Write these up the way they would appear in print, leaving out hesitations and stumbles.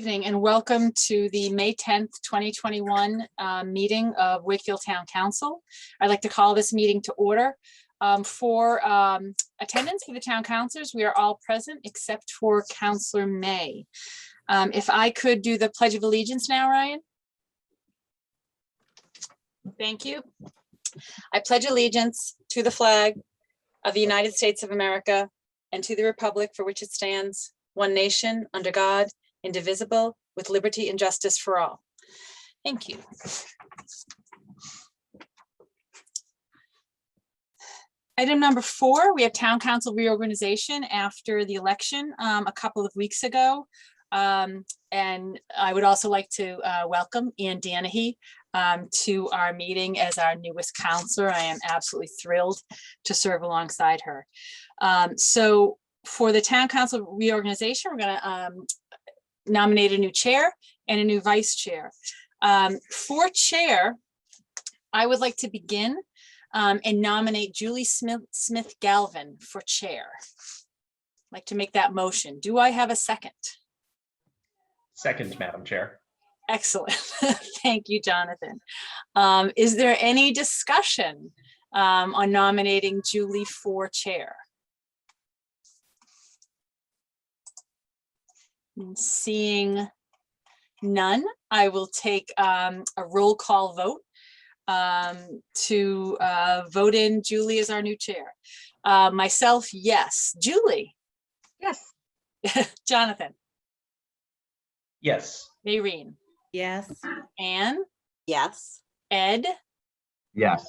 evening and welcome to the May 10th, 2021 meeting of Wakefield Town Council. I'd like to call this meeting to order. For attendance for the town councilors, we are all present except for Councillor May. If I could do the Pledge of Allegiance now, Ryan. Thank you. I pledge allegiance to the flag of the United States of America and to the republic for which it stands, one nation, under God, indivisible, with liberty and justice for all. Thank you. Item number 4, we have town council reorganization after the election a couple of weeks ago. And I would also like to welcome Ann Danahy to our meeting as our newest counselor. I am absolutely thrilled to serve alongside her. So for the town council reorganization, we're going to nominate a new chair and a new vice chair. For chair, I would like to begin and nominate Julie Smith Galvin for chair. I'd like to make that motion. Do I have a second? Second, Madam Chair. Excellent. Thank you, Jonathan. Is there any discussion on nominating Julie for chair? Seeing none, I will take a roll call vote to vote in Julie as our new chair. Myself, yes. Julie? Yes. Jonathan? Yes. Maureen? Yes. Anne? Yes. Ed? Yes.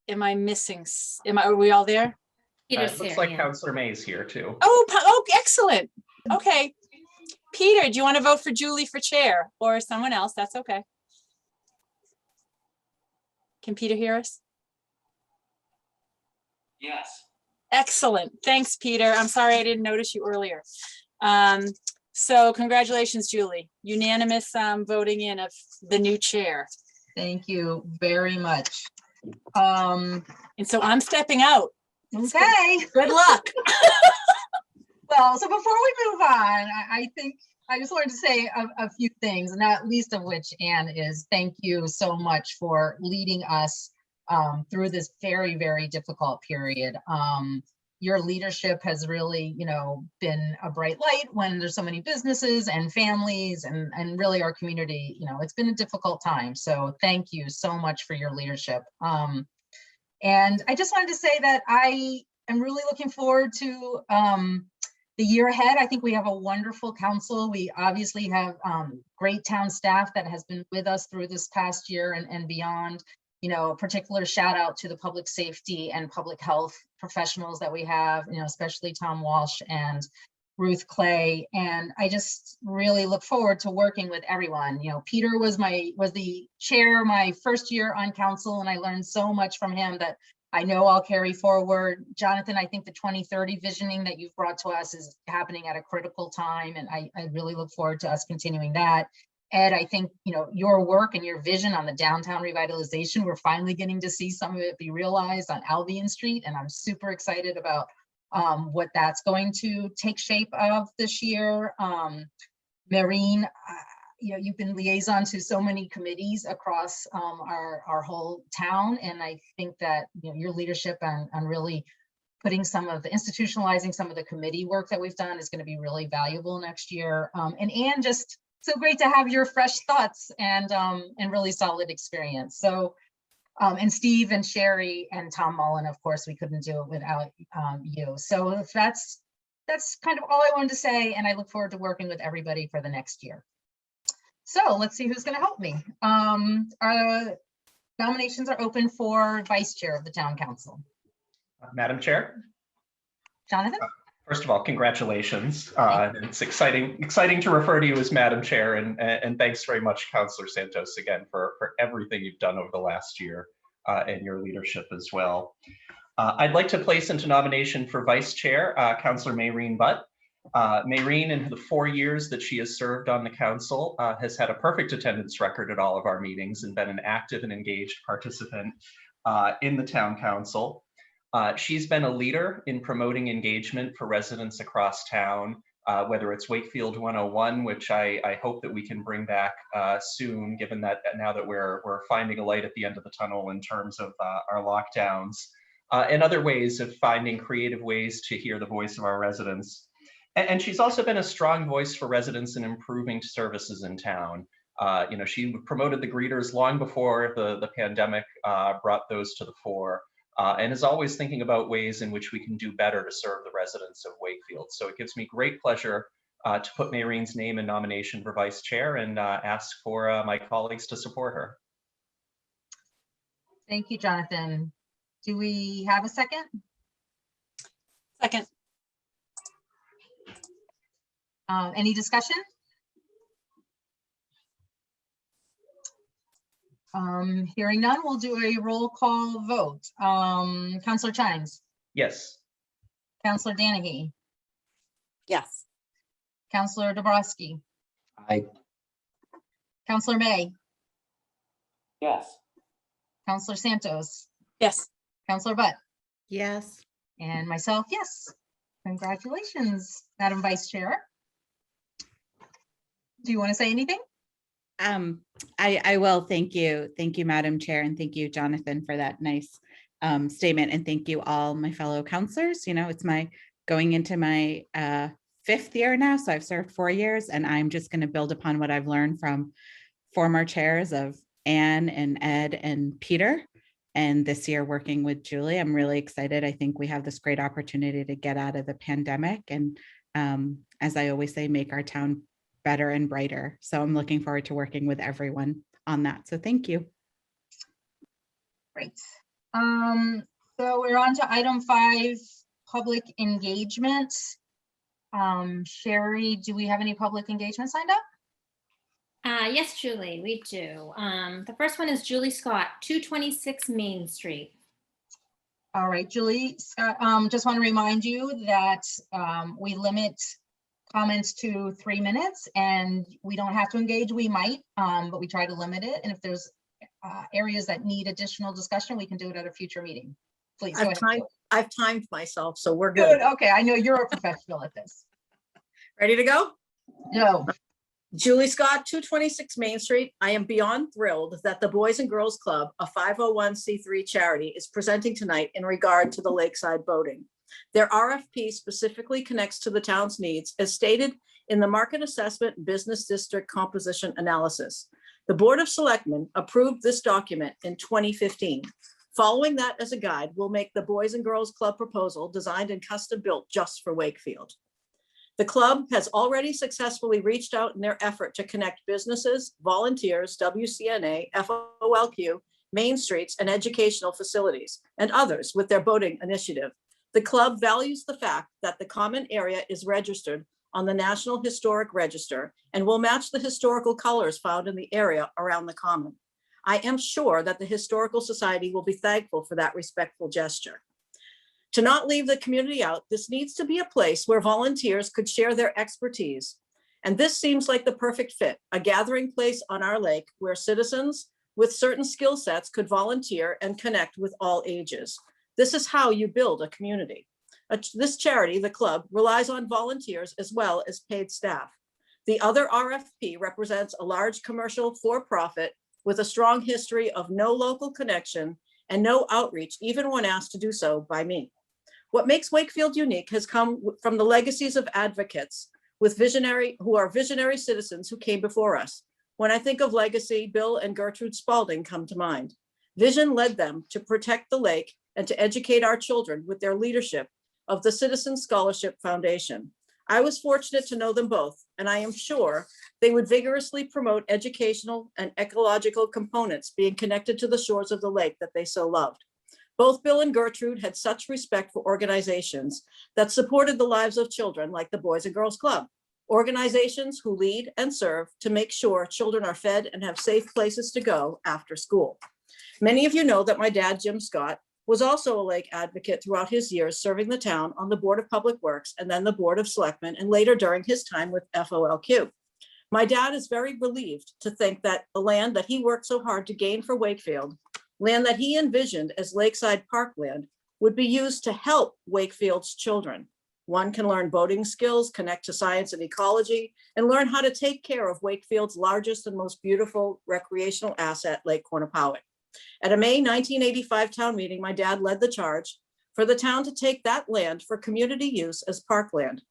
Am I missing? Are we all there? It looks like Councillor May's here too. Oh, excellent. Okay. Peter, do you want to vote for Julie for chair or someone else? That's okay. Can Peter hear us? Yes. Excellent. Thanks, Peter. I'm sorry I didn't notice you earlier. So congratulations, Julie. Unanimous voting in of the new chair. Thank you very much. And so I'm stepping out. Okay. Good luck. Well, so before we move on, I think I just wanted to say a few things, not least of which, Anne, is thank you so much for leading us through this very, very difficult period. Your leadership has really, been a bright light when there's so many businesses and families and really our community, it's been a difficult time. So thank you so much for your leadership. And I just wanted to say that I am really looking forward to the year ahead. I think we have a wonderful council. We obviously have great town staff that has been with us through this past year and beyond. A particular shout out to the public safety and public health professionals that we have, especially Tom Walsh and Ruth Clay. And I just really look forward to working with everyone. Peter was the chair my first year on council, and I learned so much from him that I know I'll carry forward. Jonathan, I think the 2030 visioning that you've brought to us is happening at a critical time, and I really look forward to us continuing that. Ed, I think, your work and your vision on the downtown revitalization, we're finally getting to see some of it be realized on Albion Street, and I'm super excited about what that's going to take shape of this year. Maureen, you've been liaison to so many committees across our whole town, and I think that your leadership on really putting institutionalizing some of the committee work that we've done is going to be really valuable next year. And Anne, just so great to have your fresh thoughts and really solid experience. So, and Steve and Sherry and Tom Mullen, of course, we couldn't do it without you. So that's kind of all I wanted to say, and I look forward to working with everybody for the next year. So let's see who's going to help me. Our nominations are open for vice chair of the town council. Madam Chair. Jonathan. First of all, congratulations. It's exciting to refer to you as Madam Chair, and thanks very much, Councillor Santos, again for everything you've done over the last year and your leadership as well. I'd like to place into nomination for Vice Chair, Councillor Maureen Butt. Maureen, in the 4 years that she has served on the council, has had a perfect attendance record at all of our meetings and been an active and engaged participant in the town council. She's been a leader in promoting engagement for residents across town whether it's Wakefield 101, which I hope that we can bring back soon, given that now that we're finding a light at the end of the tunnel in terms of our lockdowns, and other ways of finding creative ways to hear the voice of our residents. And she's also been a strong voice for residents in improving services in town. She promoted the greeters long before the pandemic brought those to the fore, and is always thinking about ways in which we can do better to serve the residents of Wakefield. So it gives me great pleasure to put Maureen's name in nomination for vice chair and ask for my colleagues to support her. Thank you, Jonathan. Do we have a second? Second. Any discussion? Hearing none, we'll do a roll call vote. Councillor Chimes, Yes. Councillor Danahy, Yes. Councillor Dabrowski, Aye. Councillor May, Yes. Councillor Santos, Yes. Councillor Butt, Yes. and myself, yes. Congratulations, Madam Vice Chair. Do you want to say anything? I will. Thank you. Thank you, Madam Chair, and thank you, Jonathan, for that nice statement. And thank you all my fellow counselors. It's going into my 5th year now. So I've served 4 years, and I'm just going to build upon what I've learned from former chairs of Anne and Ed and Peter. And this year working with Julie, I'm really excited. I think we have this great opportunity to get out of the pandemic and, as I always say, make our town better and brighter. So I'm looking forward to working with everyone on that. So thank you. Great. So we're on to item 5, public engagement. Sherry, do we have any public engagement signed up? Yes, Julie, we do. The first one is Julie Scott, 226 Main Street. All right, Julie, just want to remind you that we limit comments to 3 minutes, and we don't have to engage. We might, but we try to limit it. And if there's areas that need additional discussion, we can do it at a future meeting. Please go ahead. I've timed myself, so we're good. Good. Okay, I know you're a professional at this. Ready to go? No. Julie Scott, 226 Main Street. I am beyond thrilled that the Boys and Girls Club, a 501c3 charity, is presenting tonight in regard to the lakeside boating. Their RFP specifically connects to the town's needs, as stated in the Market Assessment Business District Composition Analysis. The Board of Selectmen approved this document in 2015. Following that as a guide, we'll make the Boys and Girls Club proposal designed and custom built just for Wakefield. The club has already successfully reached out in their effort to connect businesses, volunteers, WCNA, FOLQ, main streets, and educational facilities, and others with their boating initiative. The club values the fact that the common area is registered on the National Historic Register and will match the historical colors found in the area around the common. I am sure that the Historical Society will be thankful for that respectful gesture. To not leave the community out, this needs to be a place where volunteers could share their expertise. And this seems like the perfect fit, a gathering place on our lake where citizens with certain skill sets could volunteer and connect with all ages. This is how you build a community. This charity, the club, relies on volunteers as well as paid staff. The other RFP represents a large commercial for-profit with a strong history of no local connection and no outreach, even when asked to do so by me. What makes Wakefield unique has come from the legacies of advocates who are visionary citizens who came before us. When I think of legacy, Bill and Gertrude Spalding come to mind. Vision led them to protect the lake and to educate our children with their leadership of the Citizen Scholarship Foundation. I was fortunate to know them both, and I am sure they would vigorously promote educational and ecological components being connected to the shores of the lake that they so loved. Both Bill and Gertrude had such respect for organizations that supported the lives of children, like the Boys and Girls Club, organizations who lead and serve to make sure children are fed and have safe places to go after school. Many of you know that my dad, Jim Scott, was also a lake advocate throughout his years serving the town on the Board of Public Works and then the Board of Selectmen, and later during his time with FOLQ. My dad is very relieved to think that the land that he worked so hard to gain for Wakefield, land that he envisioned as lakeside parkland, would be used to help Wakefield's children. One can learn boating skills, connect to science and ecology, and learn how to take care of Wakefield's largest and most beautiful recreational asset, Lake Quannapowitt. At a May 1985 town meeting, my dad led the charge for the town to take that land for community use as parkland.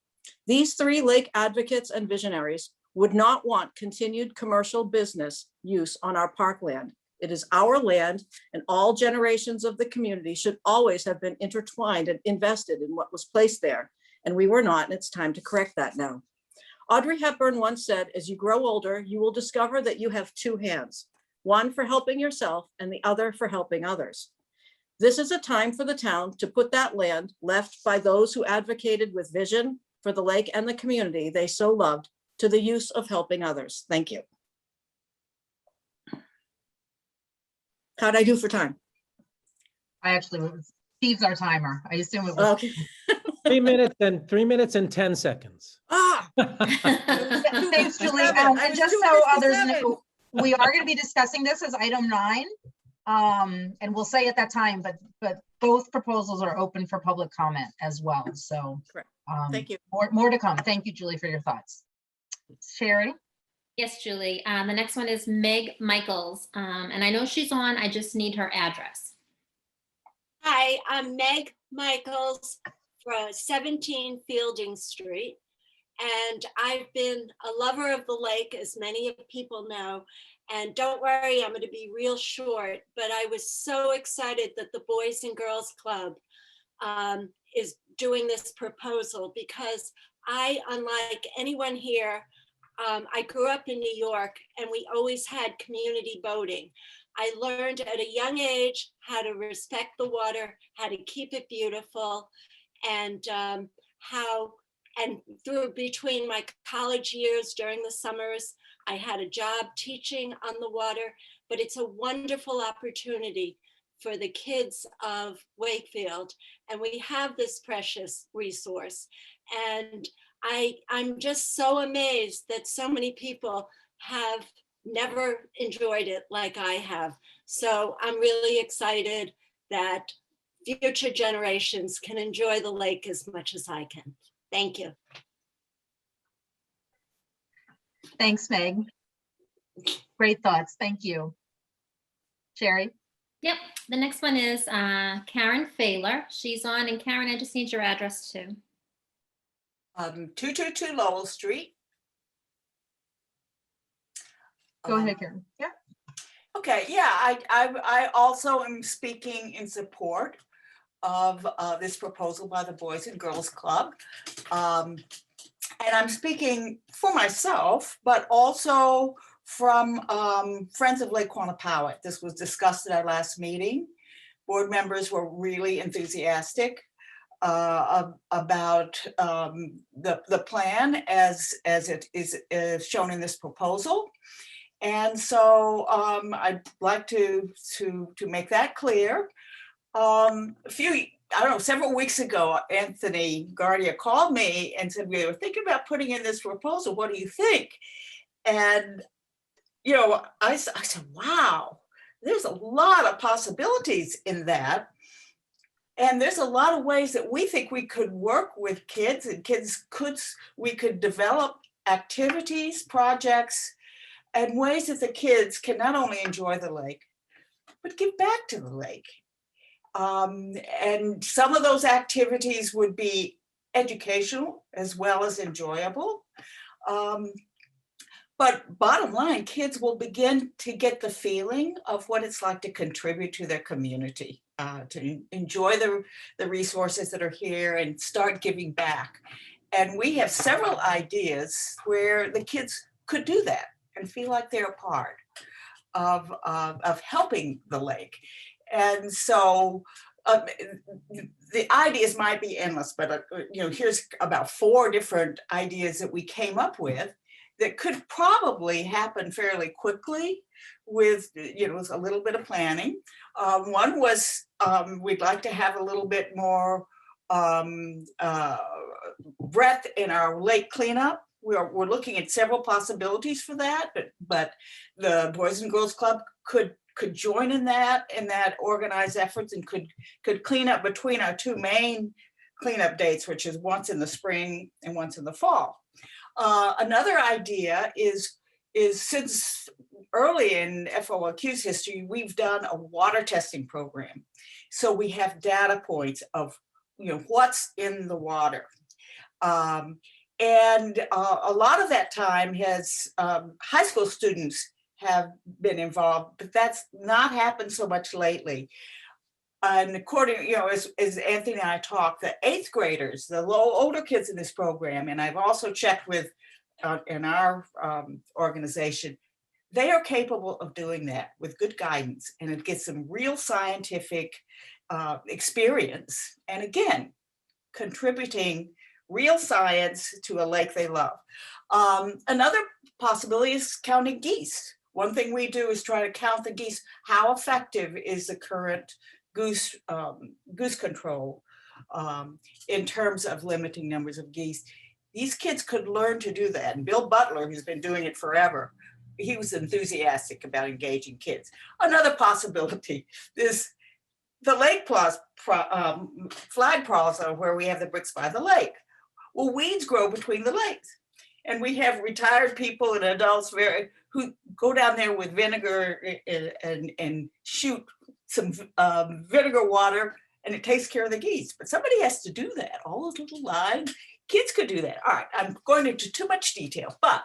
These three lake advocates and visionaries would not want continued commercial business use on our parkland. It is our land, and all generations of the community should always have been intertwined and invested in what was placed there. And we were not, and it's time to correct that now. Audrey Hepburn once said, as you grow older, you will discover that you have two hands, one for helping yourself and the other for helping others. This is a time for the town to put that land left by those who advocated with vision for the lake and the community they so loved to the use of helping others. Thank you. How'd I do for time? I actually, Steve's our timer. I assume it was. Okay. 3 minutes and 10 seconds. Ah, Thanks, Julie. Seven. I And was just so others 2:57. know, we are going to be discussing this as item 9. And we'll say at that time, but both proposals are open for public comment as well. So Correct. Thank you. more to come. Thank you, Julie, for your thoughts. Sherry? Yes, Julie. The next one is Meg Michaels. And I know she's on, I just need her address. Hi, I'm Meg Michaels from 17 Fielding Street. And I've been a lover of the lake, as many people know. And don't worry, I'm going to be real short, but I was so excited that the Boys and Girls Club is doing this proposal, because I, unlike anyone here, I grew up in New York and we always had community boating. I learned at a young age how to respect the water, how to keep it beautiful, and through between my college years during the summers, I had a job teaching on the water, but it's a wonderful opportunity for the kids of Wakefield. And we have this precious resource. And I'm just so amazed that so many people have never enjoyed it like I have. So I'm really excited that future generations can enjoy the lake as much as I can. Thank you. Thanks, Meg. Great thoughts. Thank you. Sherry? Yep. The next one is Karen Failer. She's on, and Karen, I just need your address too. 222 Lowell Street. Go ahead, Karen. Yeah. Okay, yeah, I also am speaking in support of this proposal by the Boys and Girls Club. And I'm speaking for myself, but also from Friends of Lake Quannapowitt. This was discussed at our last meeting. Board members were really enthusiastic about the plan as it is shown in this proposal. And so I'd like to make that clear. Several weeks ago, Anthony Guardia called me and said, we were thinking about putting in this proposal. What do you think? And, I said, wow, there's a lot of possibilities in that. And there's a lot of ways that we think we could work with kids, and we could develop activities, projects, and ways that the kids can not only enjoy the lake, but give back to the lake. And some of those activities would be educational as well as enjoyable. But bottom line, kids will begin to get the feeling of what it's like to contribute to their community, to enjoy the resources that are here and start giving back. And we have several ideas where the kids could do that and feel like they're a part of helping the lake. And so the ideas might be endless, but here's about 4 different ideas that we came up with that could probably happen fairly quickly with a little bit of planning. One was we'd like to have a little bit more breadth in our lake cleanup. We're looking at several possibilities for that, but the Boys and Girls Club could join in that organized efforts and could clean up between our 2 main cleanup dates, which is once in the spring and once in the fall. Another idea is since early in FOLQ's history, we've done a water testing program. So we have data points of, what's in the water. And a lot of that time has high school students have been involved, but that's not happened so much lately. And according, as Anthony and I talked, the 8th graders, the older kids in this program, and I've also checked with in our organization, they are capable of doing that with good guidance, and it gets them real scientific experience. And again, contributing real science to a lake they love. Another possibility is counting geese. One thing we do is try to count the geese. How effective is the current goose control in terms of limiting numbers of geese? These kids could learn to do that. And Bill Butler, who's been doing it forever, he was enthusiastic about engaging kids. Another possibility is the Lake Plaza, Flag Plaza, where we have the Bricks by the Lake. Well, weeds grow between the lakes. And we have retired people and adults who go down there with vinegar and shoot some vinegar water, and it takes care of the geese. But somebody has to do that. All those little lines, kids could do that. All right, I'm going into too much detail, but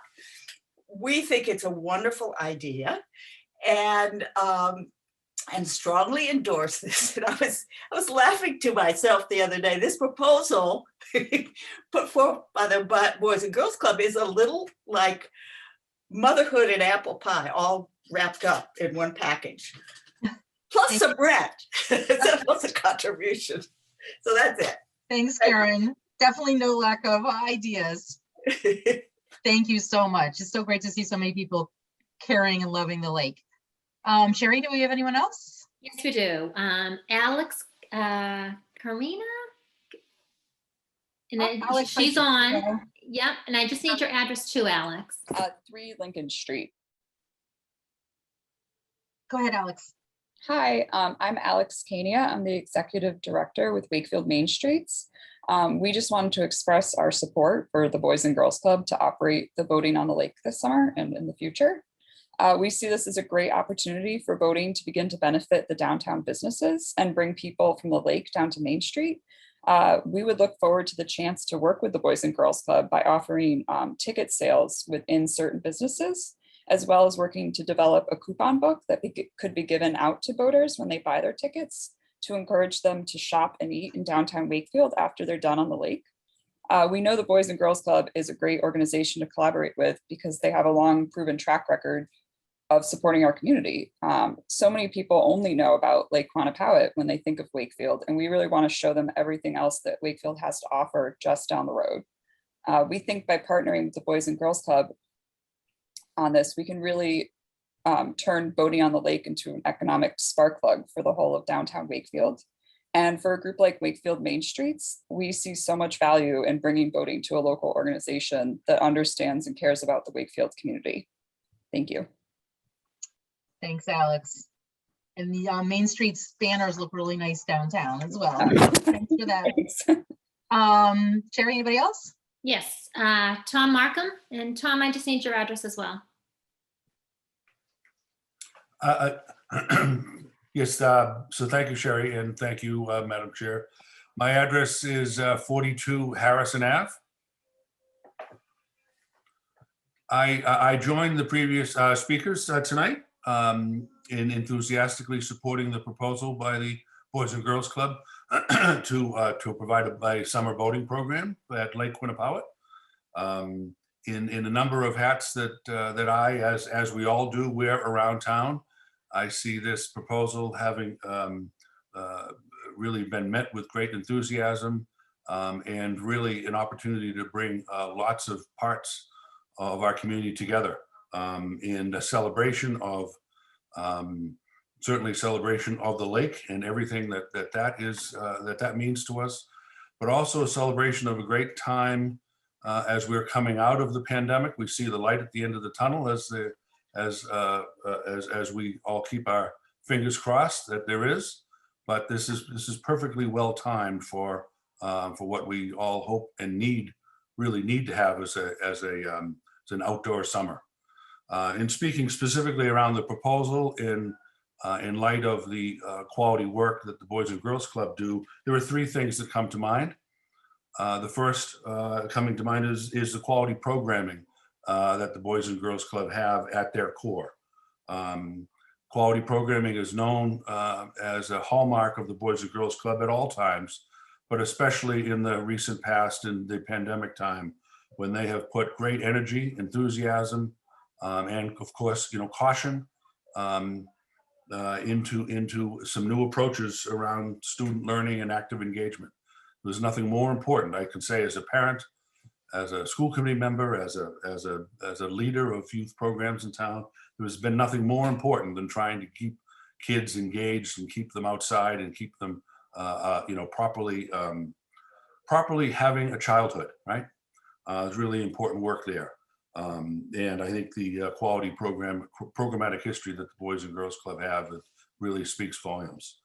we think it's a wonderful idea, and strongly endorse this. And I was laughing to myself the other day. This proposal put forth by the Boys and Girls Club is a little like motherhood and apple pie, all wrapped up in one package, plus some bread. That was a contribution. So that's it. Thanks, Karen. Definitely no lack of ideas. Thank you so much. It's so great to see so many people caring and loving the lake. Sherry, do we have anyone else? Yes, we do. Alex, Carmina, and then Alex, she's I on. see. Yep, and I just need your address too, Alex. 3 Lincoln Street. Go ahead, Alex. Hi, I'm Alex Kania. I'm the executive director with Wakefield Main Streets. We just wanted to express our support for the Boys and Girls Club to operate the boating on the lake this summer and in the future. We see this as a great opportunity for boating to begin to benefit the downtown businesses and bring people from the lake down to Main Street. We would look forward to the chance to work with the Boys and Girls Club by offering ticket sales within certain businesses, as well as working to develop a coupon book that could be given out to boaters when they buy their tickets to encourage them to shop and eat in downtown Wakefield after they're done on the lake. We know the Boys and Girls Club is a great organization to collaborate with because they have a long proven track record of supporting our community. So many people only know about Lake Quannapowitt when they think of Wakefield, and we really want to show them everything else that Wakefield has to offer just down the road. We think by partnering with the Boys and Girls Club on this, we can really turn boating on the lake into an economic spark plug for the whole of downtown Wakefield. And for a group like Wakefield Main Streets, we see so much value in bringing boating to a local organization that understands and cares about the Wakefield community. Thank you. Thanks, Alex. And the Main Street's banners look really nice downtown as well. Thanks for that. Thanks. Sherry, anybody else? Yes, Tom Markham, and Tom, I just need your address as well. Yes, so thank you, Sherry, and thank you, Madam Chair. My address is 42 Harrison Ave. I joined the previous speakers tonight in enthusiastically supporting the proposal by the Boys and Girls Club to provide a summer boating program at Lake Quannapowitt. In a number of hats that I, as we all do, wear around town, I see this proposal having really been met with great enthusiasm and really an opportunity to bring lots of parts of our community together in a celebration of certainly celebration of the lake and everything that means to us, but also a celebration of a great time as we're coming out of the pandemic. We see the light at the end of the tunnel as we all keep our fingers crossed that there is. But this is perfectly well timed for for what we all hope and really need to have as an outdoor summer. In speaking specifically around the proposal in light of the quality work that the Boys and Girls Club do, there are three things that come to mind. The first coming to mind is the quality programming that the Boys and Girls Club have at their core. Quality programming is known as a hallmark of the Boys and Girls Club at all times, but especially in the recent past, in the pandemic time, when they have put great energy, enthusiasm, and of course, caution into some new approaches around student learning and active engagement. There's nothing more important, I can say, as a parent, as a school committee member, as a leader of youth programs in town. There's been nothing more important than trying to keep kids engaged and keep them outside and keep them, properly having a childhood, right? It's really important work there. And I think the quality programmatic history that the Boys and Girls Club have, it really speaks volumes.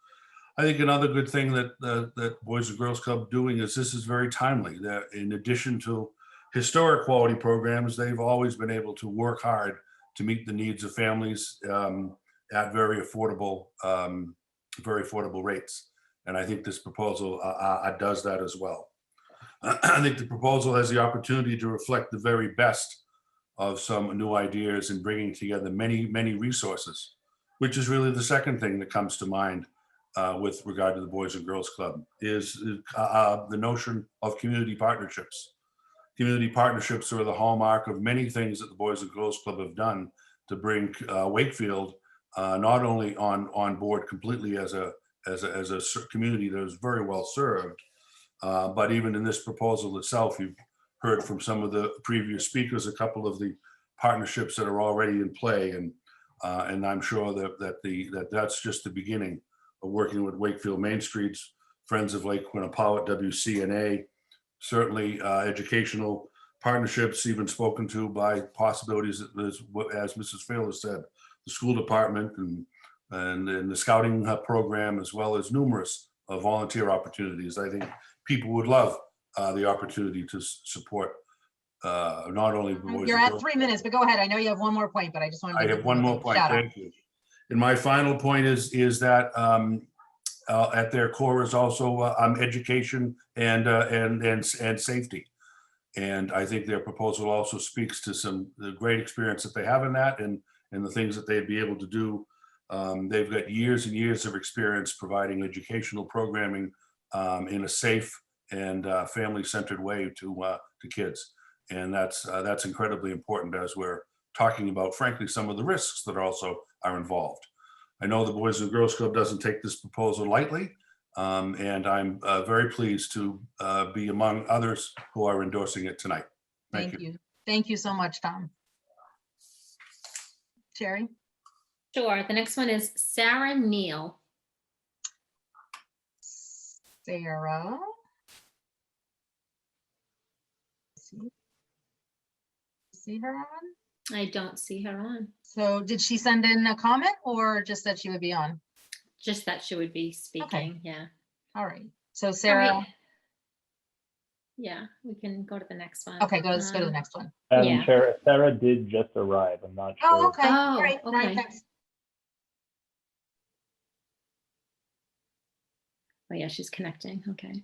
I think another good thing that Boys and Girls Club doing is this is very timely. That in addition to historic quality programs, they've always been able to work hard to meet the needs of families at very affordable rates. And I think this proposal does that as well. I think the proposal has the opportunity to reflect the very best of some new ideas and bringing together many, many resources, which is really the second thing that comes to mind with regard to the Boys and Girls Club, is the notion of community partnerships. Community partnerships are the hallmark of many things that the Boys and Girls Club have done to bring Wakefield not only on board completely as a community that is very well served, but even in this proposal itself, you've heard from some of the previous speakers a couple of the partnerships that are already in play, and I'm sure that's just the beginning of working with Wakefield Main Streets, Friends of Lake Quinnipiac, WCNA, certainly educational partnerships, even spoken to by possibilities, as Mrs. Failer said, the school department and the scouting program, as well as numerous volunteer opportunities. I think people would love the opportunity to support not only the Boys You're and at Girls 3 minutes, but go ahead. I know you have one more point, but I just want to. I have one more point. Thank you. And my final point is that at their core is also education and safety. And I think their proposal also speaks to the great experience that they have in that and the things that they'd be able to do. They've got years and years of experience providing educational programming in a safe and family-centered way to kids. And that's incredibly important as we're talking about, frankly, some of the risks that also are involved. I know the Boys and Girls Club doesn't take this proposal lightly, and I'm very pleased to be among others who are endorsing it tonight. Thank you. Thank you so much, Tom. Sherry? Sure. The next one is Sarah Neal. Sarah? See her on? I don't see her on. So did she send in a comment or just that she would be on? Just that she would be speaking. Okay. Yeah. All right. So Sarah. All right. Yeah, we can go to the next one. Okay, let's go to the next one. Yeah. Chair, Sarah did just arrive. I'm not sure. Oh, okay. Oh, All right. All right, okay. thanks. Oh yeah, she's connecting. Okay.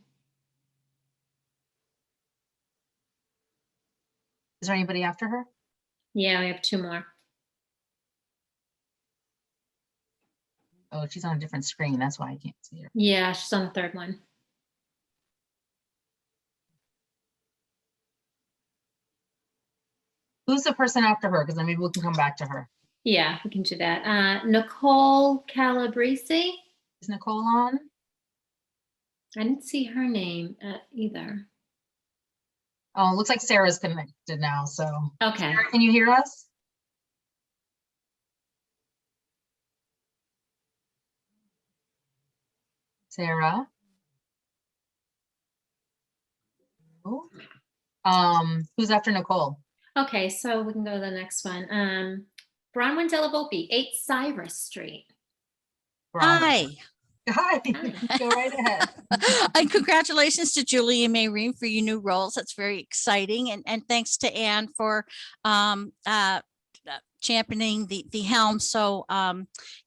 Is there anybody after her? Yeah, we have two more. Oh, she's on a different screen. That's why I can't see her. Yeah, she's on the third one. Who's the person after her? Because then maybe we can come back to her. Yeah, we can do that. Nicole Calabrese. Is Nicole on? I didn't see her name either. Oh, it looks like Sarah's connected now. So, Okay. Sarah, can you hear us? Sarah? Oh. Who's after Nicole? Okay, so we can go to the next one. Bronwyn Delavolpe, 8 Cyrus Street. Bronwyn. Hi. Hi, go right ahead. And congratulations to Julie and Maureen for your new roles. That's very exciting. And thanks to Anne for championing the helm so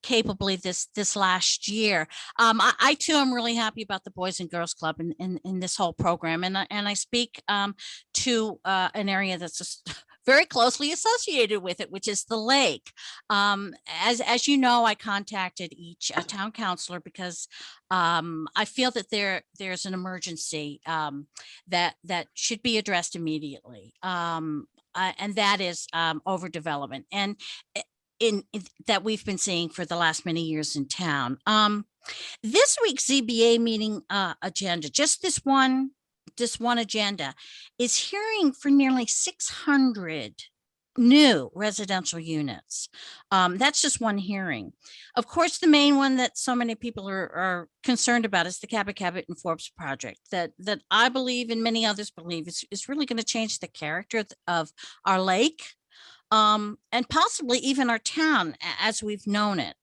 capably this last year. I too am really happy about the Boys and Girls Club in this whole program. And I speak to an area that's just very closely associated with it, which is the lake. As you know, I contacted each town councilor because I feel that there's an emergency that should be addressed immediately. And that is overdevelopment, and in that we've been seeing for the last many years in town. This week's ZBA meeting agenda, just this one agenda, is hearing for nearly 600 new residential units. That's just one hearing. Of course, the main one that so many people are concerned about is the Cabot and Forbes project that I believe and many others believe is really going to change the character of our lake, and possibly even our town as we've known it.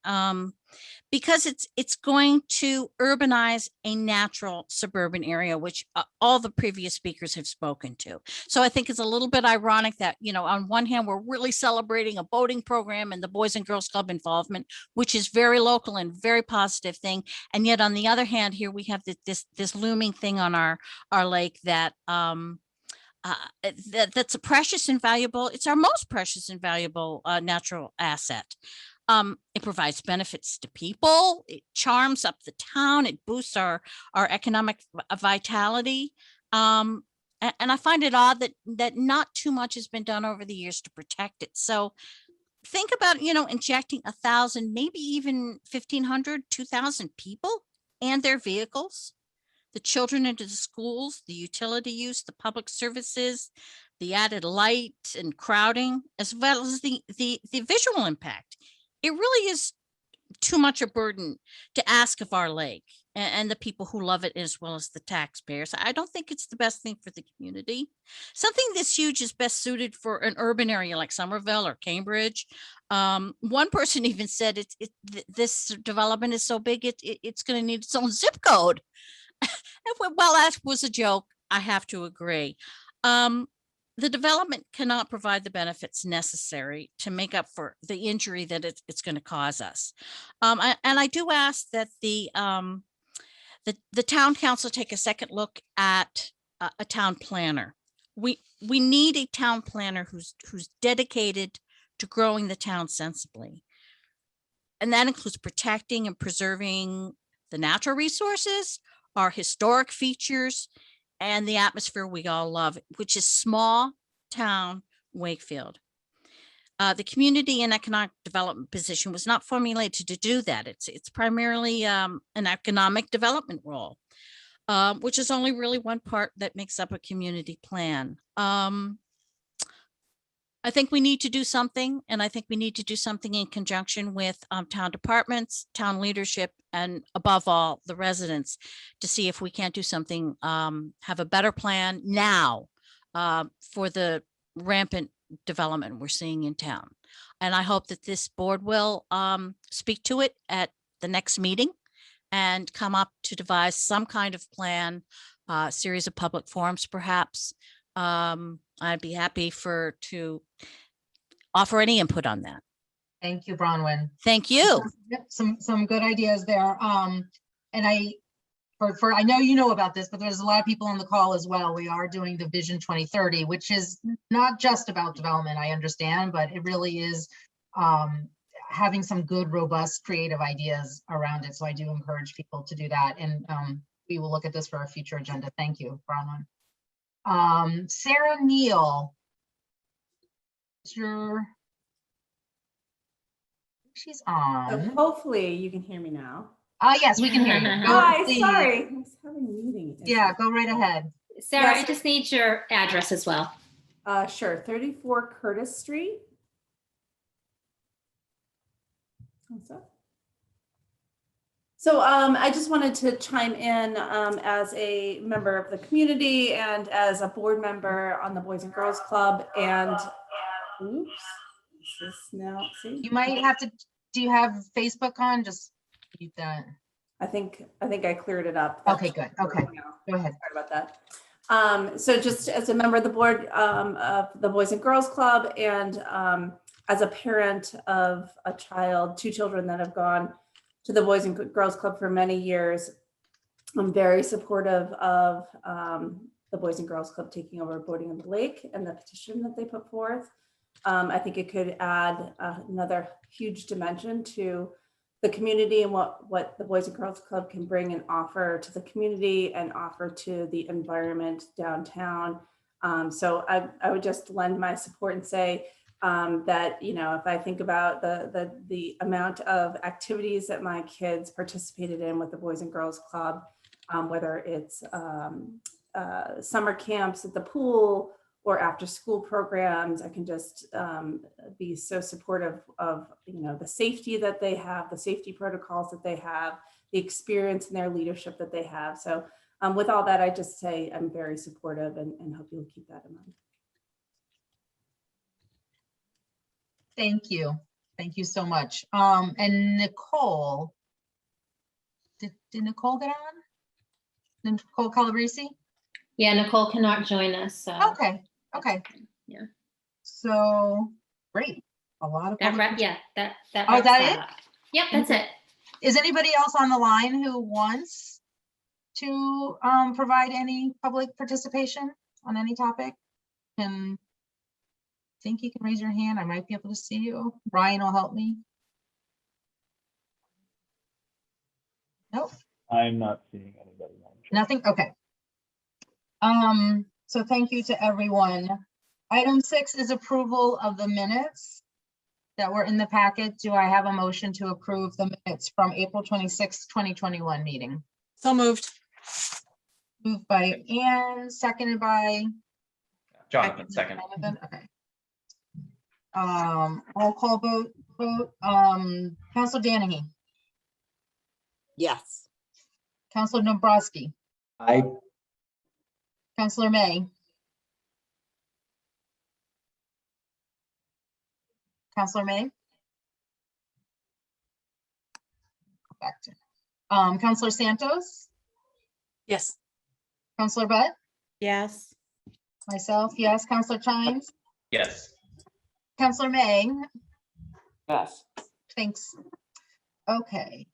Because it's going to urbanize a natural suburban area, which all the previous speakers have spoken to. So I think it's a little bit ironic that, on one hand, we're really celebrating a boating program and the Boys and Girls Club involvement, which is very local and very positive thing. And yet on the other hand, here we have this looming thing on our lake that that's a precious and valuable, it's our most precious and valuable natural asset. It provides benefits to people, it charms up the town, it boosts our economic vitality. And I find it odd that not too much has been done over the years to protect it. So think about, injecting 1,000, maybe even 1,500, 2,000 people and their vehicles, the children into the schools, the utility use, the public services, the added light and crowding, as well as the visual impact. It really is too much a burden to ask of our lake and the people who love it, as well as the taxpayers. I don't think it's the best thing for the community. Something this huge is best suited for an urban area like Somerville or Cambridge. One person even said this development is so big, it's going to need its own zip code. Well, that was a joke. I have to agree. The development cannot provide the benefits necessary to make up for the injury that it's going to cause us. And I do ask that the town council take a second look at a town planner. We need a town planner who's dedicated to growing the town sensibly. And that includes protecting and preserving the natural resources, our historic features, and the atmosphere we all love, which is small town Wakefield. The community and economic development position was not formulated to do that. It's primarily an economic development role, which is only really one part that makes up a community plan. I think we need to do something, and I think we need to do something in conjunction with town departments, town leadership, and above all, the residents, to see if we can't do something, have a better plan now for the rampant development we're seeing in town. And I hope that this board will speak to it at the next meeting and come up to devise some kind of plan, series of public forums, perhaps. I'd be happy to offer any input on that. Thank you, Bronwyn. Thank you. Yep, some good ideas there. And I know you know about this, but there's a lot of people on the call as well. We are doing the Vision 2030, which is not just about development, I understand, but it really is having some good, robust, creative ideas around it. So I do encourage people to do that. And we will look at this for our future agenda. Thank you, Bronwyn. Sarah Neal. She's on. So hopefully you can hear me now. Yes, we can hear you. Hi, sorry. I was having a meeting. Yeah, go right ahead. Sarah, Yes. I just need your address as well. Sure, 34 Curtis Street. What's up? So I just wanted to chime in as a member of the community and as a board member on the Boys and Girls Club. And oops, is this now? See? You might have to, do you have Facebook on? Just mute that. I think I cleared it up. Okay, good. Okay, go ahead. Sorry about that. So just as a member of the board of the Boys and Girls Club, and as a parent of a child, 2 children that have gone to the Boys and Girls Club for many years, I'm very supportive of the Boys and Girls Club taking over boating on the lake and the petition that they put forth. I think it could add another huge dimension to the community and what the Boys and Girls Club can bring and offer to the community and offer to the environment downtown. So I would just lend my support and say that, you know, if I think about the amount of activities that my kids participated in with the Boys and Girls Club, whether it's summer camps at the pool or after school programs, I can just be so supportive of, you know, the safety that they have, the safety protocols that they have, the experience and their leadership that they have. So with all that, I just say I'm very supportive and hope you'll keep that in mind. Thank you. Thank you so much. And Nicole, did Nicole get on? Nicole Calabrese? Yeah, Nicole cannot join us. So. Okay. Okay. Yeah. So great. A lot of That public- yeah, that Oh, wraps that that it? up. Yep, that's it. Is anybody else on the line who wants to provide any public participation on any topic? Can think you can raise your hand. I might be able to see you. Ryan will help me. Nope. I'm not seeing anybody. Nothing? Okay. So thank you to everyone. Item 6 is approval of the minutes that were in the packet. Do I have a motion to approve the minutes from April 26, 2021 meeting? So moved. Moved by Anne, seconded by Jonathan, second. Jonathan. Okay. Roll call vote. Counselor Danahy. Yes. Counselor Nombrowski. Aye. Counselor May. Counselor May. Go back to Counselor Santos. Yes. Counselor Butt. Yes. Myself, yes. Counselor Chines. Yes. Counselor May. Yes. Thanks. Okay.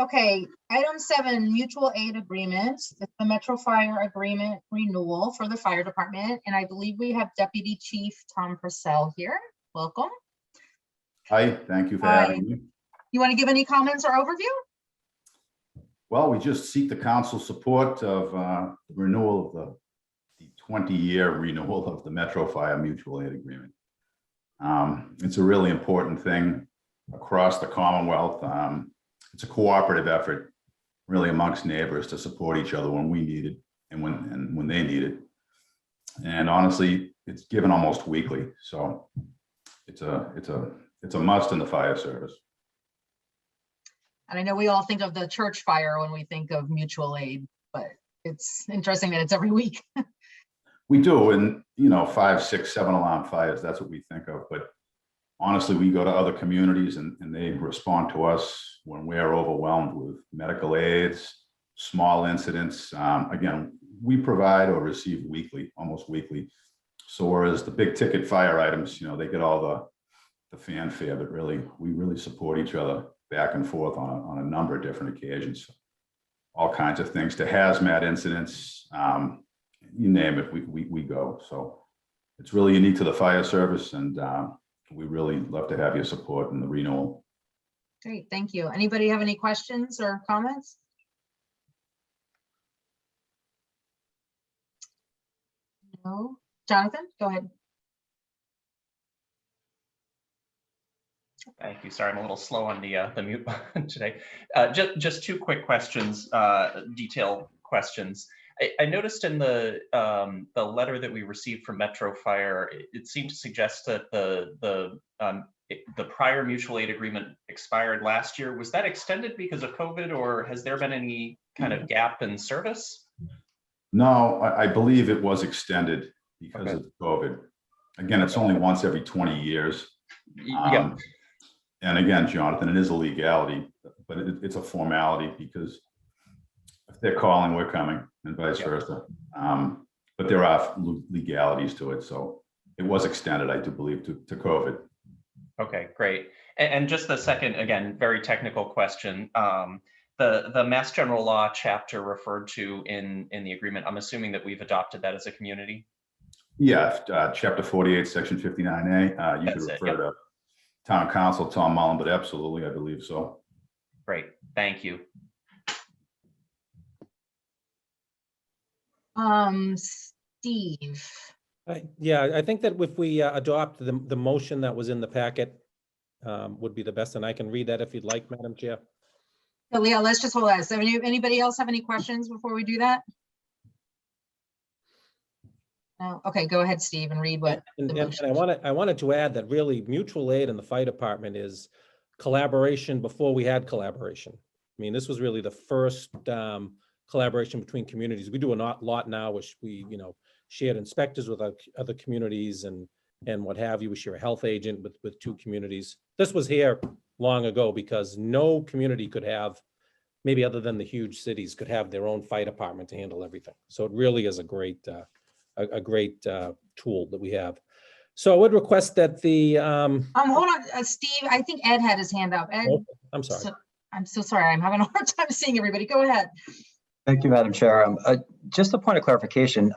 Okay, item 7, mutual aid agreement. It's the Metro Fire agreement renewal for the fire department. And I believe we have Deputy Chief Tom Purcell here. Welcome. Hi, thank you for Hi. having me. You want to give any comments or overview? Well, we just seek the council support of the renewal of the 20-year renewal of the Metro Fire Mutual Aid Agreement. It's a really important thing across the Commonwealth. It's a cooperative effort, really amongst neighbors to support each other when we need it and when they need it. And honestly, it's given almost weekly, so it's a must in the fire service. And I know we all think of the church fire when we think of mutual aid, but it's interesting that it's every week. We do, and 5, 6, 7 alarm fires, that's what we think of. But honestly, we go to other communities and they respond to us when we're overwhelmed with medical aids, small incidents. Again, we provide or receive weekly, almost weekly. So whereas the big ticket fire items, they get all the fanfare, but really, we really support each other back and forth on a number of different occasions. All kinds of things, to hazmat incidents, you name it, we go. So it's really unique to the fire service, and we really love to have your support in the renewal. Great, thank you. Anybody have any questions or comments? No. Jonathan, go ahead. Thank you. Sorry, I'm a little slow on the mute button today. Just 2 quick questions, detail questions. I noticed in the letter that we received from Metro Fire, it seemed to suggest that the prior mutual aid agreement expired last year. Was that extended because of COVID, or has there been any kind of gap in service? No, I believe it was extended because of COVID. Again, it's only once every 20 years. Yeah. And again, Jonathan, it is a legality, but it's a formality because if they're calling, we're coming, and vice versa. But there are legalities to it. So it was extended, I do believe, to COVID. Okay, great. And just the second, again, very technical question. The Mass General Law chapter referred to in the agreement, I'm assuming that we've adopted that as a community? Yeah, chapter 48, section 59A. You could refer to Town Council Tom Mullen, but absolutely, I believe so. Great, thank you. Steve. Yeah, I think that if we adopt the motion that was in the packet, would be the best, and I can read that if you'd like, Madam Chair. So Leah, let's just hold that. So anybody else have any questions before we do that? No? Okay, go ahead, Steve, and read what the And motion. I wanted to add that really mutual aid in the fire department is collaboration before we had collaboration. I mean, this was really the first collaboration between communities. We do a lot now, which we, shared inspectors with other communities and what have you. We share a health agent with 2 communities. This was here long ago because no community could have, maybe other than the huge cities, could have their own fire department to handle everything. So it really is a great tool that we have. So I would request that the hold on, Steve. I think Ed had his hand up. Ed, I'm sorry. I'm so sorry. I'm having a hard time seeing everybody. Go ahead. Thank you, Madam Chair. Just a point of clarification.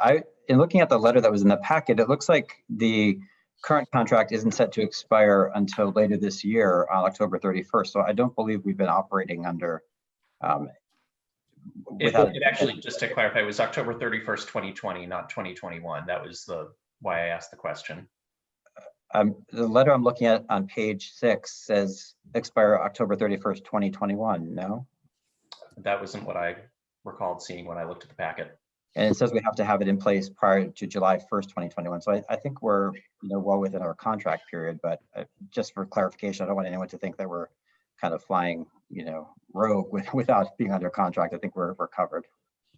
In looking at the letter that was in the packet, it looks like the current contract isn't set to expire until later this year on October 31st. So I don't believe we've been operating under. It actually, just to clarify, it was October 31st, 2020, not 2021. That was why I asked the question. The letter I'm looking at on page 6 says expire October 31st, 2021. No? That wasn't what I recalled seeing when I looked at the packet. And it says we have to have it in place prior to July 1st, 2021. So I think we're well within our contract period, but just for clarification, I don't want anyone to think that we're kind of flying rogue without being under contract. I think we're covered.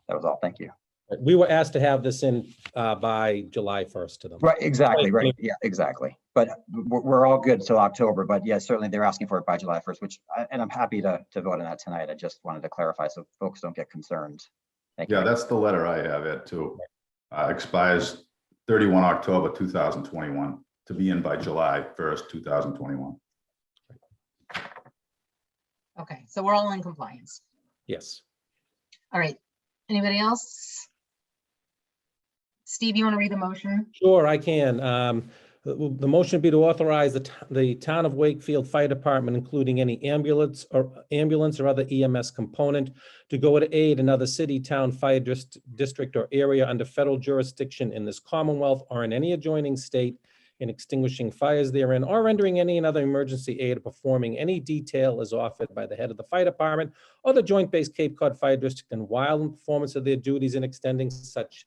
That was all. Thank you. We were asked to have this in by July 1st to them. Right, exactly, right. Yeah, exactly. But we're all good till October, but yeah, certainly they're asking for it by July 1st, and I'm happy to vote on that tonight. I just wanted to clarify so folks don't get concerned. Thank you. Yeah, that's the letter I have it too. Expires 31 October 2021 to be in by July 1st, 2021. Okay, so we're all in compliance. Yes. All right. Anybody else? Steve, you want to read the motion? Sure, I can. The motion would be to authorize the Town of Wakefield Fire Department, including any ambulance or other EMS component, to go to aid another city, town, fire district, or area under federal jurisdiction in this Commonwealth or in any adjoining state in extinguishing fires therein, or rendering any and other emergency aid, or performing any detail as offered by the head of the fire department or the Joint Base Cape Cod Fire District, and while in performance of their duties in extending such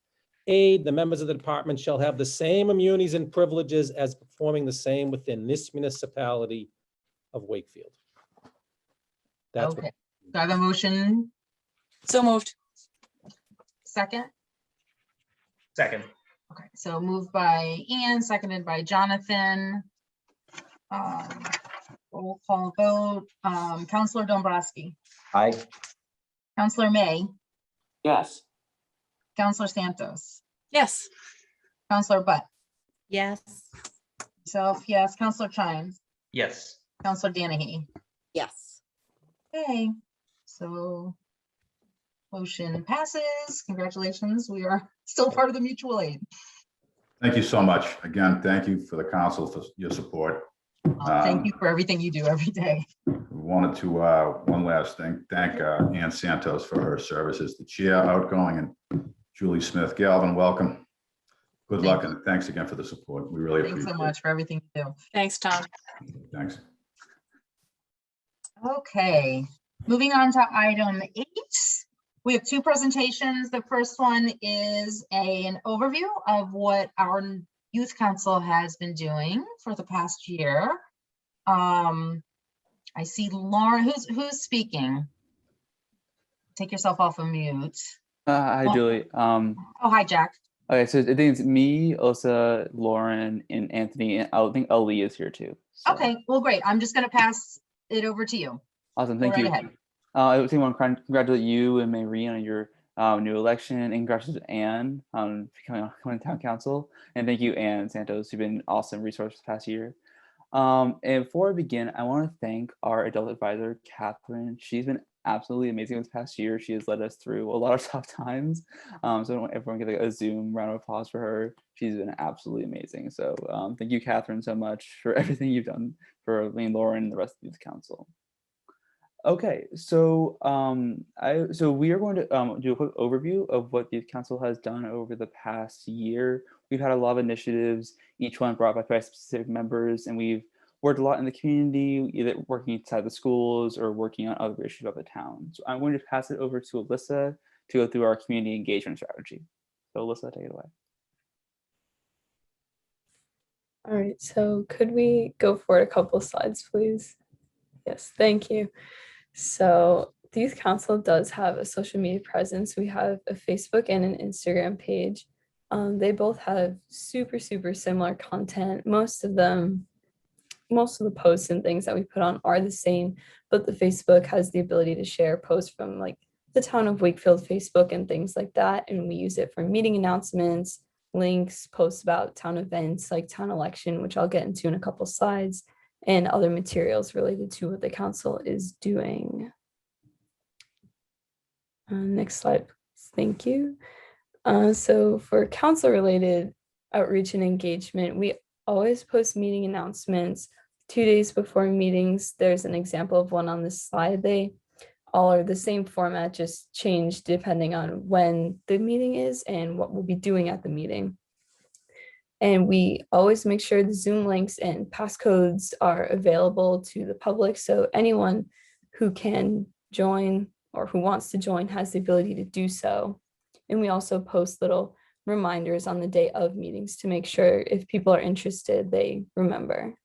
aid, the members of the department shall have the same immunities and privileges as performing the same within this municipality of Wakefield. That's okay. Do I have a motion? So moved. Second? Second. Okay, so moved by Ian, seconded by Jonathan. Roll call vote. Councilor Dombrowski. Aye. Councilor May. Yes. Councilor Santos. Yes. Councilor Butt. Yes. Myself, yes. Councilor Chines. Yes. Councilor Danahy. Yes. Okay, so motion passes. Congratulations. We are still part of the mutual aid. Thank you so much. Again, thank you for the council for your support. Thank you for everything you do every day. Wanted to, one last thing, thank Ann Santos for her services, the chair, outgoing, and Julie Smith. Galvin, welcome. Good luck, and thanks again for the support. We really appreciate it. Thanks so much for everything you do. Thanks, Tom. Thanks. Okay, moving on to item 8. We have 2 presentations. The first one is an overview of what our youth council has been doing for the past year. I see Lauren, who's speaking? Take yourself off of mute. Hi, Julie. Oh, hi, Jack. Okay, so I think it's me, Elsa, Lauren, and Anthony, and I think Ali is here too. So. Okay, well, great. I'm just gonna pass it over to you. Awesome, Go thank right you. ahead. I would want to congratulate you and Marie on your new election, and congratulations Anne on becoming town council. And thank you, Anne Santos, who've been an awesome resource this past year. And before I begin, I want to thank our adult advisor, Catherine. She's been absolutely amazing this past year. She has led us through a lot of tough times. So I want everyone to get like a Zoom round of applause for her. She's been absolutely amazing. So thank you, Catherine, so much for everything you've done for me and Lauren and the rest of the council. Okay, so we are going to do a quick overview of what the council has done over the past year. We've had a lot of initiatives, each one brought by specific members, and we've worked a lot in the community, either working inside the schools or working on other issues about the town. So I'm going to pass it over to Alyssa to go through our community engagement strategy. So Alyssa, take it away. All right, so could we go forward a couple slides, please? Yes, thank you. So the Youth Council does have a social media presence. We have a Facebook and an Instagram page. They both have super similar content. Most of the posts and things that we put on are the same, but the Facebook has the ability to share posts from like the town of Wakefield Facebook and things like that. And we use it for meeting announcements, links, posts about town events like town election, which I'll get into in a couple slides, and other materials related to what the council is doing. Next slide, please. Thank you. So for council related outreach and engagement, we always post meeting announcements 2 days before meetings. There's an example of one on this slide. They all are the same format, just changed depending on when the meeting is and what we'll be doing at the meeting. And we always make sure the Zoom links and passcodes are available to the public. So anyone who can join or who wants to join has the ability to do so. And we also post little reminders on the day of meetings to make sure if people are interested, they remember.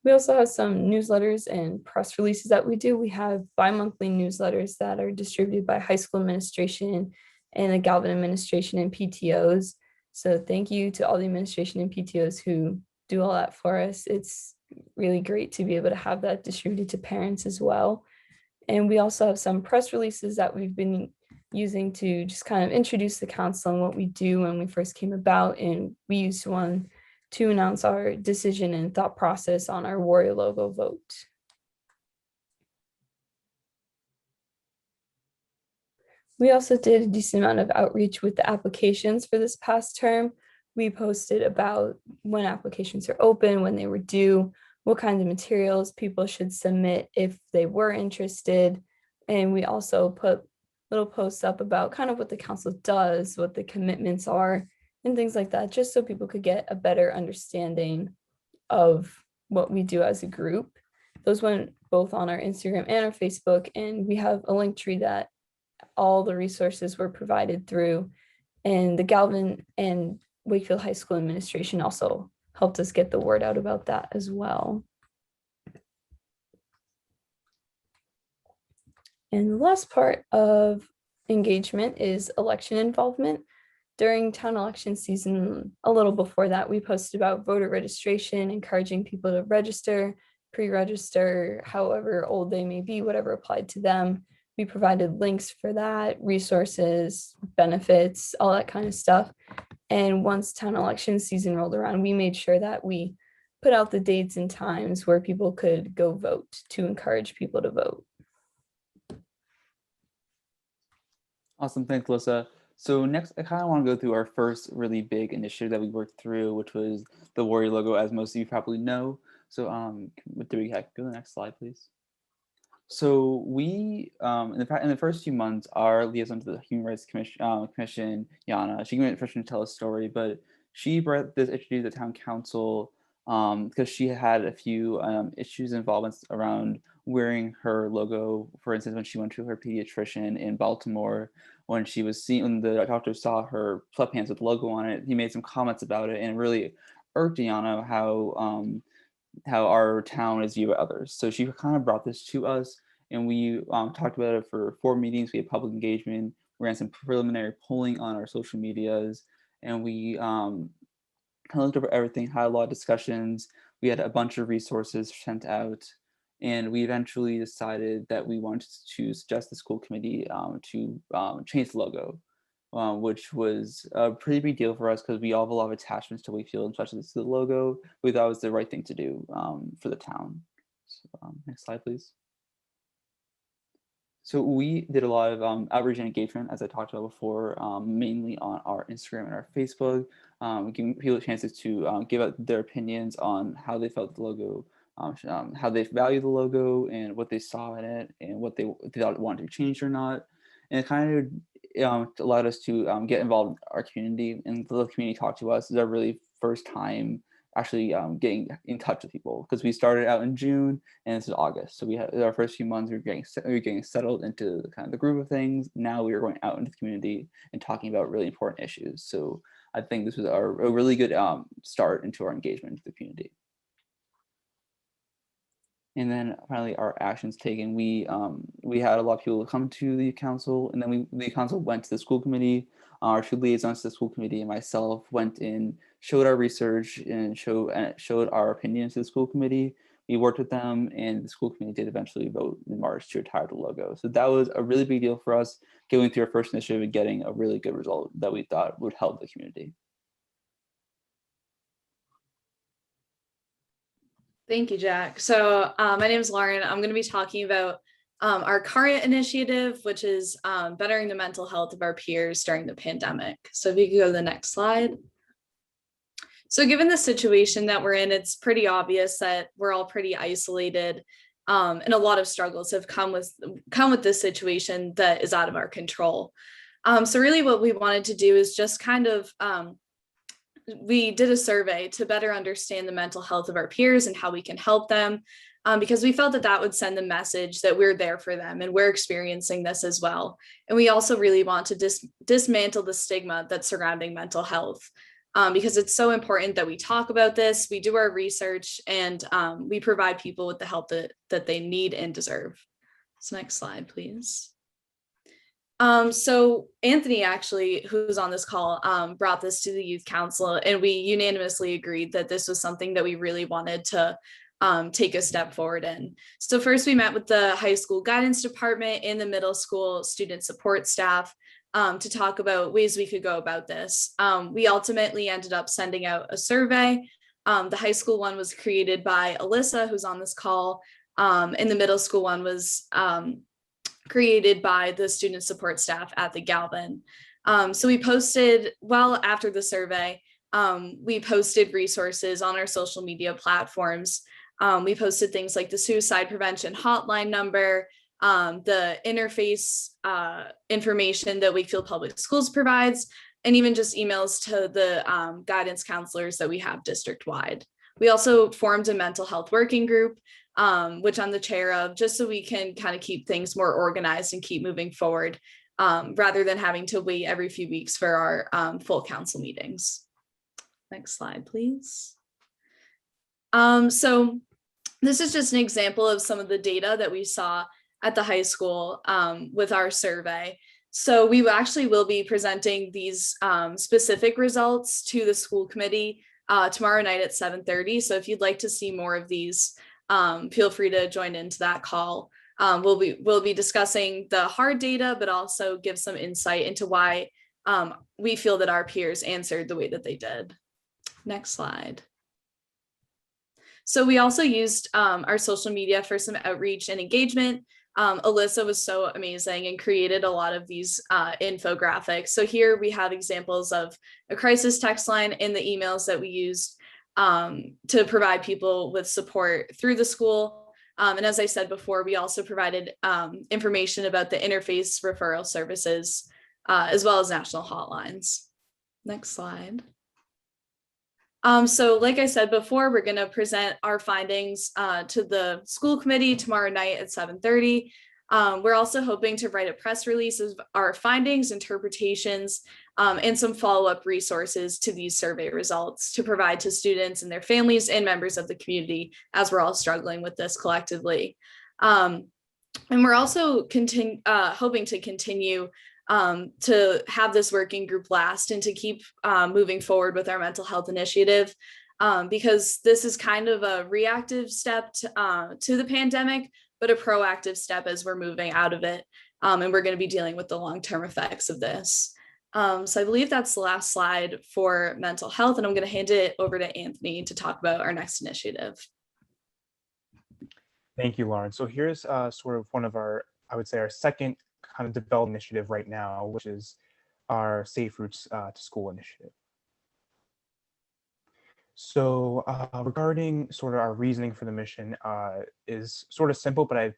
We also have some newsletters and press releases that we do. We have bi-monthly newsletters that are distributed by high school administration and the Galvin administration and PTOs. So thank you to all the administration and PTOs who do all that for us. It's really great to be able to have that distributed to parents as well. And we also have some press releases that we've been using to just kind of introduce the council and what we do when we first came about. And we used one to announce our decision and thought process on our warrior logo vote. We also did a decent amount of outreach with the applications for this past term. We posted about when applications are open, when they were due, what kinds of materials people should submit if they were interested. And we also put little posts up about kind of what the council does, what the commitments are, and things like that, just so people could get a better understanding of what we do as a group. Those went both on our Instagram and our Facebook, and we have a link tree that all the resources were provided through. And the Galvin and Wakefield High School administration also helped us get the word out about that as well. And the last part of engagement is election involvement. During town election season, a little before that, we posted about voter registration, encouraging people to register, pre-register, however old they may be, whatever applied to them. We provided links for that, resources, benefits, all that kind of stuff. And once town election season rolled around, we made sure that we put out the dates and times where people could go vote to encourage people to vote. Awesome, thanks, Alyssa. So next, I kind of want to go through our first really big initiative that we worked through, which was the warrior logo, as most of you probably know. So do we go to the next slide, please? So we, in the first few months, our liaison to the Human Rights Commission, Yana, she came in first to tell a story, but she brought this issue to the town council because she had a few issues and involvements around wearing her logo. For instance, when she went to her pediatrician in Baltimore, when the doctor saw her sweatpants with the logo on it, he made some comments about it and really irked Yana how our town is viewed by others. So she kind of brought this to us, And we talked about it for 4 meetings. We had public engagement, we ran some preliminary polling on our social medias, and we kind of looked over everything, had a lot of discussions. We had a bunch of resources sent out, and we eventually decided that we wanted to suggest the school committee to change the logo, which was a pretty big deal for us because we all have a lot of attachments to Wakefield, especially to the logo. We thought it was the right thing to do for the town. So, next slide, please. So we did a lot of outreach and engagement, as I talked about before, mainly on our Instagram and our Facebook, giving people chances to give out their opinions on how they felt the logo, how they value the logo and what they saw in it and what they thought wanted to change or not. And it kind of allowed us to get involved in our community, and the community talked to us. This is our really first time actually getting in touch with people, because we started out in June and this is August. So we had our first few months, we were getting settled into kind of the group of things. Now we are going out into the community and talking about really important issues. So I think this was a really good start into our engagement with the community. And then finally, our actions taken. We had a lot of people come to the council, and then the council went to the school committee. Our 2 liaisons to the school committee and myself went in, showed our research and showed our opinions to the school committee. We worked with them, and the school committee did eventually vote in March to retire the logo. So that was a really big deal for us, going through our first initiative and getting a really good result that we thought would help the community. Thank you, Jack. So my name is Lauren. I'm going to be talking about our current initiative, which is bettering the mental health of our peers during the pandemic. So if you could go to the next slide. So given the situation that we're in, it's pretty obvious that we're all pretty isolated, and a lot of struggles have come with this situation that is out of our control. So really what we wanted to do is just kind of we did a survey to better understand the mental health of our peers and how we can help them, because we felt that that would send the message that we're there for them and we're experiencing this as well. And we also really want to dismantle the stigma that's surrounding mental health, because it's so important that we talk about this, we do our research, and we provide people with the help that they need and deserve. So next slide, please. So Anthony, actually, who's on this call, brought this to the youth council, and we unanimously agreed that this was something that we really wanted to take a step forward in. So first we met with the high school guidance department and the middle school student support staff to talk about ways we could go about this. We ultimately ended up sending out a survey. The high school one was created by Alyssa, who's on this call, and the middle school one was created by the student support staff at the Galvin. So we posted, well, after the survey, we posted resources on our social media platforms. We posted things like the suicide prevention hotline number, the interface information that Wakefield Public Schools provides, and even just emails to the guidance counselors that we have district-wide. We also formed a mental health working group, which I'm the chair of, just so we can kind of keep things more organized and keep moving forward, rather than having to wait every few weeks for our full council meetings. Next slide, please. So this is just an example of some of the data that we saw at the high school with our survey. So we actually will be presenting these specific results to the school committee tomorrow night at 7:30. So if you'd like to see more of these, feel free to join into that call. We'll be discussing the hard data, but also give some insight into why we feel that our peers answered the way that they did. Next slide. So we also used our social media for some outreach and engagement. Alyssa was so amazing and created a lot of these infographics. So here we have examples of a crisis text line in the emails that we used to provide people with support through the school. And as I said before, we also provided information about the interface referral services, as well as national hotlines. Next slide. So like I said before, we're going to present our findings to the school committee tomorrow night at 7:30. We're also hoping to write a press release of our findings, interpretations, and some follow-up resources to these survey results to provide to students and their families and members of the community as we're all struggling with this collectively. And we're also hoping to continue to have this working group last and to keep moving forward with our mental health initiative, because this is kind of a reactive step to the pandemic, but a proactive step as we're moving out of it. And we're going to be dealing with the long-term effects of this. So I believe that's the last slide for mental health, and I'm going to hand it over to Anthony to talk about our next initiative. Thank you, Lauren. So here's sort of one of our, I would say, our second kind of development initiative right now, which is our Safe Routes to School initiative. So regarding sort of our reasoning for the mission is sort of simple, but I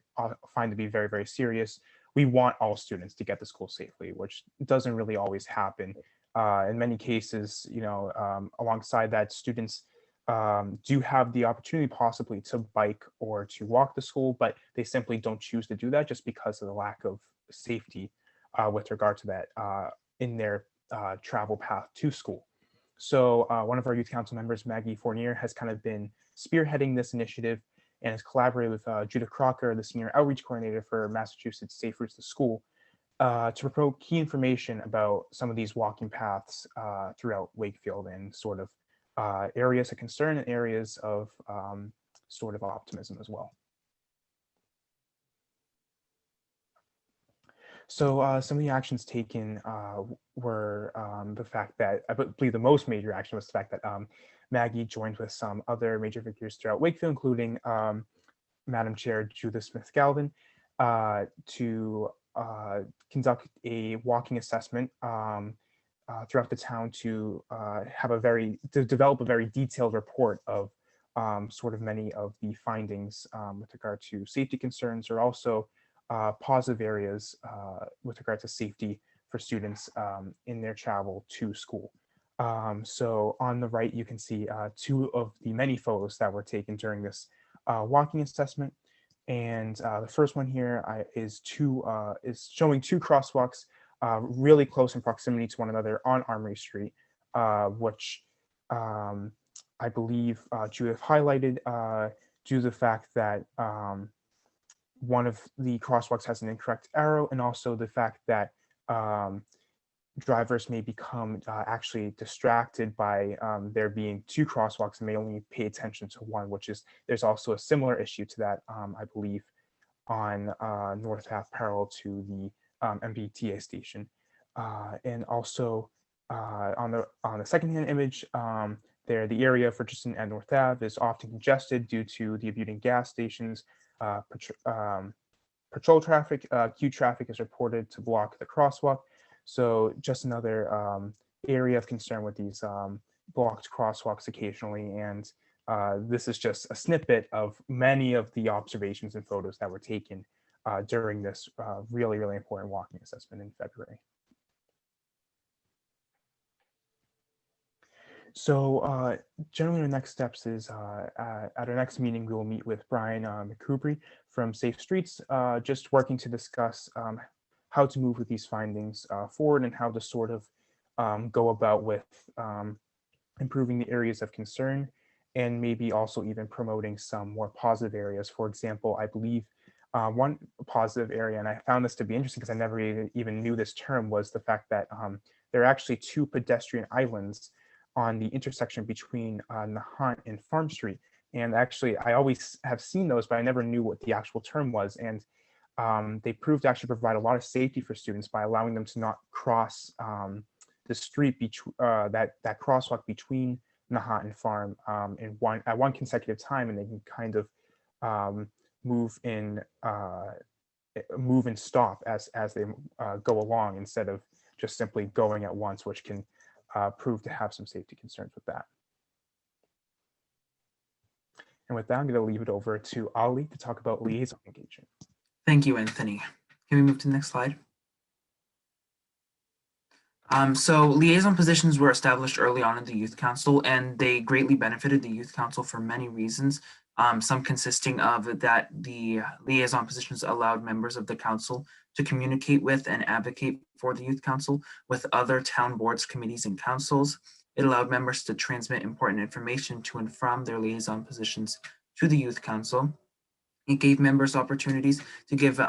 find to be very, very serious. We want all students to get to school safely, which doesn't really always happen. In many cases, you know, alongside that, students do have the opportunity possibly to bike or to walk to school, but they simply don't choose to do that just because of the lack of safety with regard to that in their travel path to school. So one of our youth council members, Maggie Fournier, has kind of been spearheading this initiative and has collaborated with Judith Crocker, the senior outreach coordinator for Massachusetts Safe Routes to School, to promote key information about some of these walking paths throughout Wakefield and sort of areas of concern and areas of sort of optimism as well. So some of the actions taken were the fact that, I believe the most major action was the fact that Maggie joined with some other major figures throughout Wakefield, including Madam Chair Judith Smith-Galvin, to conduct a walking assessment throughout the town to develop a very detailed report of sort of many of the findings with regard to safety concerns, or also positive areas with regard to safety for students in their travel to school. So on the right, you can see two of the many photos that were taken during this walking assessment. And the first one here is showing two crosswalks really close in proximity to one another on Armory Street, which I believe Judith highlighted due to the fact that one of the crosswalks has an incorrect arrow, and also the fact that drivers may become actually distracted by there being two crosswalks and may only pay attention to one, there's also a similar issue to that, I believe, on North Ave parallel to the MBTA station. And also on the second-hand image, there, the area for Richardson and North Ave is often congested due to the abundant gas stations. Patrol traffic, queue traffic is reported to block the crosswalk. So just another area of concern with these blocked crosswalks occasionally. And this is just a snippet of many of the observations and photos that were taken during this really, really important walking assessment in February. So generally our next steps is at our next meeting, we will meet with Brian McCoubry from Safe Streets, just working to discuss how to move with these findings forward and how to sort of go about with improving the areas of concern, and maybe also even promoting some more positive areas. For example, I believe one positive area, and I found this to be interesting because I never even knew this term, was the fact that there are actually two pedestrian islands on the intersection between Nahant and Farm Street. And actually, I always have seen those, but I never knew what the actual term was. And they proved to actually provide a lot of safety for students by allowing them to not cross the street, that crosswalk between Nahant and Farm at one consecutive time, and they can kind of move and stop as they go along, instead of just simply going at once, which can prove to have some safety concerns with that. And with that, I'm going to leave it over to Ali to talk about liaison engagement. Thank you, Anthony. Can we move to the next slide? So liaison positions were established early on in the Youth Council, and they greatly benefited the Youth Council for many reasons, some consisting of that the liaison positions allowed members of the council to communicate with and advocate for the Youth Council with other town boards, committees, and councils. It allowed members to transmit important information to and from their liaison positions to the Youth Council. It gave members opportunities to give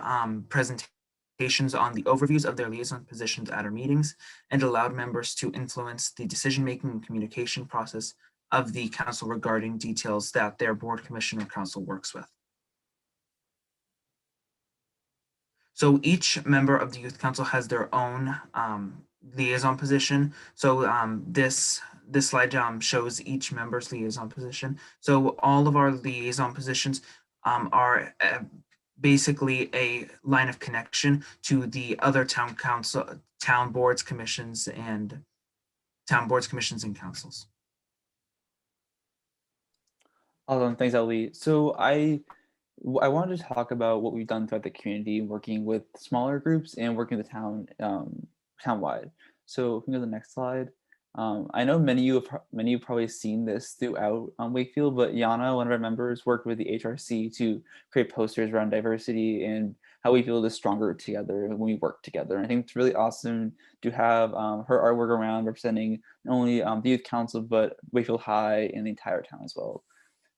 presentations on the overviews of their liaison positions at our meetings, and allowed members to influence the decision-making and communication process of the council regarding details that their board, commission, or council works with. So each member of the youth council has their own liaison position. So this slide shows each member's liaison position. So all of our liaison positions are basically a line of connection to the other town boards, commissions, and councils. Awesome, thanks, Ali. So I wanted to talk about what we've done throughout the community, working with smaller groups and working with the town townwide. So if we can go to the next slide. I know many of you probably seen this throughout Wakefield, but Yana, one of our members, worked with the HRC to create posters around diversity and how we feel is stronger together when we work together. And I think it's really awesome to have her artwork around representing not only the youth council, but Wakefield High and the entire town as well.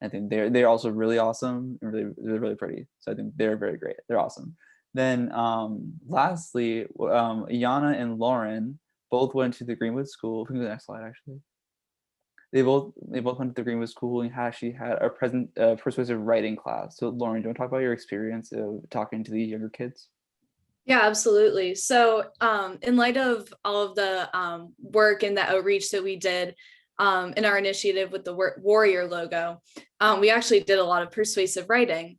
I think they're also really awesome and they're really pretty. So I think they're very great. They're awesome. Then lastly, Yana and Lauren both went to the Greenwood School. If we can go to the next slide, actually. They both went to the Greenwood School and actually had a persuasive writing class. So Lauren, do you want to talk about your experience of talking to the younger kids? Yeah, absolutely. So in light of all of the work and the outreach that we did in our initiative with the warrior logo, we actually did a lot of persuasive writing.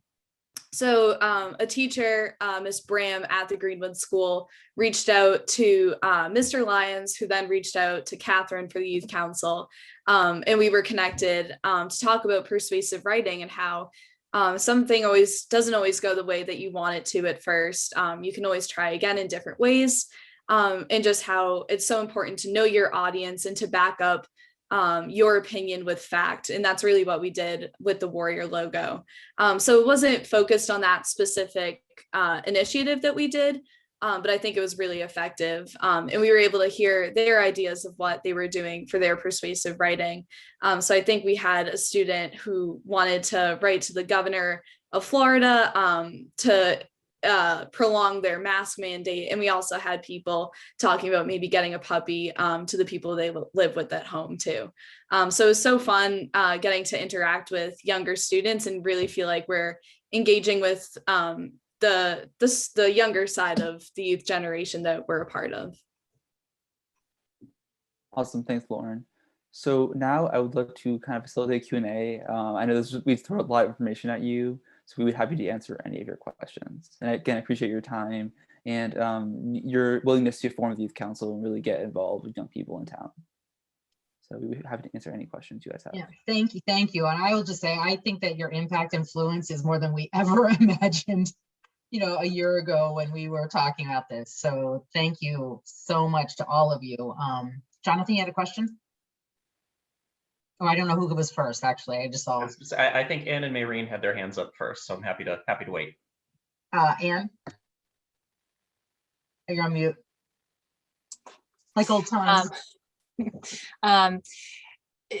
So a teacher, Miss Bram at the Greenwood School, reached out to Mr. Lyons, who then reached out to Catherine for the Youth Council. And we were connected to talk about persuasive writing and how something doesn't always go the way that you want it to at first. You can always try again in different ways, and just how it's so important to know your audience and to back up your opinion with fact. And that's really what we did with the warrior logo. So it wasn't focused on that specific initiative that we did, but I think it was really effective. And we were able to hear their ideas of what they were doing for their persuasive writing. So I think we had a student who wanted to write to the governor of Florida to prolong their mask mandate. And we also had people talking about maybe getting a puppy to the people they live with at home too. So it was so fun getting to interact with younger students and really feel like we're engaging with the younger side of the youth generation that we're a part of. Awesome, thanks, Lauren. So now I would love to kind of facilitate Q&A. I know we've thrown a lot of information at you, so we would be happy to answer any of your questions. And again, I appreciate your time and your willingness to form the youth council and really get involved with young people in town. So we would be happy to answer any questions you guys have. Yeah, thank you. And I will just say, I think that your impact influence is more than we ever imagined, a year ago when we were talking about this. So thank you so much to all of you. Jonathan, you had a question? Oh, I don't know who was first, actually. I just saw. I think Ann and Maureen had their hands up first, so I'm happy to wait. Ann? You're on mute. Like old times.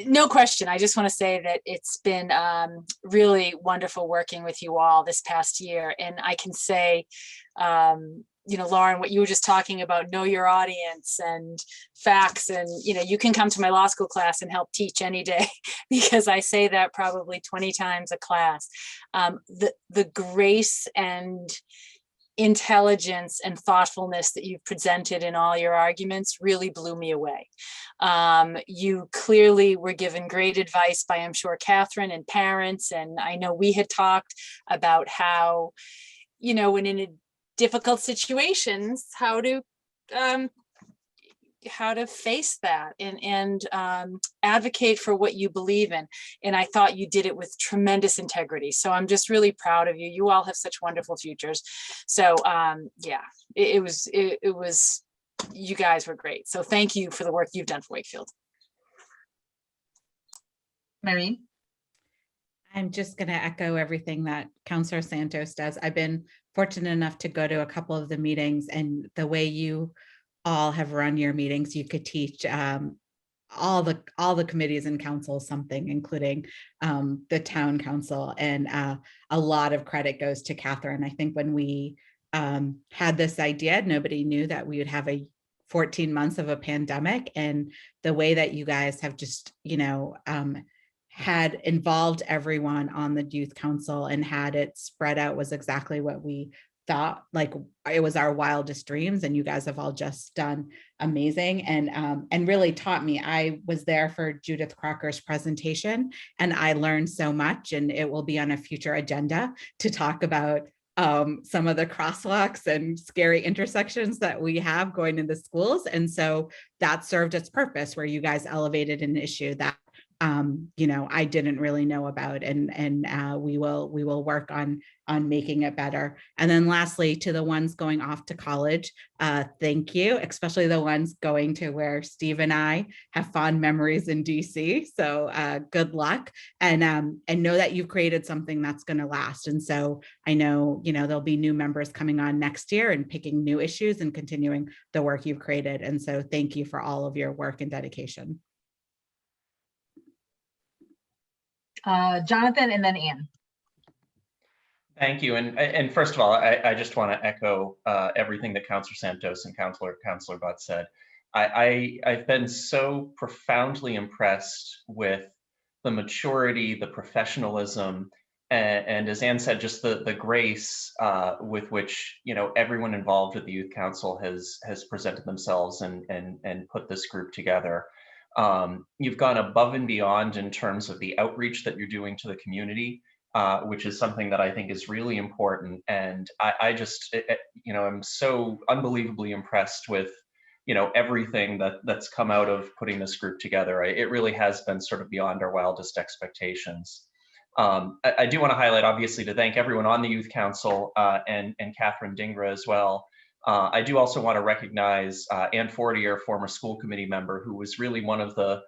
No question. I just want to say that it's been really wonderful working with you all this past year. And I can say, Lauren, what you were just talking about, know your audience and facts, and you can come to my law school class and help teach any day, because I say that probably 20 times a class. The grace and intelligence and thoughtfulness that you've presented in all your arguments really blew me away. You clearly were given great advice by, I'm sure, Catherine and parents, and I know we had talked about how, when in difficult situations, how to face that and advocate for what you believe in. And I thought you did it with tremendous integrity. So I'm just really proud of you. You all have such wonderful futures. So yeah, it was, you guys were great. So thank you for the work you've done for Wakefield. Maureen? I'm just going to echo everything that Councillor Santos does. I've been fortunate enough to go to a couple of the meetings, and the way you all have run your meetings, you could teach all the committees and councils something, including the town council, and a lot of credit goes to Catherine. I think when we had this idea, nobody knew that we would have 14 months of a pandemic, and the way that you guys have just, had involved everyone on the youth council and had it spread out was exactly what we thought. Like, it was our wildest dreams, and you guys have all just done amazing, and really taught me. I was there for Judith Crocker's presentation, and I learned so much, and it will be on a future agenda to talk about some of the crosswalks and scary intersections that we have going into schools. And so that served its purpose, where you guys elevated an issue that I didn't really know about, and we will work on making it better. And then lastly, to the ones going off to college, thank you, especially the ones going to where Steve and I have fond memories in DC. So good luck, and know that you've created something that's going to last. And so I know, there'll be new members coming on next year and picking new issues and continuing the work you've created. And so thank you for all of your work and dedication. Jonathan, and then Anne. Thank you. And first of all, I just want to echo everything that Councillor Santos and Councillor Butt said. I've been so profoundly impressed with the maturity, the professionalism, and as Anne said, just the grace with which everyone involved at the Youth Council has presented themselves and put this group together. You've gone above and beyond in terms of the outreach that you're doing to the community, which is something that I think is really important. And I just, I'm so unbelievably impressed with, everything that's come out of putting this group together. It really has been sort of beyond our wildest expectations. I do want to highlight, obviously, to thank everyone on the Youth Council and Catherine Dingra as well. I do also want to recognize Ann Fortier, former school committee member, who was really one of the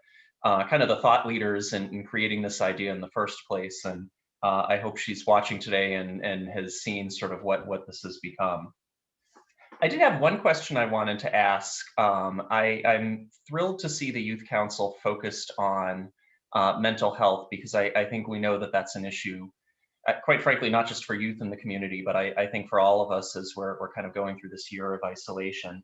kind of the thought leaders in creating this idea in the first place. And I hope she's watching today and has seen sort of what this has become. I did have one question I wanted to ask. I'm thrilled to see the Youth Council focused on mental health, because I think we know that that's an issue, quite frankly, not just for youth in the community, but I think for all of us as we're kind of going through this year of isolation.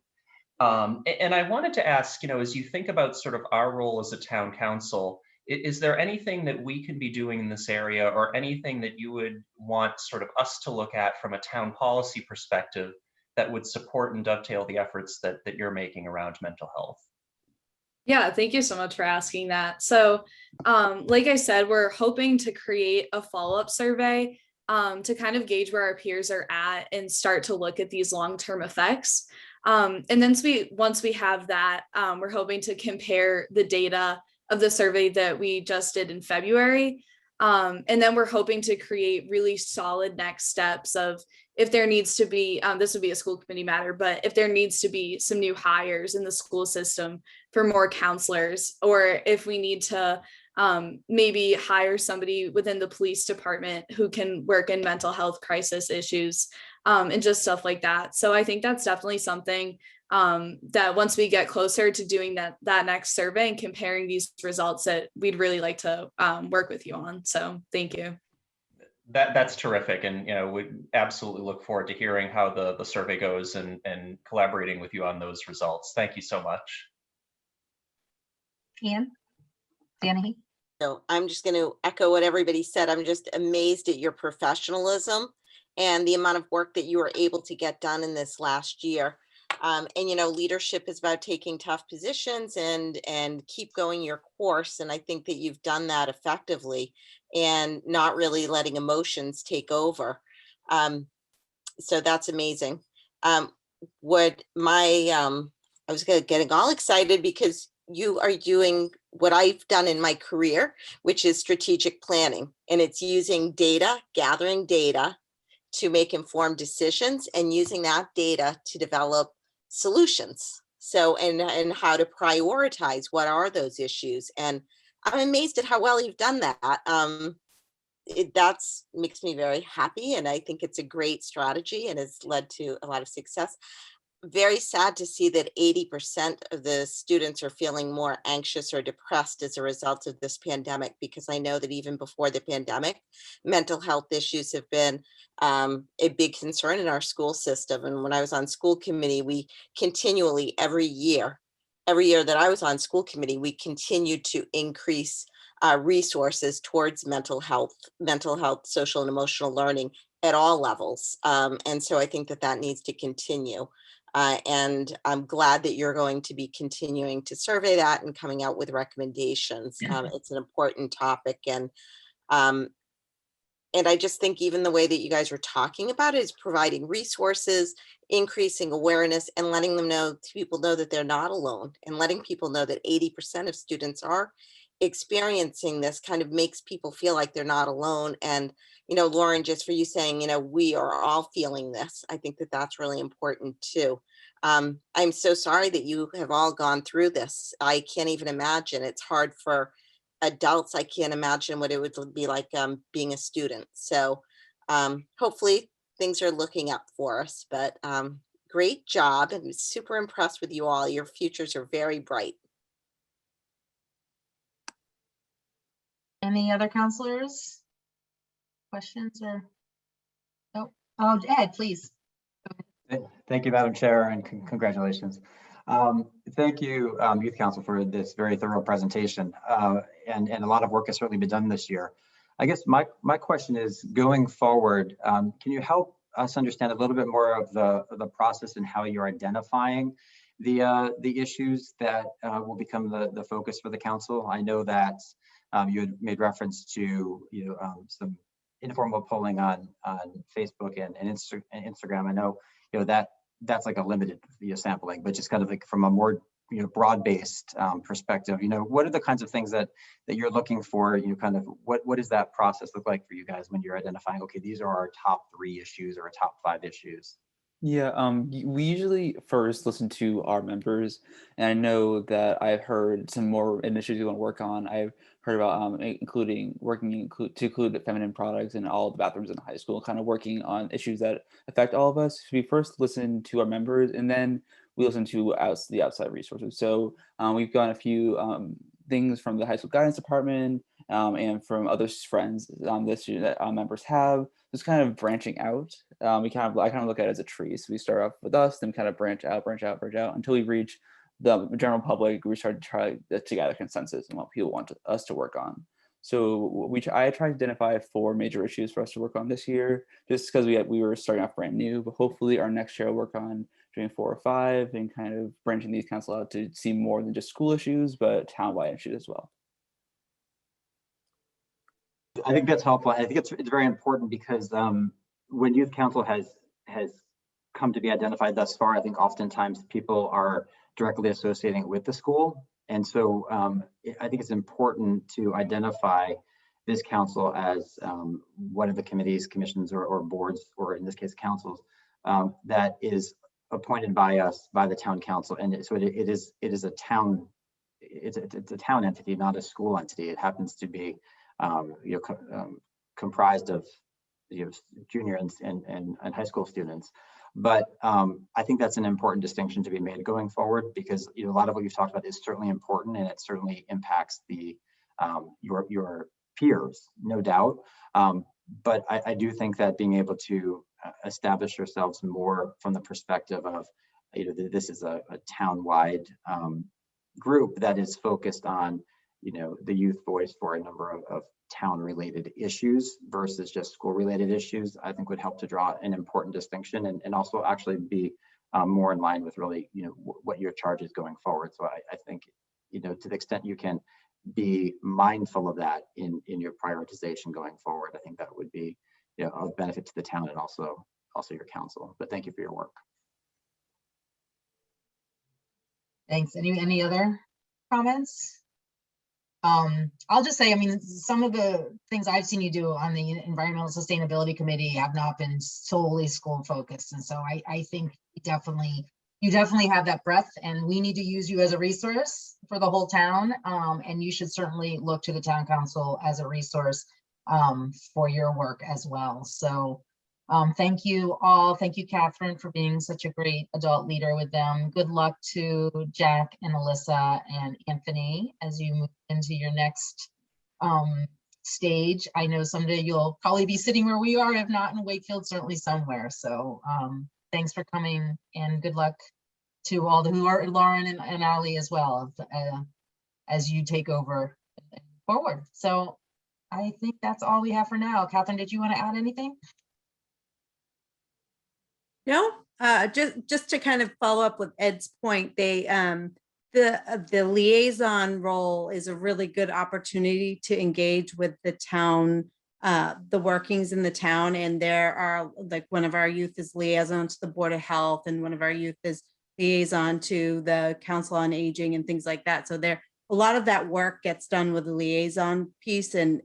And I wanted to ask, as you think about sort of our role as a town council, is there anything that we can be doing in this area, or anything that you would want sort of us to look at from a town policy perspective that would support and dovetail the efforts that you're making around mental health? Yeah, thank you so much for asking that. So, like I said, we're hoping to create a follow-up survey to kind of gauge where our peers are at and start to look at these long-term effects. And then once we have that, we're hoping to compare the data of the survey that we just did in February. And then we're hoping to create really solid next steps of if there needs to be, this would be a school committee matter, but if there needs to be some new hires in the school system for more counselors, or if we need to maybe hire somebody within the police department who can work in mental health crisis issues and just stuff like that. So I think that's definitely something that once we get closer to doing that next survey and comparing these results, that we'd really like to work with you on. So thank you. That's terrific, and we absolutely look forward to hearing how the survey goes and collaborating with you on those results. Thank you so much. Anne, Danny. So I'm just going to echo what everybody said. I'm just amazed at your professionalism and the amount of work that you were able to get done in this last year. And leadership is about taking tough positions and keep going your course. And I think that you've done that effectively and not really letting emotions take over. So that's amazing. I was getting all excited because you are doing what I've done in my career, which is strategic planning, and it's using data, gathering data to make informed decisions and using that data to develop solutions. So, and how to prioritize what are those issues. And I'm amazed at how well you've done that. That makes me very happy. And I think it's a great strategy and has led to a lot of success. very sad to see that 80% of the students are feeling more anxious or depressed as a result of this pandemic, because I know that even before the pandemic, mental health issues have been a big concern in our school system. And when I was on school committee, we continually, every year that I was on school committee, we continued to increase resources towards mental health, social and emotional learning at all levels. And so I think that that needs to continue. And I'm glad that you're going to be continuing to survey that and coming out with recommendations. It's an important topic. And I just think even the way that you guys are talking about it is providing resources, increasing awareness, and letting people know that they're not alone, and letting people know that 80% of students are experiencing this kind of makes people feel like they're not alone. And, Lauren, just for you saying, we are all feeling this, I think that that's really important too. I'm so sorry that you have all gone through this. I can't even imagine. It's hard for adults. I can't imagine what it would be like being a student. So hopefully things are looking up for us, but great job, and super impressed with you all. Your futures are very bright. Any other counselors? Questions or? Oh, Ed, please. Thank you, Madam Chair, and congratulations. Thank you, Youth Council, for this very thorough presentation. And a lot of work has certainly been done this year. I guess my question is, going forward, can you help us understand a little bit more of the process and how you're identifying the issues that will become the focus for the council? I know that you had made reference to some informal polling on Facebook and Instagram. I know that's like a limited sampling, but just kind of like from a more broad-based perspective, what are the kinds of things that you're looking for? Kind of what does that process look like for you guys when you're identifying, okay, these are our top 3 issues or our top 5 issues? Yeah, we usually first listen to our members, and I know that I've heard some more initiatives we want to work on. I've heard about to include feminine products in all the bathrooms in high school, kind of working on issues that affect all of us. We first listen to our members, and then we listen to the outside resources. So we've gotten a few things from the high school guidance department and from other friends this year that members have, just kind of branching out. I kind of look at it as a tree. So we start off with us, then kind of branch out until we reach the general public. We start to try to gather consensus and what people want us to work on. So I tried to identify 4 major issues for us to work on this year, just because we were starting off brand new. But hopefully our next year will work on doing 4 or 5 and kind of branching these council out to see more than just school issues, but townwide issues as well. I think that's helpful. I think it's very important because when youth council has come to be identified thus far, I think oftentimes people are directly associating it with the school. And so I think it's important to identify this council as one of the committees, commissions, or boards, or in this case, councils, that is appointed by us, by the town council. And so it is a town, it's a town entity, not a school entity. It happens to be comprised of junior and high school students. But I think that's an important distinction to be made going forward, because a lot of what you've talked about is certainly important, and it certainly impacts your peers, no doubt. But I do think that being able to establish yourselves more from the perspective of this is a town-wide group that is focused on the youth voice for a number of town-related issues versus just school-related issues, I think would help to draw an important distinction and also actually be more in line with really what your charge is going forward. So I think to the extent you can be mindful of that in your prioritization going forward, I think that would be of benefit to the town and also your council. But thank you for your work. Thanks. Any other comments? I'll just say, some of the things I've seen you do on the Environmental Sustainability Committee have not been solely school focused. And so I think you definitely have that breadth, and we need to use you as a resource for the whole town. And you should certainly look to the town council as a resource for your work as well. So Thank you all. Thank you, Catherine, for being such a great adult leader with them. Good luck to Jack and Alyssa and Anthony as you move into your next stage. I know someday you'll probably be sitting where we are, if not in Wakefield, certainly somewhere. So thanks for coming and good luck to all who are Lauren and Ali as well as you take over forward. So I think that's all we have for now. Catherine, did you want to add anything? No, just to kind of follow up with Ed's point, the liaison role is a really good opportunity to engage with the town, the workings in the town. And there are, like, one of our youth is liaison to the Board of Health, and one of our youth is liaison to the Council on Aging and things like that. So there, a lot of that work gets done with the liaison piece, and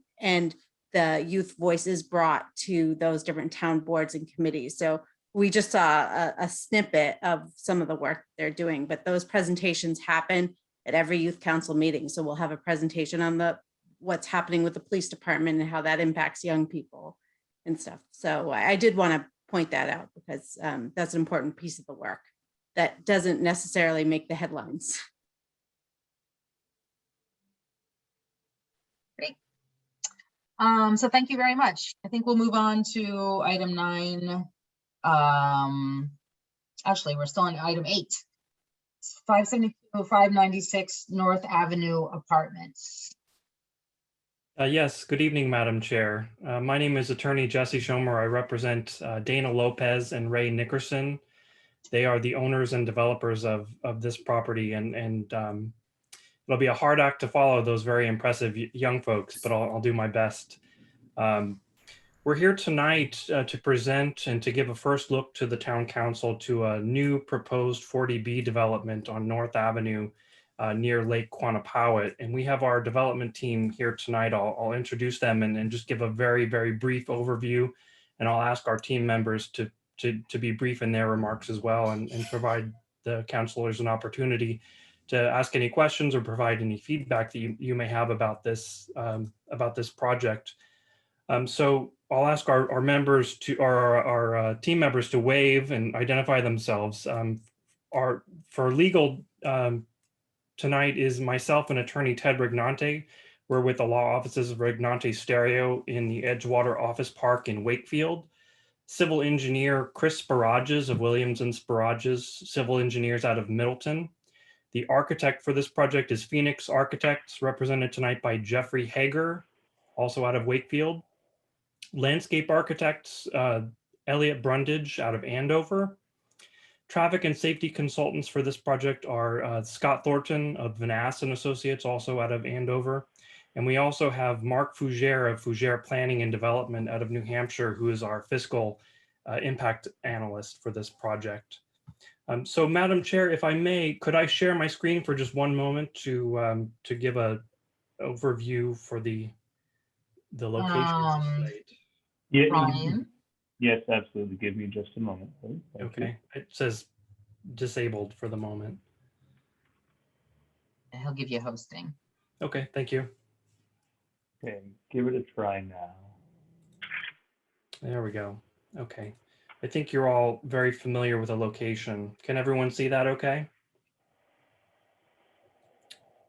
the youth voice is brought to those different town boards and committees. So we just saw a snippet of some of the work they're doing, but those presentations happen at every youth council meeting. So we'll have a presentation on what's happening with the police department and how that impacts young people and stuff. So I did want to point that out because that's an important piece of the work that doesn't necessarily make the headlines. Great. So thank you very much. I think we'll move on to item 9. Actually, we're still on item 8. 572 596 North Avenue Apartments. Yes, good evening, Madam Chair. My name is Attorney Jesse Schomer. I represent Dana Lopez and Ray Nickerson. They are the owners and developers of this property, and it'll be a hard act to follow those very impressive young folks, but I'll do my best. We're here tonight to present and to give a first look to the Town Council to a new proposed 40B development on North Avenue near Lake Quannapowitt. And we have our development team here tonight. I'll introduce them and just give a very, very brief overview. And I'll ask our team members to be brief in their remarks as well, and provide the councilors an opportunity to ask any questions or provide any feedback that you may have about this project. So I'll ask our members our team members to wave and identify themselves. For legal tonight is myself and attorney Ted Rignante. We're with the law offices of Rignante Stereo in the Edgewater Office Park in Wakefield. Civil engineer Chris Sparages of Williams and Sparages, civil engineers out of Middleton. The architect for this project is Phoenix Architects, represented tonight by Jeffrey Hager, also out of Wakefield. Landscape architects, Elliot Brundage out of Andover. Traffic and safety consultants for this project are Scott Thornton of Vanass and Associates, also out of Andover. And we also have Mark Fougere of Fougere Planning and Development out of New Hampshire, who is our fiscal impact analyst for this project. So Madam Chair, if I may, could I share my screen for just one moment to give an overview for the location of the site? Yeah, Ryan? yes, absolutely. Give me just a moment, please. Thank you. Okay, it says disabled for the moment. He'll give you hosting. Okay, thank you. Okay, give it a try now. There we go. Okay. I think you're all very familiar with the location. Can everyone see that okay?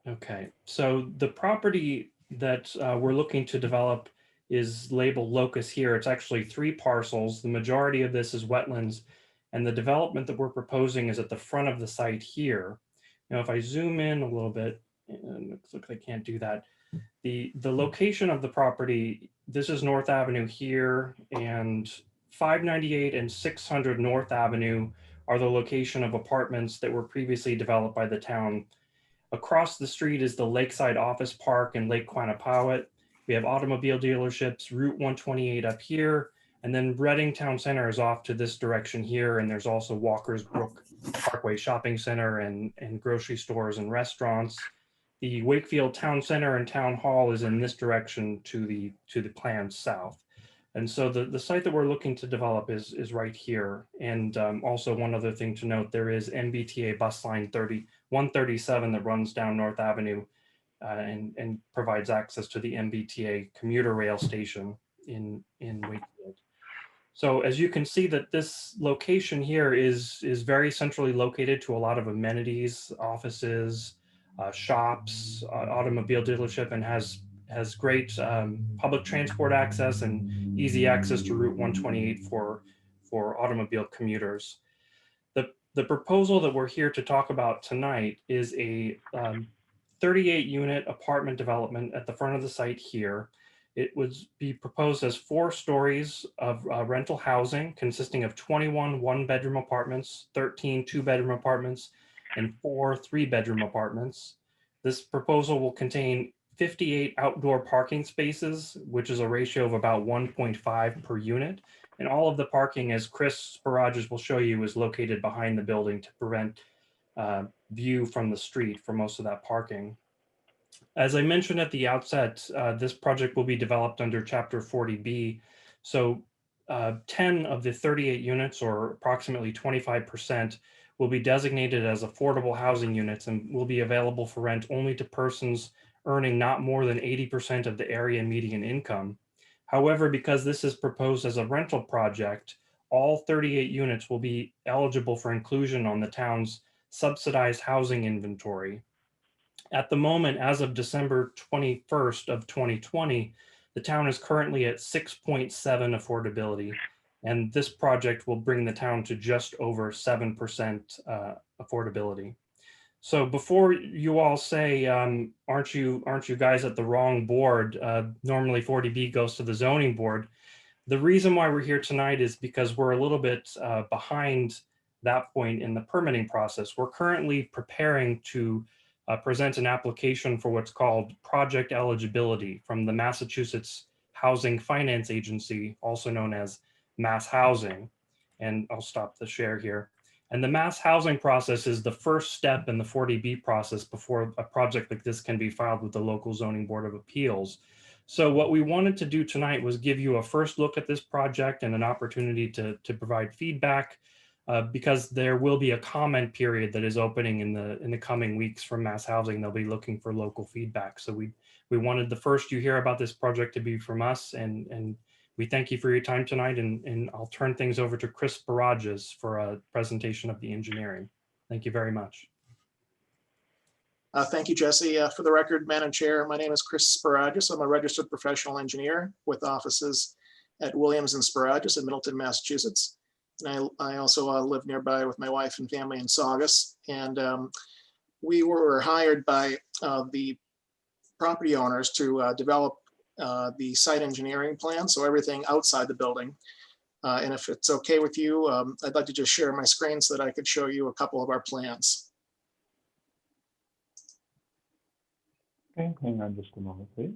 Okay, so the property that we're looking to develop is labeled locus here. It's actually 3 parcels. The majority of this is wetlands, and the development that we're proposing is at the front of the site here. Now, if I zoom in a little bit, and it looks like I can't do that. The location of the property, this is North Avenue here, and 598 and 600 North Avenue are the location of apartments that were previously developed by the town. Across the street is the Lakeside Office Park in Lake Quannapowitt. We have automobile dealerships, Route 128 up here, and then Reading Town Center is off to this direction here, and there's also Walker's Brook Parkway Shopping Center and grocery stores and restaurants. The Wakefield Town Center and Town Hall is in this direction to the planned south. And so the site that we're looking to develop is right here. And also one other thing to note, there is MBTA bus line 137 that runs down North Avenue and provides access to the MBTA commuter rail station in Wakefield. So as you can see that this location here is very centrally located to a lot of amenities, offices, shops, automobile dealership, and has great public transport access and easy access to Route 128 for automobile commuters. The proposal that we're here to talk about tonight is a 38 unit apartment development at the front of the site here. It would be proposed as 4 stories of rental housing consisting of 21 one-bedroom apartments, 13 two-bedroom apartments, and 4 three-bedroom apartments. This proposal will contain 58 outdoor parking spaces, which is a ratio of about 1.5 per unit. And all of the parking, as Chris Sparages will show you, is located behind the building to prevent view from the street for most of that parking. As I mentioned at the outset, this project will be developed under Chapter 40B. So 10 of the 38 units, or approximately 25%, will be designated as affordable housing units and will be available for rent only to persons earning not more than 80% of the area median income. However, because this is proposed as a rental project, all 38 units will be eligible for inclusion on the town's subsidized housing inventory. At the moment, as of December 21st of 2020, the town is currently at 6.7 affordability, and this project will bring the town to just over 7% affordability. So before you all say, aren't you guys at the wrong board? Normally 40B goes to the zoning board. The reason why we're here tonight is because we're a little bit behind that point in the permitting process. We're currently preparing to present an application for what's called project eligibility from the Massachusetts Housing Finance Agency, also known as Mass Housing. And I'll stop the share here. And the mass housing process is the first step in the 40B process before a project like this can be filed with the local zoning board of appeals. So what we wanted to do tonight was give you a first look at this project and an opportunity to provide feedback, because there will be a comment period that is opening in the coming weeks from Mass Housing. They'll be looking for local feedback. So we wanted the first you hear about this project to be from us, and we thank you for your time tonight, and I'll turn things over to Chris Sparages for a presentation of the engineering. Thank you very much. Thank you, Jesse. For the record, Madam Chair, my name is Chris Sparages. I'm a registered professional engineer with offices at Williams and Sparages in Middleton, Massachusetts. And I also live nearby with my wife and family in Saugus. And we were hired by the property owners to develop the site engineering plan, so everything outside the building. And if it's okay with you, I'd like to just share my screen so that I could show you a couple of our plans. Okay, hang on just a moment, please.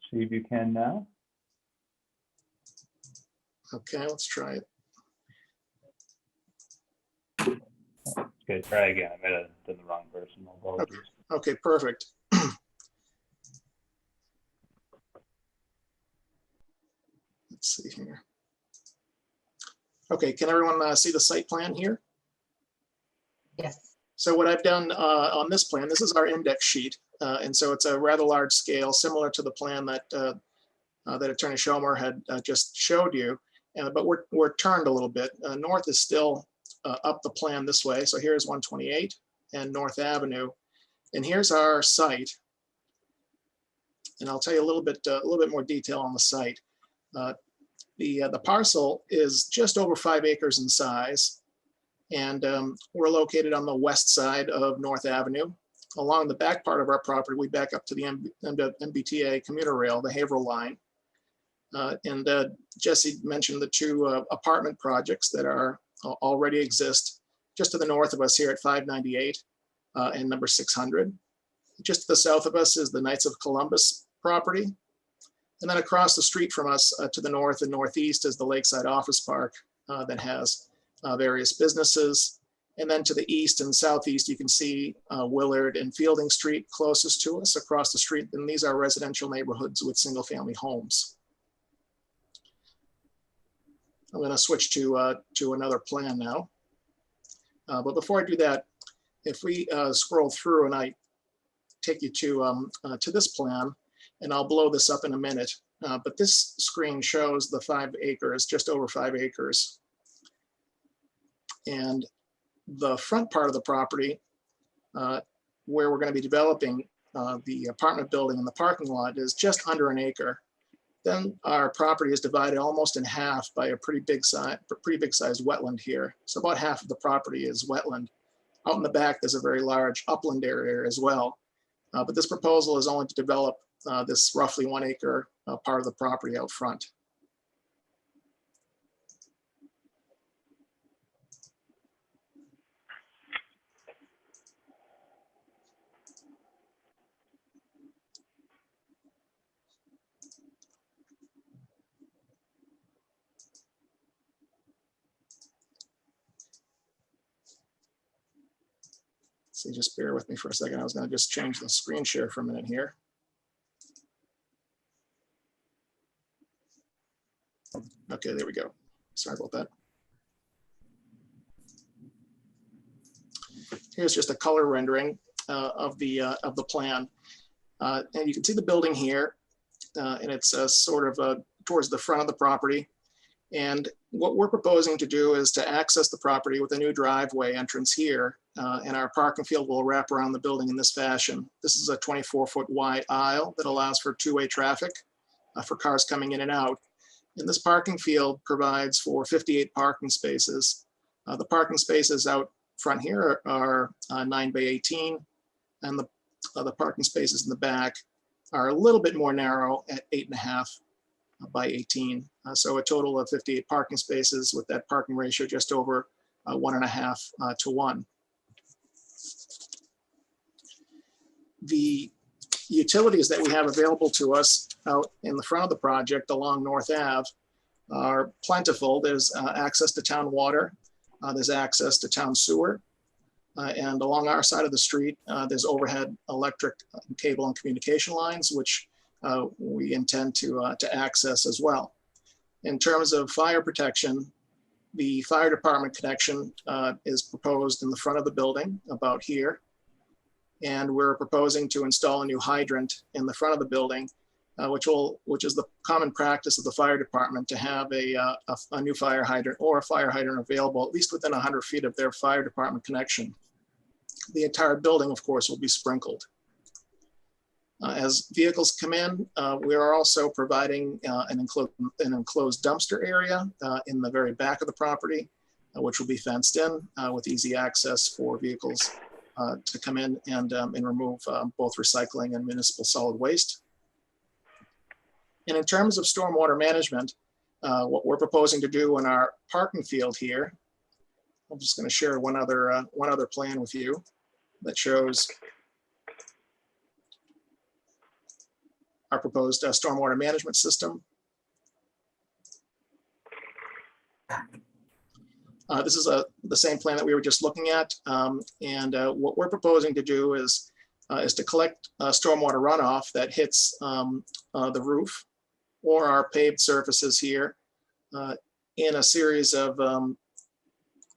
See if you can now. Okay, let's try it. Okay, try again. I might have done the wrong person. My apologies. Okay, perfect. Let's see here. Okay, can everyone see the site plan here? Yes. So what I've done on this plan, this is our index sheet. And so it's a rather large scale, similar to the plan that that Attorney Schomer had just showed you. But we're turned a little bit. North is still up the plan this way. So here's 128 and North Avenue. And here's our site. And I'll tell you a little bit more detail on the site. The parcel is just over 5 acres in size. And we're located on the west side of North Avenue. Along the back part of our property, we back up to the MBTA commuter rail, the Haverhill line. And Jesse mentioned the 2 apartment projects that are already exist just to the north of us here at 598 and number 600. Just to the south of us is the Knights of Columbus property. And then across the street from us to the north and northeast is the Lakeside Office Park that has various businesses. And then to the east and southeast, you can see Willard and Fielding Street closest to us across the street. And these are residential neighborhoods with single family homes. I'm going to switch to another plan now. But before I do that, if we scroll through and I take you to this plan, and I'll blow this up in a minute. But this screen shows the 5 acres, just over 5 acres. And the front part of the property, where we're going to be developing the apartment building and the parking lot, is just under an acre. Then our property is divided almost in half by a pretty big sized wetland here. So about half of the property is wetland. Out in the back, there's a very large upland area as well. But this proposal is only to develop this roughly 1 acre part of the property out front. So just bear with me for a second. I was going to just change the screen share for a minute here. Okay, there we go. Sorry about that. Here's just a color rendering of the plan. And you can see the building here, and it's sort of towards the front of the property. And what we're proposing to do is to access the property with a new driveway entrance here, and our parking field will wrap around the building in this fashion. This is a 24-foot wide aisle that allows for two-way traffic for cars coming in and out. And this parking field provides for 58 parking spaces. The parking spaces out front here are 9 by 18, and the parking spaces in the back are a little bit more narrow at 8.5 by 18. So a total of 58 parking spaces with that parking ratio just over 1.5 to 1. The utilities that we have available to us out in the front of the project along North Ave are plentiful. There's access to town water, there's access to town sewer, and along our side of the street, there's overhead electric cable and communication lines, which we intend to access as well. In terms of fire protection, the fire department connection is proposed in the front of the building, about here. And we're proposing to install a new hydrant in the front of the building, which is the common practice of the fire department, to have a new fire hydrant or a fire hydrant available at least within 100 feet of their fire department connection. The entire building, of course, will be sprinkled. As vehicles come in, we are also providing an enclosed dumpster area in the very back of the property, which will be fenced in with easy access for vehicles to come in and remove both recycling and municipal solid waste. And in terms of stormwater management, what we're proposing to do in our parking field here, I'm just going to share one other plan with you that shows our proposed stormwater management system. This is the same plan that we were just looking at. What we're proposing to do is to collect stormwater runoff that hits the roof or our paved surfaces here in a series of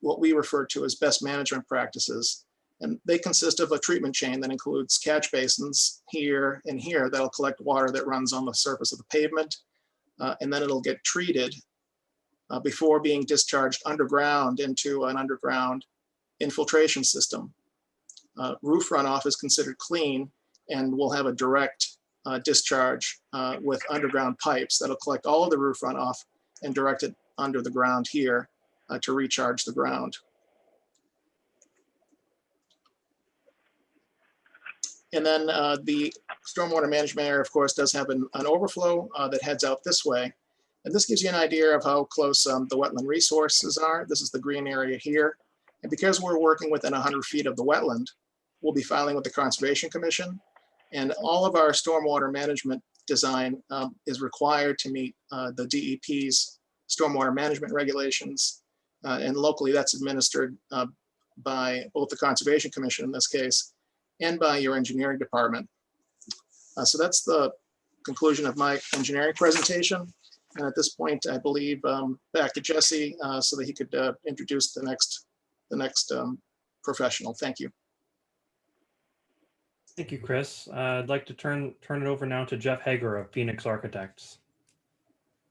what we refer to as best management practices. And they consist of a treatment chain that includes catch basins here and here that'll collect water that runs on the surface of the pavement. And then it'll get treated before being discharged underground into an underground infiltration system. Roof runoff is considered clean and will have a direct discharge with underground pipes that'll collect all of the roof runoff and direct it under the ground here to recharge the ground. And then the stormwater management area, of course, does have an overflow that heads out this way. And this gives you an idea of how close the wetland resources are. This is the green area here. And because we're working within 100 feet of the wetland, we'll be filing with the Conservation Commission. And all of our stormwater management design is required to meet the DEP's stormwater management regulations. And locally, that's administered by both the Conservation Commission in this case, and by your engineering department. So that's the conclusion of my engineering presentation. And at this point, I believe back to Jesse so that he could introduce the next professional. Thank you. Thank you, Chris. I'd like to turn it over now to Jeff Hager of Phoenix Architects.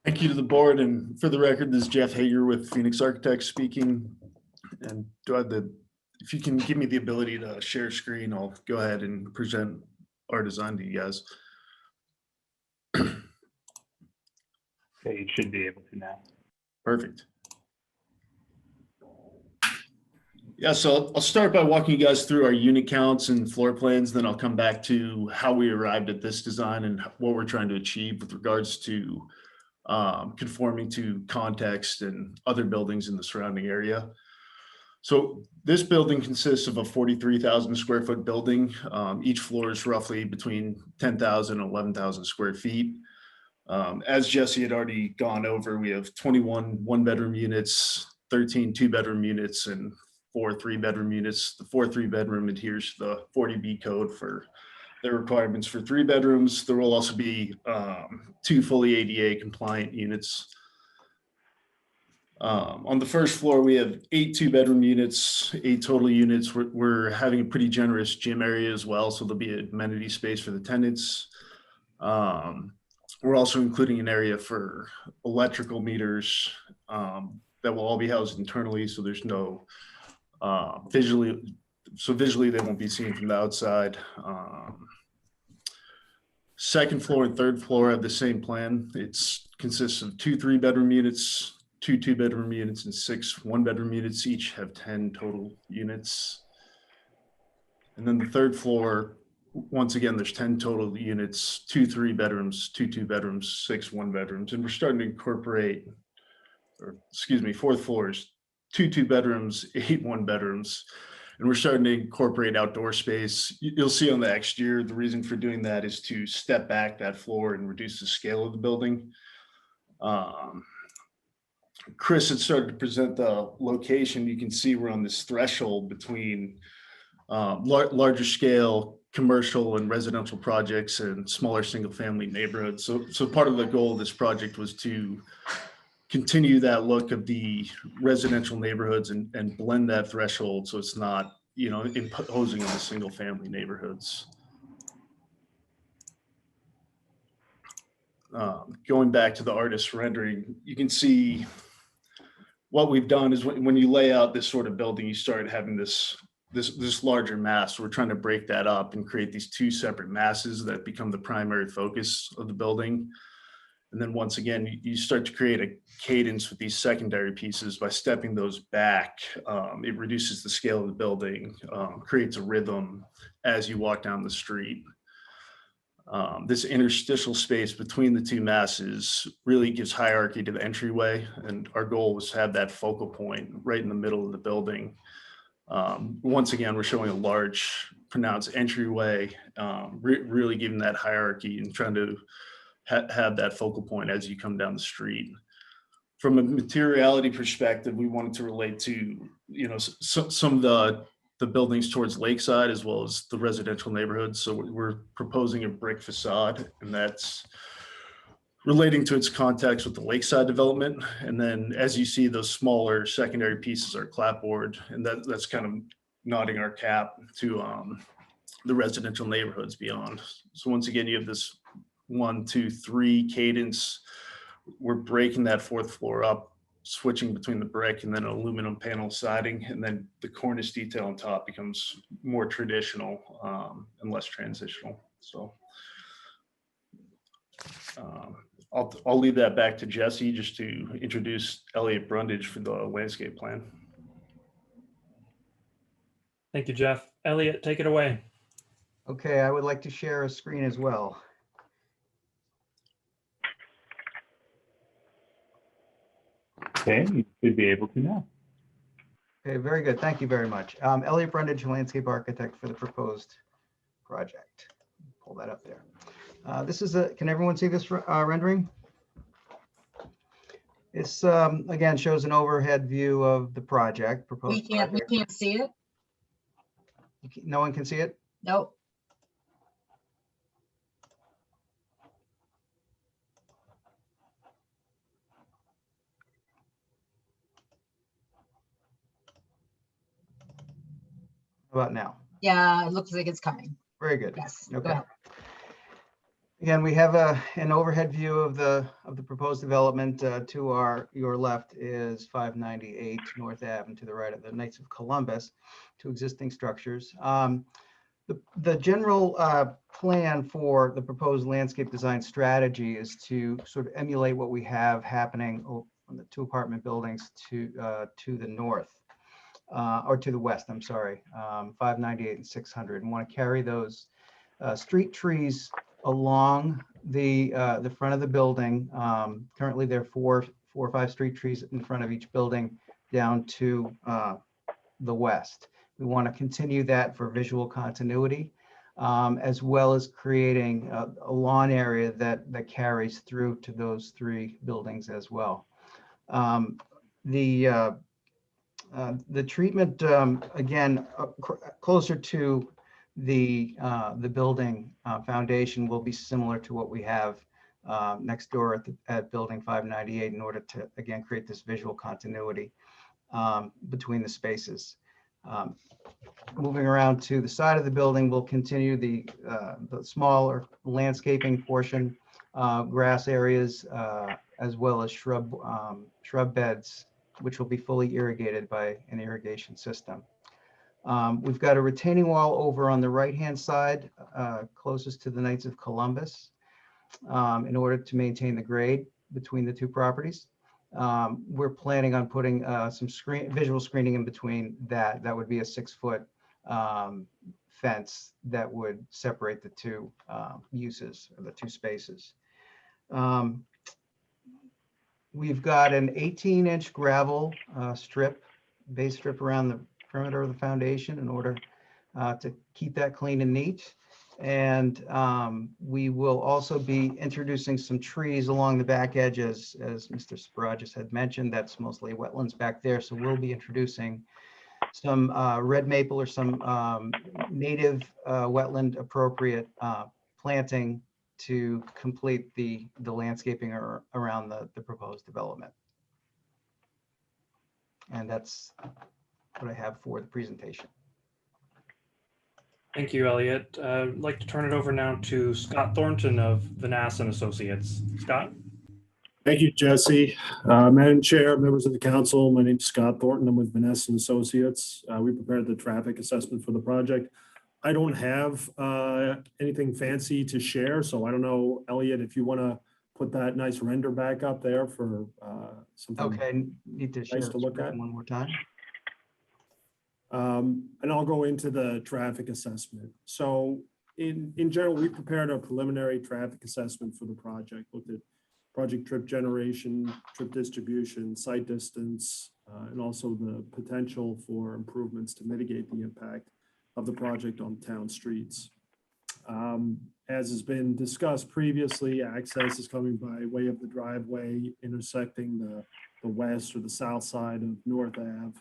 Thank you to the board, and for the record, this is Jeff Hager with Phoenix Architects speaking. And if you can give me the ability to share screen, I'll go ahead and present our design to you guys. Okay, you should be able to now. Perfect. Yeah, so I'll start by walking you guys through our unit counts and floor plans, then I'll come back to how we arrived at this design and what we're trying to achieve with regards to conforming to context and other buildings in the surrounding area. So this building consists of a 43,000 square foot building. Each floor is roughly between 10,000 and 11,000 square feet. As Jesse had already gone over, we have 21 one-bedroom units, 13 two-bedroom units, and 4 three-bedroom units. The 4 three-bedroom adheres to the 40B code for their requirements for 3 bedrooms. There will also be 2 fully ADA compliant units. On the first floor, we have 8 two-bedroom units, 8 total units. We're having a pretty generous gym area as well, so there'll be an amenity space for the tenants. We're also including an area for electrical meters that will all be housed internally, so there's no visually they won't be seen from the outside. Second floor and third floor have the same plan. It consists of 2 3-bedroom units, 2 2-bedroom units, and 6 1-bedroom units. Each have 10 total units. And then the third floor, once again, there's 10 total units, 2 3-bedrooms, 2 2-bedrooms, 6 1-bedrooms. And we're starting to incorporate, fourth floor is 2 2-bedrooms, 8 1-bedrooms. And we're starting to incorporate outdoor space. You'll see on the exterior, the reason for doing that is to step back that floor and reduce the scale of the building. Chris had started to present the location. You can see we're on this threshold between larger scale commercial and residential projects and smaller single family neighborhoods. So part of the goal of this project was to continue that look of the residential neighborhoods and blend that threshold so it's not, imposing on the single family neighborhoods. Going back to the artist's rendering, you can see what we've done is when you lay out this sort of building, you start having this larger mass. So we're trying to break that up and create these 2 separate masses that become the primary focus of the building. And then once again, you start to create a cadence with these secondary pieces by stepping those back. It reduces the scale of the building, creates a rhythm as you walk down the street. This interstitial space between the 2 masses really gives hierarchy to the entryway. And our goal was to have that focal point right in the middle of the building. Once again, we're showing a large pronounced entryway, really giving that hierarchy and trying to have that focal point as you come down the street. From a materiality perspective, we wanted to relate to, some of the buildings towards Lakeside as well as the residential neighborhoods. So we're proposing a brick facade, and that's relating to its context with the Lakeside development. And then as you see, those smaller secondary pieces are clapboard, and that's kind of nodding our cap to the residential neighborhoods beyond. So once again, you have this 1 2 3 cadence. We're breaking that 4th floor up, switching between the brick and then aluminum panel siding, and then the cornice detail on top becomes more traditional and less transitional. So I'll leave that back to Jesse just to introduce Elliot Brundage for the landscape plan. Thank you, Jeff. Elliot, take it away. Okay, I would like to share a screen as well. Okay, you should be able to now. Okay, very good. Thank you very much. Elliot Brundage, landscape architect for the proposed project. Pull that up there. This is can everyone see this rendering? This again shows an overhead view of the project. Proposed. We can't see it. No one can see it? Nope. How about now? Yeah, it looks like it's coming. Very good. Yes, go Okay. ahead. Again, we have an overhead view of the proposed development. To your left is 598 North Ave, and to the right of the Knights of Columbus, two existing structures. The general plan for the proposed landscape design strategy is to sort of emulate what we have happening on the two apartment buildings to the north, or to the west, I'm sorry, 598 and 600, and want to carry those street trees along the front of the building. Currently, there are four or five street trees in front of each building down to the west. We want to continue that for visual continuity, as well as creating a lawn area that carries through to those three buildings as well. The treatment, again, closer to the building foundation will be similar to what we have next door at building 598 in order to, again, create this visual continuity between the spaces. Moving around to the side of the building, we'll continue the smaller landscaping portion, grass areas, as well as shrub beds, which will be fully irrigated by an irrigation system. We've got a retaining wall over on the right-hand side, closest to the Knights of Columbus, in order to maintain the grade between the two properties. We're planning on putting some visual screening in between that. That would be a 6-foot fence that would separate the two uses, or the two spaces. We've got an 18-inch gravel base strip around the perimeter of the foundation in order to keep that clean and neat. And we will also be introducing some trees along the back edge, as Mr. Sparagus had mentioned. That's mostly wetlands back there. So we'll be introducing some red maple or some native wetland appropriate planting to complete the landscaping around the proposed development. And that's what I have for the presentation. Thank you, Elliot. I'd like to turn it over now to Scott Thornton of Vanass and Associates. Scott? Thank you, Jesse. Madam Chair, members of the council, my name is Scott Thornton. I'm with Vanessa and Associates. We prepared the traffic assessment for the project. I don't have anything fancy to share, so I don't know, Elliot, if you want to put that nice render back up there for something. Okay, need to share nice to look at one more time. And I'll go into the traffic assessment. So in general, we prepared a preliminary traffic assessment for the project, looked at project trip generation, trip distribution, site distance, and also the potential for improvements to mitigate the impact of the project on town streets. As has been discussed previously, access is coming by way of the driveway intersecting the west or the south side of North Ave.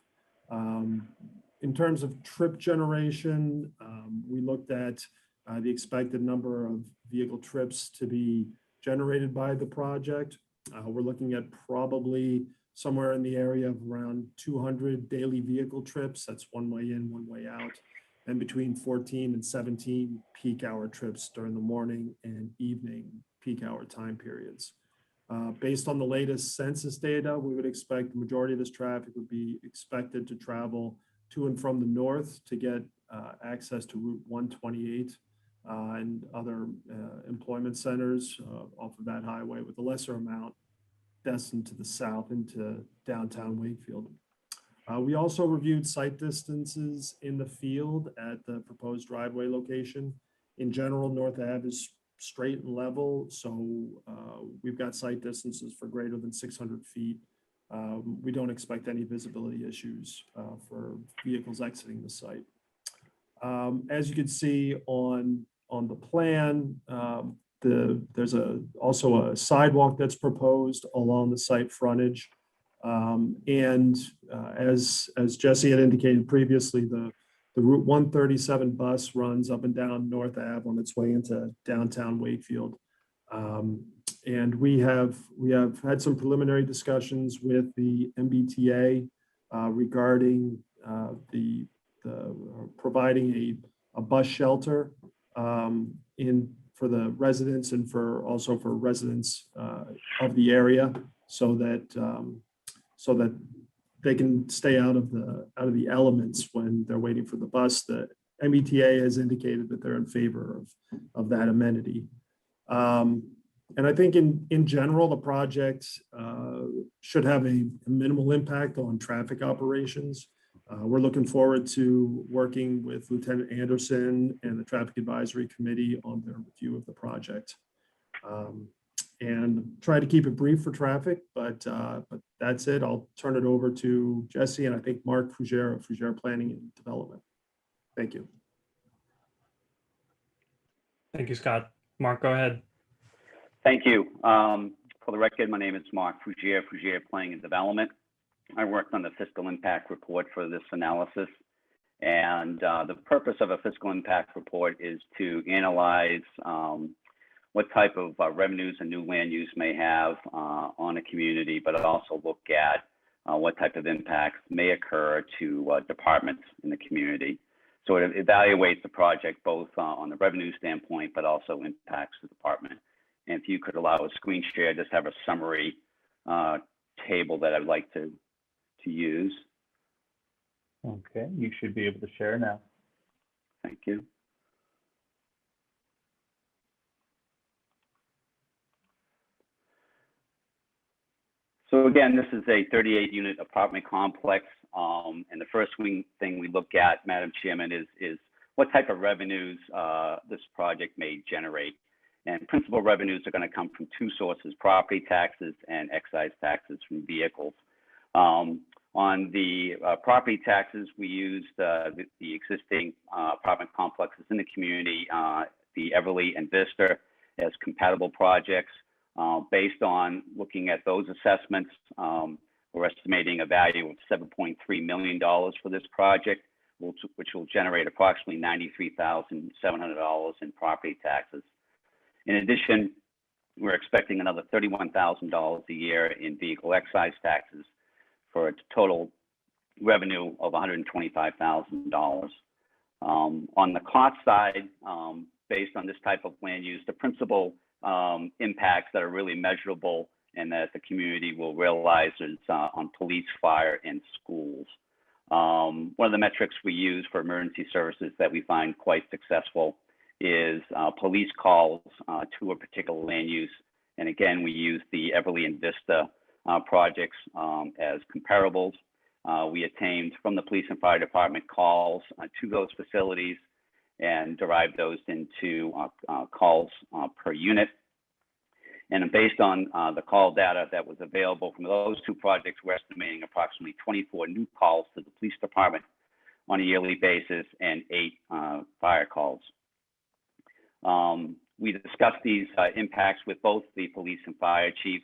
In terms of trip generation, we looked at the expected number of vehicle trips to be generated by the project. We're looking at probably somewhere in the area of around 200 daily vehicle trips. That's one way in, one way out, and between 14 and 17 peak hour trips during the morning and evening peak hour time periods. Based on the latest census data, we would expect the majority of this traffic would be expected to travel to and from the north to get access to Route 128 and other employment centers off of that highway, with a lesser amount destined to the south into downtown Wakefield. We also reviewed site distances in the field at the proposed driveway location. In general, North Ave is straight and level, so we've got site distances for greater than 600 feet. We don't expect any visibility issues for vehicles exiting the site. As you can see on the plan, there's also a sidewalk that's proposed along the site frontage. As Jesse had indicated previously, the Route 137 bus runs up and down North Ave on its way into downtown Wakefield. And we have had some preliminary discussions with the MBTA regarding the providing a bus shelter for the residents and also for residents of the area, so that they can stay out of the elements when they're waiting for the bus. The MBTA has indicated that they're in favor of that amenity. And I think in general, the project should have a minimal impact on traffic operations. We're looking forward to working with Lieutenant Anderson and the Traffic Advisory Committee on their review of the project. And try to keep it brief for traffic, but that's it. I'll turn it over to Jesse and I think Mark Fougere of Fougere Planning and Development. Thank you. Thank you, Scott. Mark, go ahead. Thank you. For the record, my name is Mark Fougere, Fougere Planning and Development. I worked on the fiscal impact report for this analysis. And the purpose of a fiscal impact report is to analyze what type of revenues a new land use may have on a community, but also look at what type of impacts may occur to departments in the community. So it evaluates the project both on the revenue standpoint, but also impacts the department. And if you could allow a screen share, just have a summary table that I'd like to use. Okay, you should be able to share now. Thank you. So again, this is a 38-unit apartment complex. And the first thing we look at, Madam Chairman, is what type of revenues this project may generate. And principal revenues are going to come from two sources: property taxes and excise taxes from vehicles. On the property taxes, we used the existing apartment complexes in the community, the Everly and Vista, as compatible projects. Based on looking at those assessments, we're estimating a value of $7.3 million for this project, which will generate approximately $93,700 in property taxes. In addition, we're expecting another $31,000 a year in vehicle excise taxes for a total revenue of $125,000. On the cost side, based on this type of land use, the principal impacts that are really measurable and that the community will realize is on police, fire, and schools. One of the metrics we use for emergency services that we find quite successful is police calls to a particular land use. And again, we use the Everly and Vista projects as comparables. We attained from the police and fire department calls to those facilities and derived those into calls per unit. And based on the call data that was available from those two projects, we're estimating approximately 24 new calls to the police department on a yearly basis and 8 fire calls. We discussed these impacts with both the police and fire chief.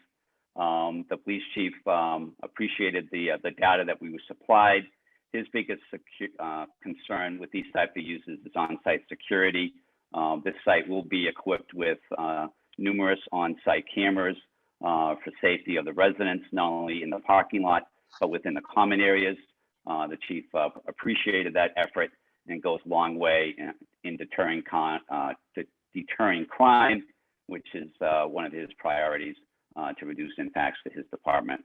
The police chief appreciated the data that we were supplied. His biggest concern with these type of uses is on-site security. This site will be equipped with numerous on-site cameras for safety of the residents, not only in the parking lot, but within the common areas. The chief appreciated that effort and goes a long way in deterring crime, which is one of his priorities to reduce impacts to his department.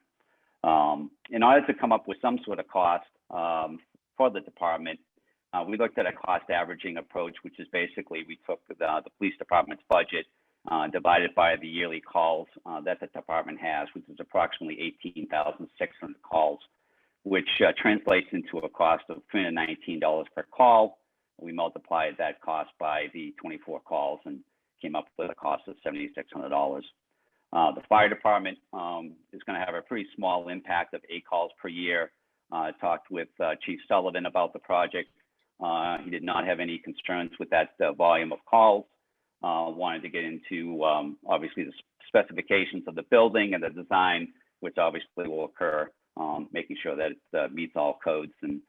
In order to come up with some sort of cost for the department, we looked at a cost averaging approach, which is basically we took the police department's budget divided by the yearly calls that the department has, which is approximately 18,600 calls, which translates into a cost of $319 per call. We multiplied that cost by the 24 calls and came up with a cost of $7,600. The fire department is going to have a pretty small impact of 8 calls per year. I talked with Chief Sullivan about the project. He did not have any concerns with that volume of calls. Wanted to get into obviously the specifications of the building and the design, which obviously will occur, making sure that it meets all codes and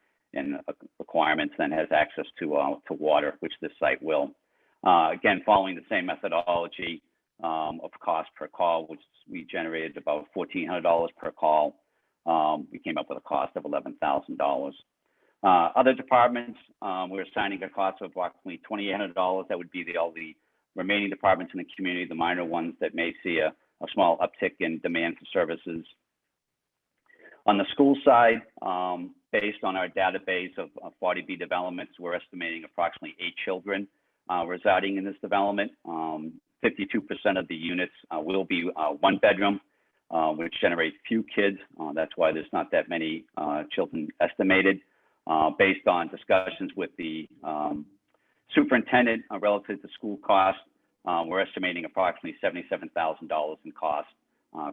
requirements and has access to water, which this site will. Again, following the same methodology of cost per call, which we generated about $1,400 per call, we came up with a cost of $11,000. Other departments, we're assigning a cost of approximately $2,800. That would be all the remaining departments in the community, the minor ones that may see a small uptick in demand for services. On the school side, based on our database of 40B developments, we're estimating approximately 8 children residing in this development. 52% of the units will be 1 bedroom, which generates few kids. That's why there's not that many children estimated. Based on discussions with the superintendent relative to school costs, we're estimating approximately $77,000 in cost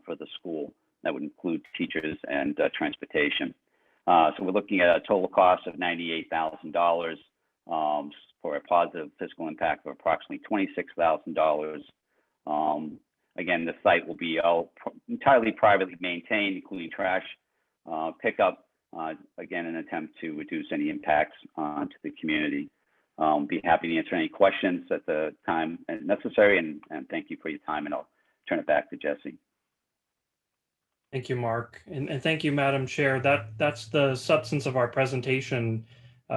for the school. That would include teachers and transportation. So we're looking at a total cost of $98,000 for a positive fiscal impact of approximately $26,000. Again, the site will be entirely privately maintained, including trash pickup, again, in an attempt to reduce any impacts to the community. Be happy to answer any questions at the time necessary, and thank you for your time, and I'll turn it back to Jesse. Thank you, Mark. And thank you, Madam Chair. That's the substance of our presentation.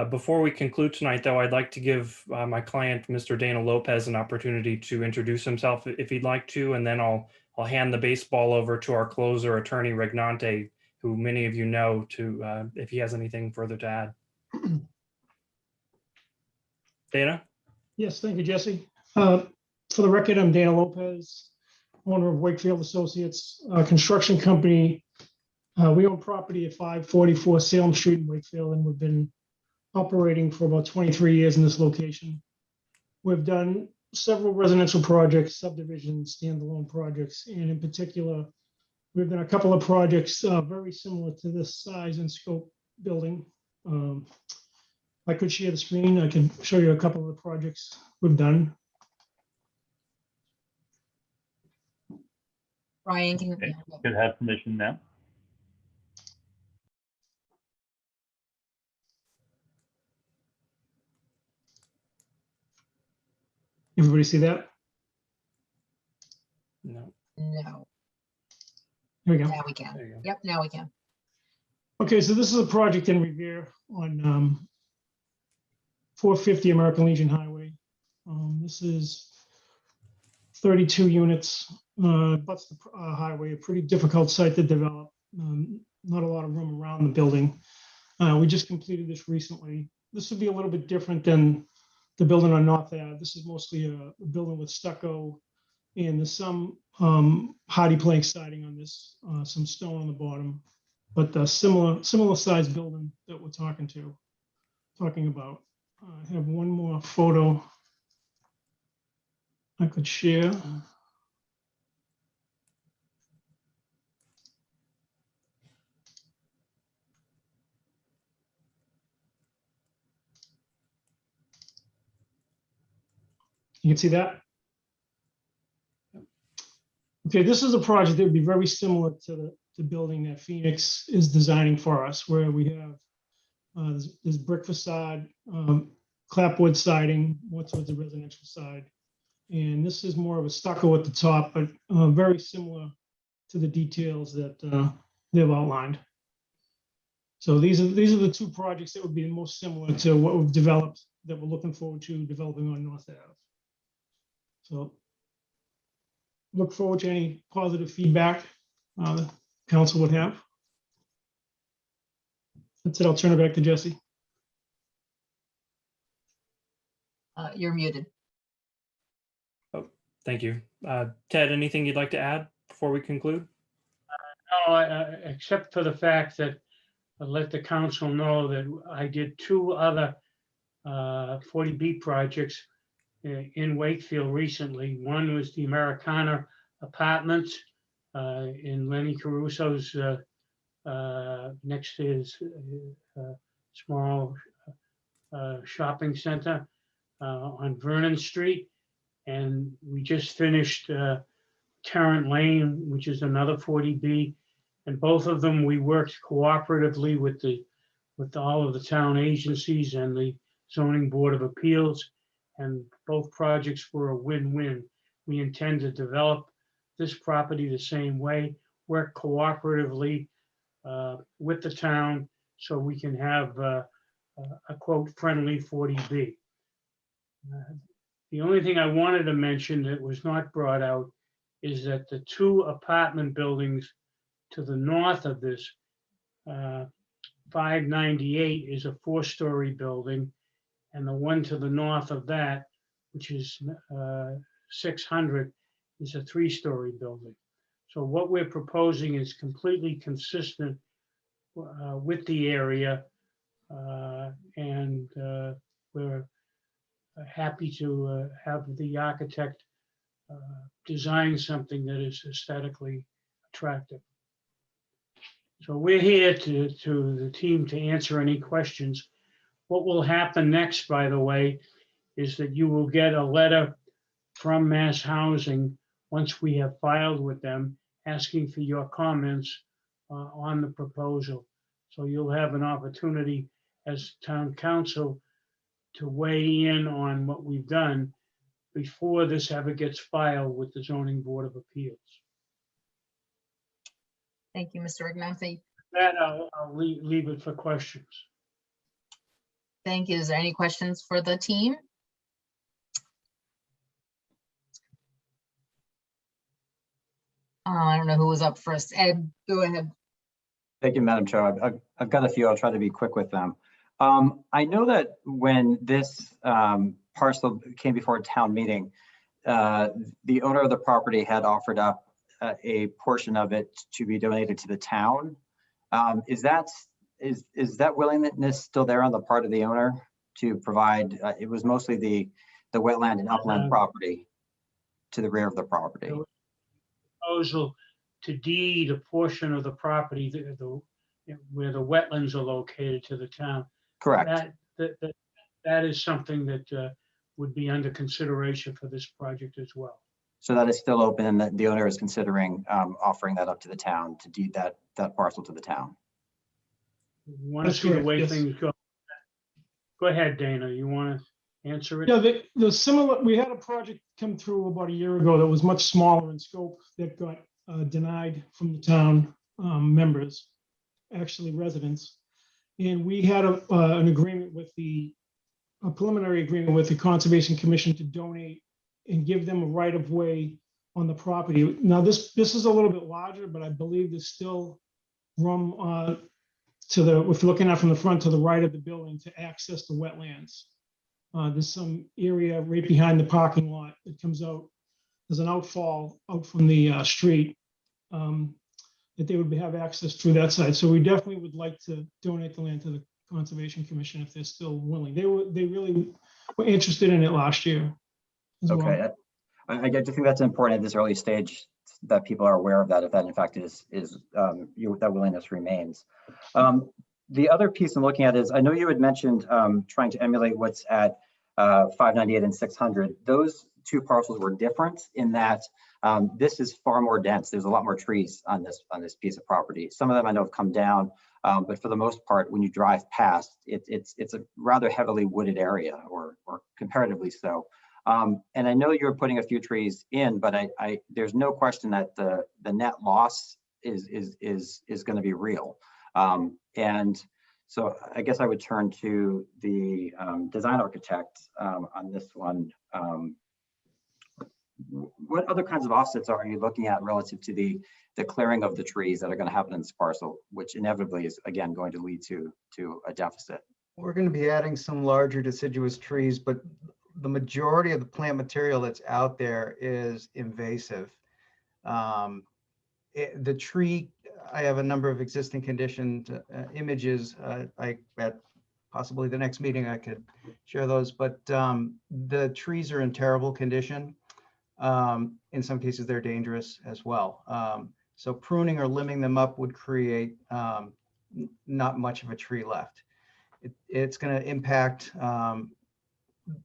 Before we conclude tonight, though, I'd like to give my client, Mr. Dana Lopez, an opportunity to introduce himself if he'd like to, and then I'll hand the baseball over to our closer, Attorney Regnante, who many of you know, to if he has anything further to add. Dana? Yes, thank you, Jesse. For the record, I'm Dana Lopez, owner of Wakefield Associates, a construction company. We own property at 544 Salem Street in Wakefield, and we've been operating for about 23 years in this location. We've done several residential projects, subdivisions, standalone projects, and in particular, we've done a couple of projects very similar to this size and scope building. I could share the screen. I can show you a couple of the projects we've done. Brian, can Okay. Could have permission now. Everybody see that? No. No. Here we go. Now we can. Yep, now we can. Okay, so this is a project in Revere on 450 American Legion Highway. This is 32 units, butts the highway, a pretty difficult site to develop. Not a lot of room around the building. We just completed this recently. This would be a little bit different than the building on North Ave. This is mostly a building with stucco, and there's some hardy plank siding on this, some stone on the bottom, but a similar size building that we're talking about. I have one more photo I could share. You can see that. Okay, this is a project that would be very similar to the building that Phoenix is designing for us, where we have this brick facade, clapboard siding, more towards the residential side. And this is more of a stucco at the top, but very similar to the details that they've outlined. So these are the 2 projects that would be the most similar to what we've developed that we're looking forward to developing on North Ave. So look forward to any positive feedback the council would have. That's it. I'll turn it back to Jesse. You're muted. Oh, thank you. Ted, anything you'd like to add before we conclude? No, except for the fact that I let the council know that I did 2 other 40B projects in Wakefield recently. One was the Americana Apartments in Lenny Caruso's next to his small shopping center on Vernon Street. And we just finished Tarrant Lane, which is another 40B. And both of them, we worked cooperatively with all of the town agencies and the Zoning Board of Appeals. And both projects were a win-win. We intend to develop this property the same way, work cooperatively with the town so we can have a quote friendly 40B. The only thing I wanted to mention that was not brought out is that the two apartment buildings to the north of this 598 is a 4-story building, and the one to the north of that, which is 600, is a 3-story building. So what we're proposing is completely consistent with the area, and we're happy to have the architect design something that is aesthetically attractive. So we're here to the team to answer any questions. What will happen next, by the way, is that you will get a letter from Mass Housing once we have filed with them, asking for your comments on the proposal. So you'll have an opportunity as town council to weigh in on what we've done before this ever gets filed with the Zoning Board of Appeals. Thank you, Mr. Ignazi. That I'll leave it for questions. Thank you. Is there any questions for the team? I don't know who was up first. Ed, go ahead. Thank you, Madam Chair. I've got a few. I'll try to be quick with them. I know that when this parcel came before a town meeting, the owner of the property had offered up a portion of it to be donated to the town. Is that willingness still there on the part of the owner to provide? It was mostly the wetland and upland property to the rear of the property. Proposal to deed a portion of the property where the wetlands are located to the town. Correct. That is something that would be under consideration for this project as well. So that is still open, and that the owner is considering offering that up to the town to deed that parcel to the town. You want to see the way things go? Go ahead, Dana. You want to answer it? Yeah, the similar, we had a project come through about a year ago that was much smaller in scope that got denied from the town members, actually residents. And we had an agreement with a preliminary agreement with the Conservation Commission to donate and give them a right of way on the property. Now this is a little bit larger, but I believe there's still room if you're looking at from the front to the right of the building to access the wetlands. There's some area right behind the parking lot that comes out. There's an outfall out from the street that they would have access through that side. So we definitely would like to donate the land to the Conservation Commission if they're still willing. They really were interested in it last year. Okay, I just think that's important at this early stage that people are aware of that, if that in fact is that willingness remains. The other piece I'm looking at is, I know you had mentioned trying to emulate what's at 598 and 600. Those two parcels were different in that this is far more dense. There's a lot more trees on this piece of property. Some of them I know have come down, but for the most part, when you drive past, it's a rather heavily wooded area, or comparatively so. And I know you're putting a few trees in, but there's no question that the net loss is going to be real. And so I guess I would turn to the design architect on this one. What other kinds of offsets are you looking at relative to the clearing of the trees that are going to happen in this parcel, which inevitably is again going to lead to a deficit? We're going to be adding some larger deciduous trees, but the majority of the plant material that's out there is invasive. The tree, I have a number of existing condition images. At possibly the next meeting I could share those, but the trees are in terrible condition. In some cases, they're dangerous as well. So pruning or limbing them up would create not much of a tree left. It's going to impact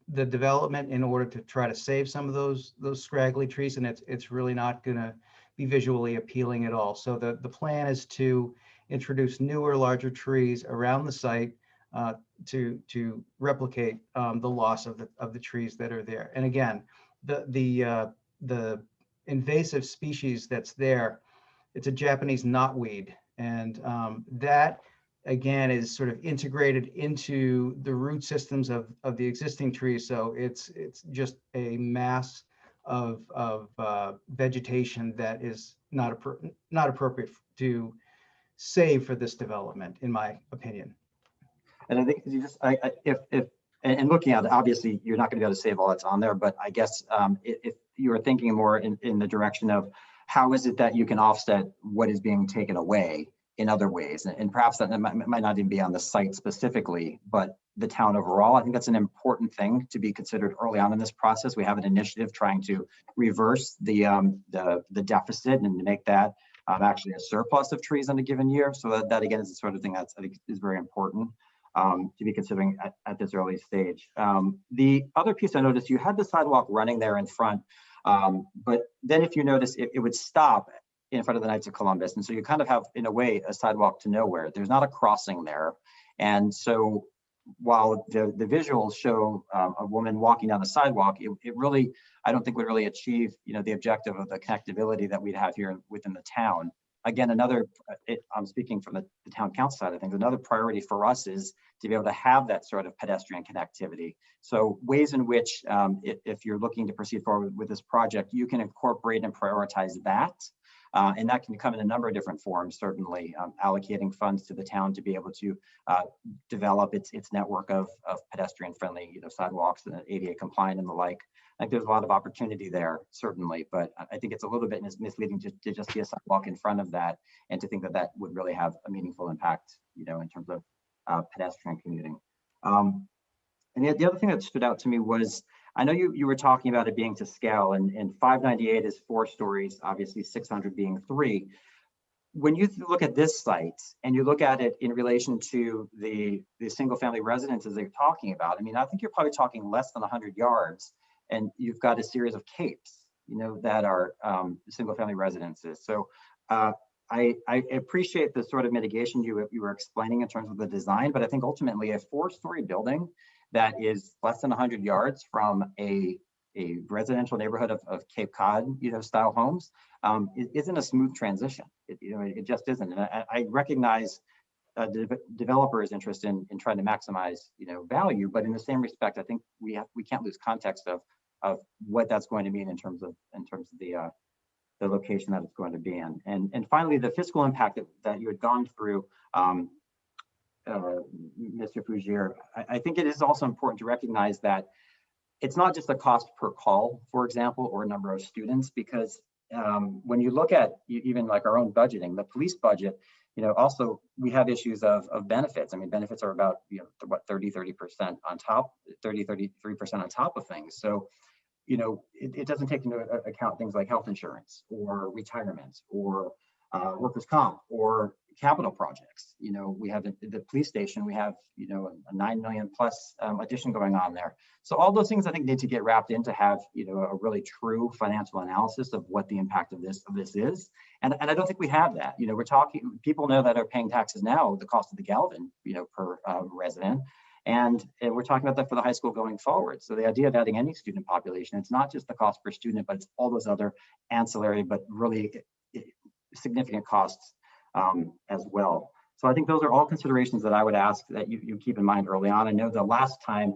the development in order to try to save some of those scraggly trees, and it's really not going to be visually appealing at all. So the plan is to introduce newer, larger trees around the site to replicate the loss of the trees that are there. And again, the invasive species that's there, it's a Japanese knotweed, and that again, is sort of integrated into the root systems of the existing trees. So it's just a mass of vegetation that is not appropriate to save for this development, in my opinion. And I think you just, and looking at it, obviously you're not going to be able to save all that's on there, but I guess if you were thinking more in the direction of how is it that you can offset what is being taken away in other ways, and perhaps that might not even be on the site specifically, but the town overall, I think that's an important thing to be considered early on in this process. We have an initiative trying to reverse the deficit and to make that actually a surplus of trees in a given year. So that again is the sort of thing that's, I think, is very important to be considering at this early stage. The other piece I noticed, you had the sidewalk running there in front, but then if you notice, it would stop in front of the Knights of Columbus. And so you kind of have, in a way, a sidewalk to nowhere. There's not a crossing there. And so while the visuals show a woman walking down the sidewalk, it really, I don't think would really achieve, the objective of the connectability that we'd have here within the town. Again, I'm speaking from the town council side of things, another priority for us is to be able to have that sort of pedestrian connectivity. So ways in which, if you're looking to proceed forward with this project, you can incorporate and prioritize that. And that can come in a number of different forms, certainly allocating funds to the town to be able to develop its network of pedestrian friendly sidewalks and ADA compliant and the like. I think there's a lot of opportunity there, certainly, but I think it's a little bit misleading to just see a sidewalk in front of that and to think that that would really have a meaningful impact, in terms of pedestrian commuting. And the other thing that stood out to me was, I know you were talking about it being to scale, and 598 is 4 stories, obviously 600 being 3. When you look at this site and you look at it in relation to the single family residences they're talking about, I mean, I think you're probably talking less than 100 yards, and you've got a series of capes, that are single family residences. So I appreciate the sort of mitigation you were explaining in terms of the design, but I think ultimately a 4-story building that is less than 100 yards from a residential neighborhood of Cape Cod, style homes, it isn't a smooth transition. It just isn't. And I recognize the developer's interest in trying to maximize, value, but in the same respect, I think we can't lose context of what that's going to mean in terms of the location that it's going to be in. And finally, the fiscal impact that you had gone through, Mr. Fougere, I think it is also important to recognize that it's not just the cost per call, for example, or number of students, because when you look at even like our own budgeting, the police budget, also we have issues of benefits. I mean, benefits are about, 30% on top, 33% on top of things. So, it doesn't take into account things like health insurance or retirement or workers' comp or capital projects. We have the police station, we have, a 9 million plus addition going on there. So all those things I think need to get wrapped in to have, a really true financial analysis of what the impact of this is. And I don't think we have that. We're talking, people know that are paying taxes now, the cost of the Galvin, per resident. And we're talking about that for the high school going forward. So the idea of adding any student population, it's not just the cost per student, but it's all those other ancillary, but really significant costs as well. So I think those are all considerations that I would ask that you keep in mind early on. I know the last time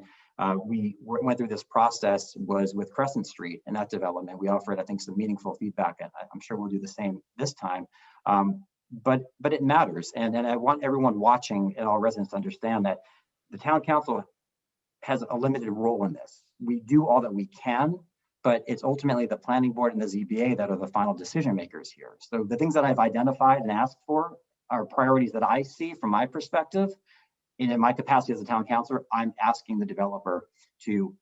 we went through this process was with Crescent Street and that development. We offered, I think, some meaningful feedback, and I'm sure we'll do the same this time. But it matters. And I want everyone watching and all residents to understand that the town council has a limited role in this. We do all that we can, but it's ultimately the planning board and the ZBA that are the final decision makers here. So the things that I've identified and asked for are priorities that I see from my perspective. And in my capacity as a town councilor, I'm asking the developer to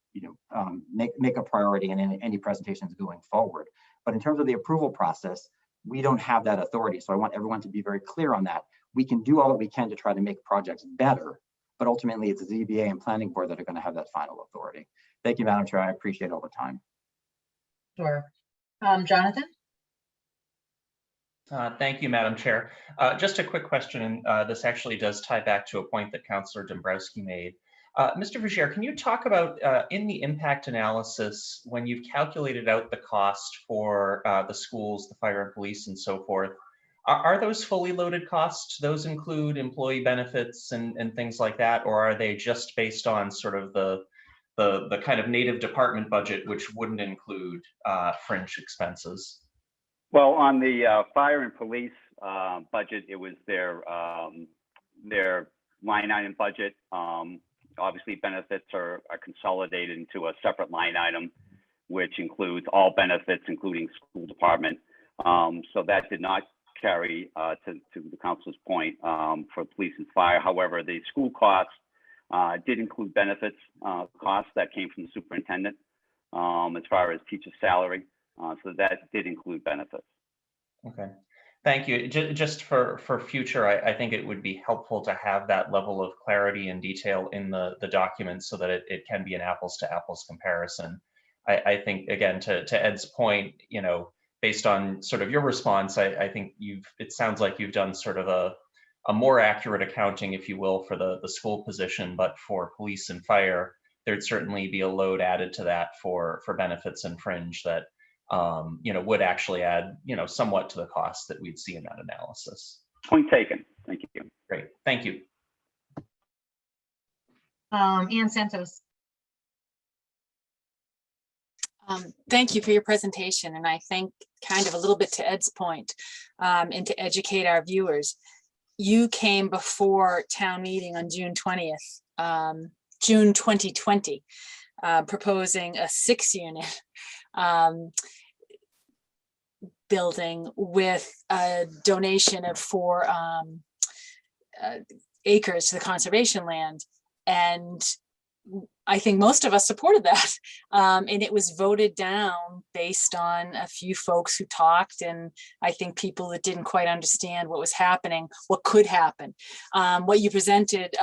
make a priority in any presentations going forward. But in terms of the approval process, we don't have that authority. So I want everyone to be very clear on that. We can do all that we can to try to make projects better, but ultimately it's the ZBA and planning board that are going to have that final authority. Thank you, Madam Chair. I appreciate all the time. Sure. Jonathan? Thank you, Madam Chair. Just a quick question, and this actually does tie back to a point that Councillor Dombrowski made. Mr. Fougere, can you talk about in the impact analysis, when you've calculated out the cost for the schools, the fire and police and so forth, Are those fully loaded costs? Those include employee benefits and things like that, or are they just based on sort of the kind of native department budget, which wouldn't include fringe expenses? Well, on the fire and police budget, it was their line item budget. Obviously, benefits are consolidated into a separate line item, which includes all benefits, including school department. So that did not carry to the council's point for police and fire. However, the school costs did include benefits costs that came from the superintendent as far as teacher salary. So that did include benefits. Okay, thank you. Just for future, I think it would be helpful to have that level of clarity and detail in the document so that it can be an apples to apples comparison. I think, again, to Ed's point, you know, based on sort of your response, I think it sounds like you've done sort of a more accurate accounting, if you will, for the school position, but for police and fire, there'd certainly be a load added to that for benefits and fringe that, you know, would actually add, you know, somewhat to the cost that we'd see in that analysis. Point taken. Thank you. Great. Thank you. Ann Santos. Thank you for your presentation. And I think kind of a little bit to Ed's point, and to educate our viewers, you came before town meeting on June 20th, June 2020, proposing a 6-unit building with a donation of 4 acres to the conservation land. And I think most of us supported that. And it was voted down based on a few folks who talked, and I think people that didn't quite understand what was happening, what could happen. What you presented,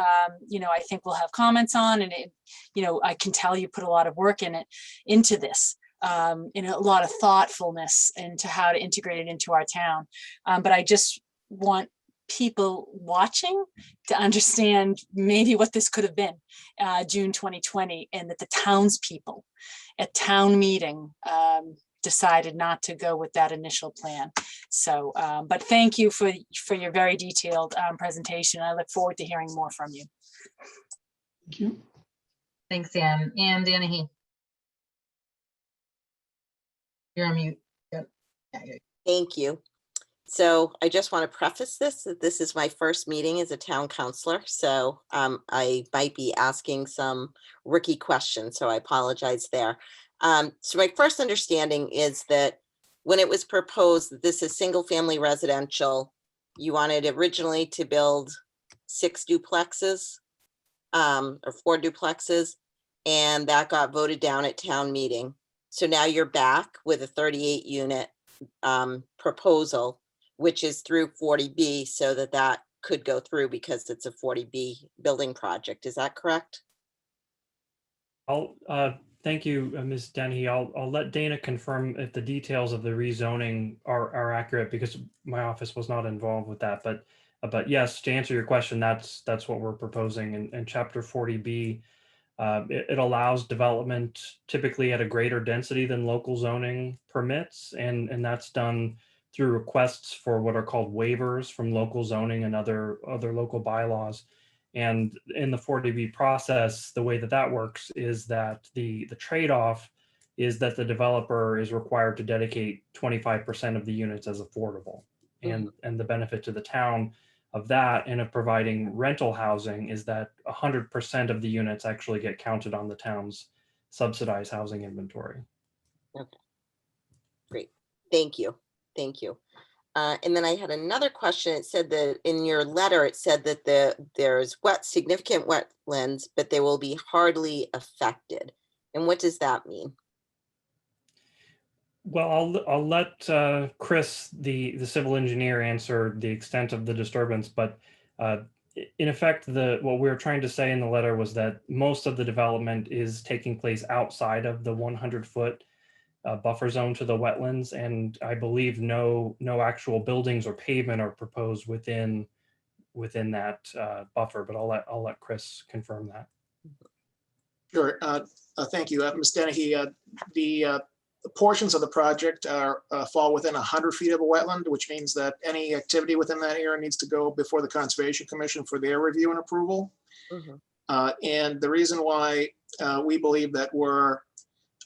you know, I think we'll have comments on, and it, you know, I can tell you put a lot of work into this, in a lot of thoughtfulness into how to integrate it into our town. But I just want people watching to understand maybe what this could have been June 2020, and that the townspeople at town meeting decided not to go with that initial plan. So, but thank you for your very detailed presentation. I look forward to hearing more from you. Thank you. Thanks, Ann. And Danahy. You're on mute. Yep. Yeah, Thank you. So I just want to preface this, that this is my first meeting as a town councillor. So I might be asking some rookie questions, so I apologize there. So my first understanding is that when it was proposed that this is single family residential, you wanted originally to build 6 duplexes or 4 duplexes, and that got voted down at town meeting. So now you're back with a 38 unit proposal, which is through 40B, so that could go through because it's a 40B building project. Is that correct? Thank you, Ms. Dennehy. I'll let Dana confirm if the details of the rezoning are accurate, because my office was not involved with that. But yes, to answer your question, that's what we're proposing in Chapter 40B. It allows development typically at a greater density than local zoning permits, and that's done through requests for what are called waivers from local zoning and other local bylaws. And in the 40B process, the way that works is that the trade-off is that the developer is required to dedicate 25% of the units as affordable. And the benefit to the town of that and of providing rental housing is that 100% of the units actually get counted on the town's subsidized housing inventory. Okay, great. Thank you. Thank you. And then I had another question. It said that in your letter, it said that there's significant wetlands, but they will be hardly affected. And what does that mean? Well, I'll let Chris, the civil engineer, answer the extent of the disturbance. But in effect, what we were trying to say in the letter was that most of the development is taking place outside of the 100-foot buffer zone to the wetlands, and I believe no actual buildings or pavement are proposed within that buffer. But I'll let Chris confirm that. Sure. Thank you, Ms. Dennehy. The portions of the project are fall within 100 feet of a wetland, which means that any activity within that area needs to go before the Conservation Commission for their review and approval. And the reason why we believe that we're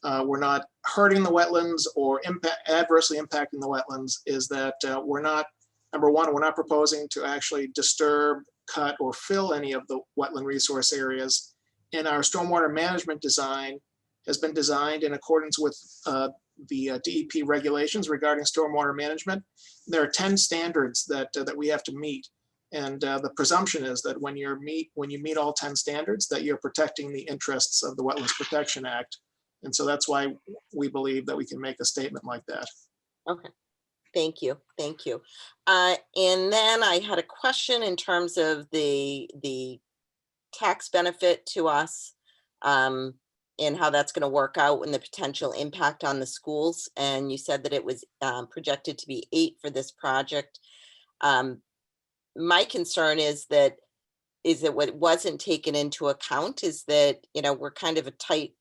not hurting the wetlands or adversely impacting the wetlands is that we're not, number one, we're not proposing to actually disturb, cut, or fill any of the wetland resource areas. And our stormwater management design has been designed in accordance with the DEP regulations regarding stormwater management. There are 10 standards that we have to meet. And the presumption is that when you meet all 10 standards, that you're protecting the interests of the Wetlands Protection Act. And so that's why we believe that we can make a statement like that. Okay, thank you, thank you. And then I had a question in terms of the tax benefit to us and how that's going to work out and the potential impact on the schools. And you said that it was projected to be 8 for this project. My concern is that what wasn't taken into account is that, you know, we're kind of a tight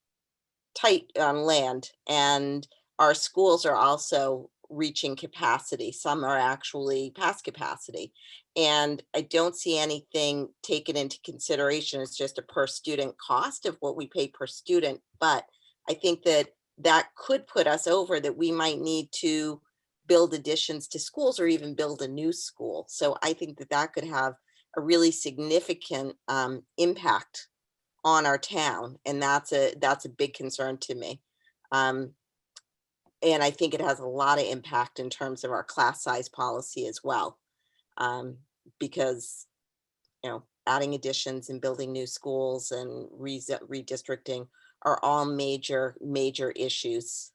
on land, and our schools are also reaching capacity. Some are actually past capacity. And I don't see anything taken into consideration. It's just a per student cost of what we pay per student. But I think that that could put us over, that we might need to build additions to schools or even build a new school. So I think that that could have a really significant impact on our town. And that's a big concern to me. And I think it has a lot of impact in terms of our class size policy as well. Because, you know, adding additions and building new schools and redistricting are all major issues.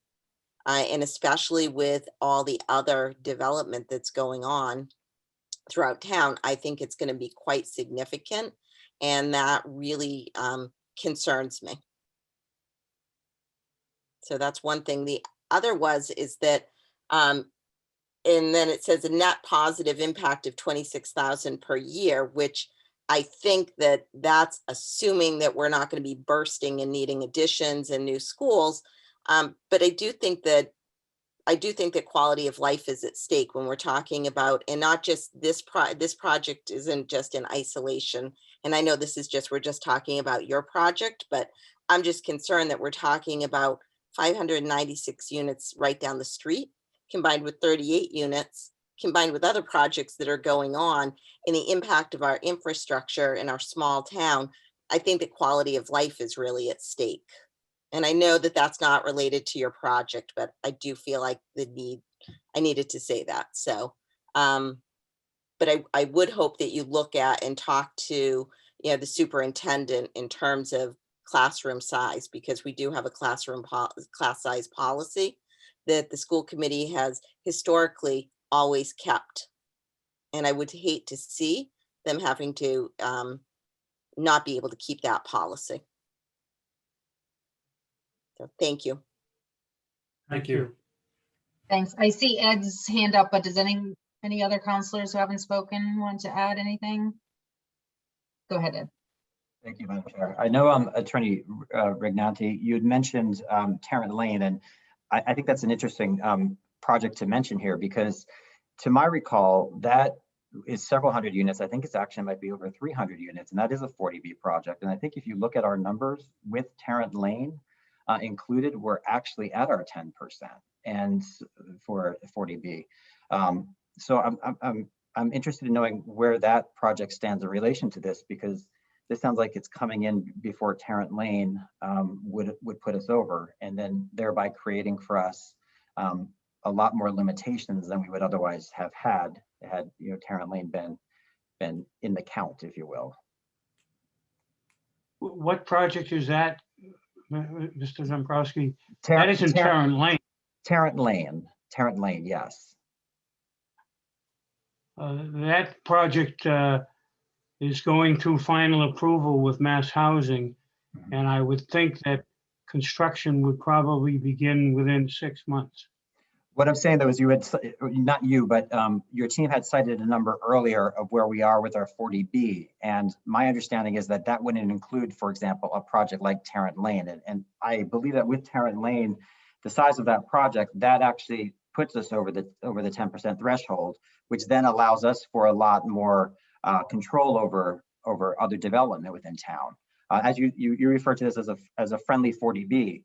And especially with all the other development that's going on throughout town, I think it's going to be quite significant. And that really concerns me. So that's one thing. The other is that, and then it says a net positive impact of 26,000 per year, which I think that that's assuming that we're not going to be bursting and needing additions and new schools. But I do think that quality of life is at stake when we're talking about, and not just this project isn't just in isolation. And I know we're just talking about your project, but I'm just concerned that we're talking about 596 units right down the street, combined with 38 units, combined with other projects that are going on, and the impact of our infrastructure in our small town. I think the quality of life is really at stake. And I know that that's not related to your project, but I do feel like I needed to say that. So, but I would hope that you look at and talk to, you know, the superintendent in terms of classroom size, because we do have a class size policy that the school committee has historically always kept. And I would hate to see them having to not be able to keep that policy. So thank you. Thank you. Thanks. I see Ed's hand up, but does any other counselors who haven't spoken want to add anything? Go ahead, Ed. Thank you, Madam Chair. I know Attorney Rignanti, you had mentioned Tarrant Lane, and I think that's an interesting project to mention here, because to my recall, that is several hundred units. I think it's actually might be over 300 units, and that is a 40B project. And I think if you look at our numbers with Tarrant Lane included, we're actually at our 10% and for 40B. So I'm interested in knowing where that project stands in relation to this, because this sounds like it's coming in before Tarrant Lane would put us over, and then thereby creating for us a lot more limitations than we would otherwise have had you know, Tarrant Lane been in the count, if you will. What project is that, Mr. Dombrowski? That isn't Tarrant Lane. Tarrant Lane, yes. That project is going through final approval with Mass Housing, and I would think that construction would probably begin within 6 months. What I'm saying though is you had, not you, but your team had cited a number earlier of where we are with our 40B. And my understanding is that that wouldn't include, for example, a project like Tarrant Lane. And I believe that with Tarrant Lane, the size of that project, that actually puts us over the 10% threshold, which then allows us for a lot more control over other development within town. As you refer to this as a friendly 40B.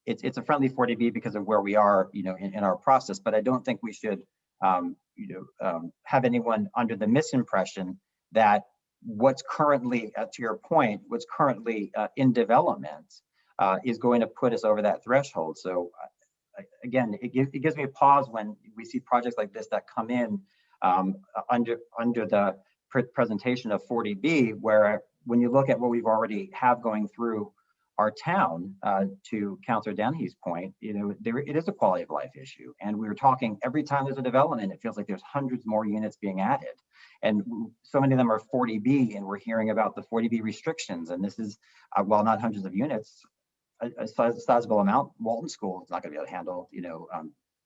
It's a friendly 40B because of where we are, in our process. But I don't think we should, have anyone under the misimpression that what's currently, to your point, what's currently in development is going to put us over that threshold. So again, it gives me a pause when we see projects like this that come in under the presentation of 40B, where when you look at what we've already have going through our town, to Councilor Dennehy's point, it is a quality of life issue. And we were talking, every time there's a development, it feels like there's hundreds more units being added. And so many of them are 40B, and we're hearing about the 40B restrictions. And this is, while not hundreds of units, a sizable amount. Walton School is not going to be able to handle,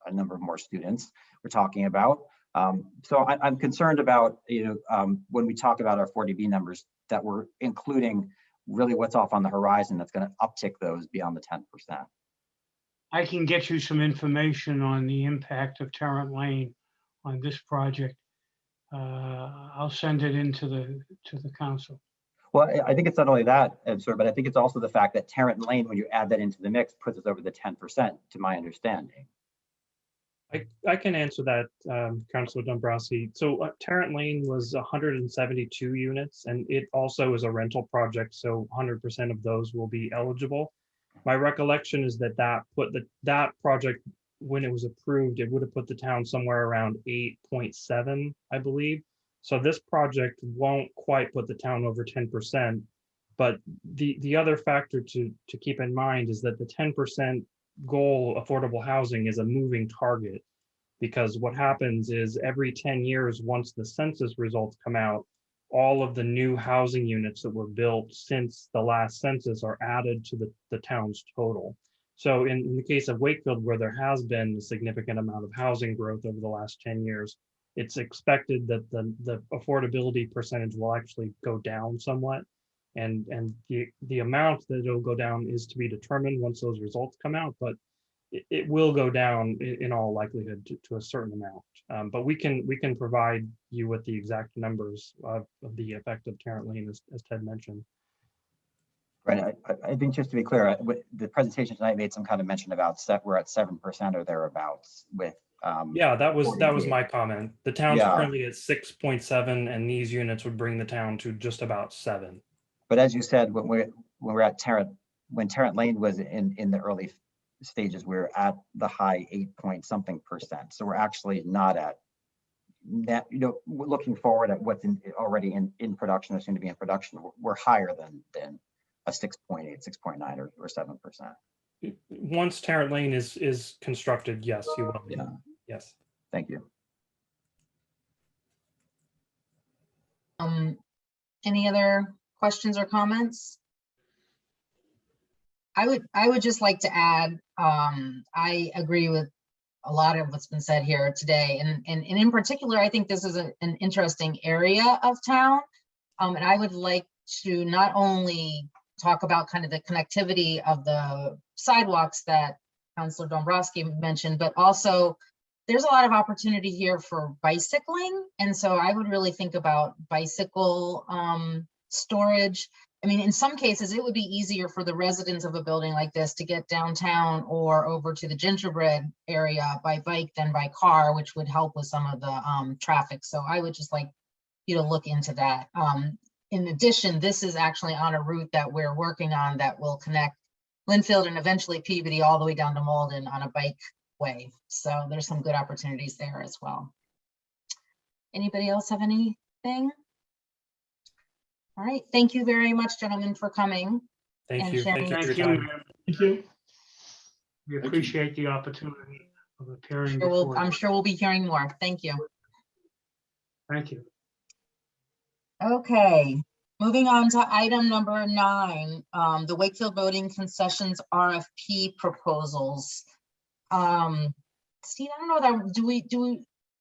a number of more students we're talking about. So I'm concerned about, when we talk about our 40B numbers, that we're including really what's off on the horizon that's going to uptick those beyond the 10%. I can get you some information on the impact of Tarrant Lane on this project. I'll send it into the council. Well, I think it's not only that, sir, but I think it's also the fact that Tarrant Lane, when you add that into the mix, puts us over the 10%, to my understanding. I can answer that, Councilor Dombrowski. So Tarrant Lane was 172 units, and it also is a rental project, so 100% of those will be eligible. My recollection is that that project, when it was approved, it would have put the town somewhere around 8.7, I believe. So this project won't quite put the town over 10%. But the other factor to keep in mind is that the 10% goal affordable housing is a moving target, because what happens is every 10 years, once the census results come out, all of the new housing units that were built since the last census are added to the town's total. So in the case of Wakefield, where there has been a significant amount of housing growth over the last 10 years, it's expected that the affordability percentage will actually go down somewhat. And the amount that it'll go down is to be determined once those results come out, but it will go down in all likelihood to a certain amount. But we can provide you with the exact numbers of the effect of Tarrant Lane, as Ted mentioned. Right. I think, just to be clear, the presentation tonight made some kind of mention about we're at 7% or thereabouts with. Yeah, that was my comment. The town's currently at 6.7, and these units would bring the town to just about 7. But as you said, when we're at when Tarrant Lane was in the early stages, we were at the high 8-point-something%. So we're actually not at that. Looking forward at what's already in production or soon to be in production, we're higher than a 6.8, 6.9, or 7%. Once Tarrant Lane is constructed, yes, you will. Yeah. Yes. Thank you. Any other questions or comments? I would just like to add, I agree with a lot of what's been said here today, and in particular, I think this is an interesting area of town, and I would like to not only talk about kind of the connectivity of the sidewalks that Councilor Dombrowski mentioned, but also there's a lot of opportunity here for bicycling. And so I would really think about bicycle storage. I mean, in some cases, it would be easier for the residents of a building like this to get downtown or over to the Gingerbread area by bike than by car, which would help with some of the traffic. So I would just like you to look into that. In addition, this is actually on a route that we're working on that will connect Linfield and eventually Peabody all the way down to Malden on a bike way. So there's some good opportunities there as well. Anybody else have anything? All right, thank you very much, gentlemen, for coming. Thank you. Thank you. Thank you. We appreciate the opportunity of appearing before I'm sure we'll be hearing more. Thank you. Thank you. Okay, moving on to item number 9, the Wakefield voting concessions RFP proposals. Steve, I don't know that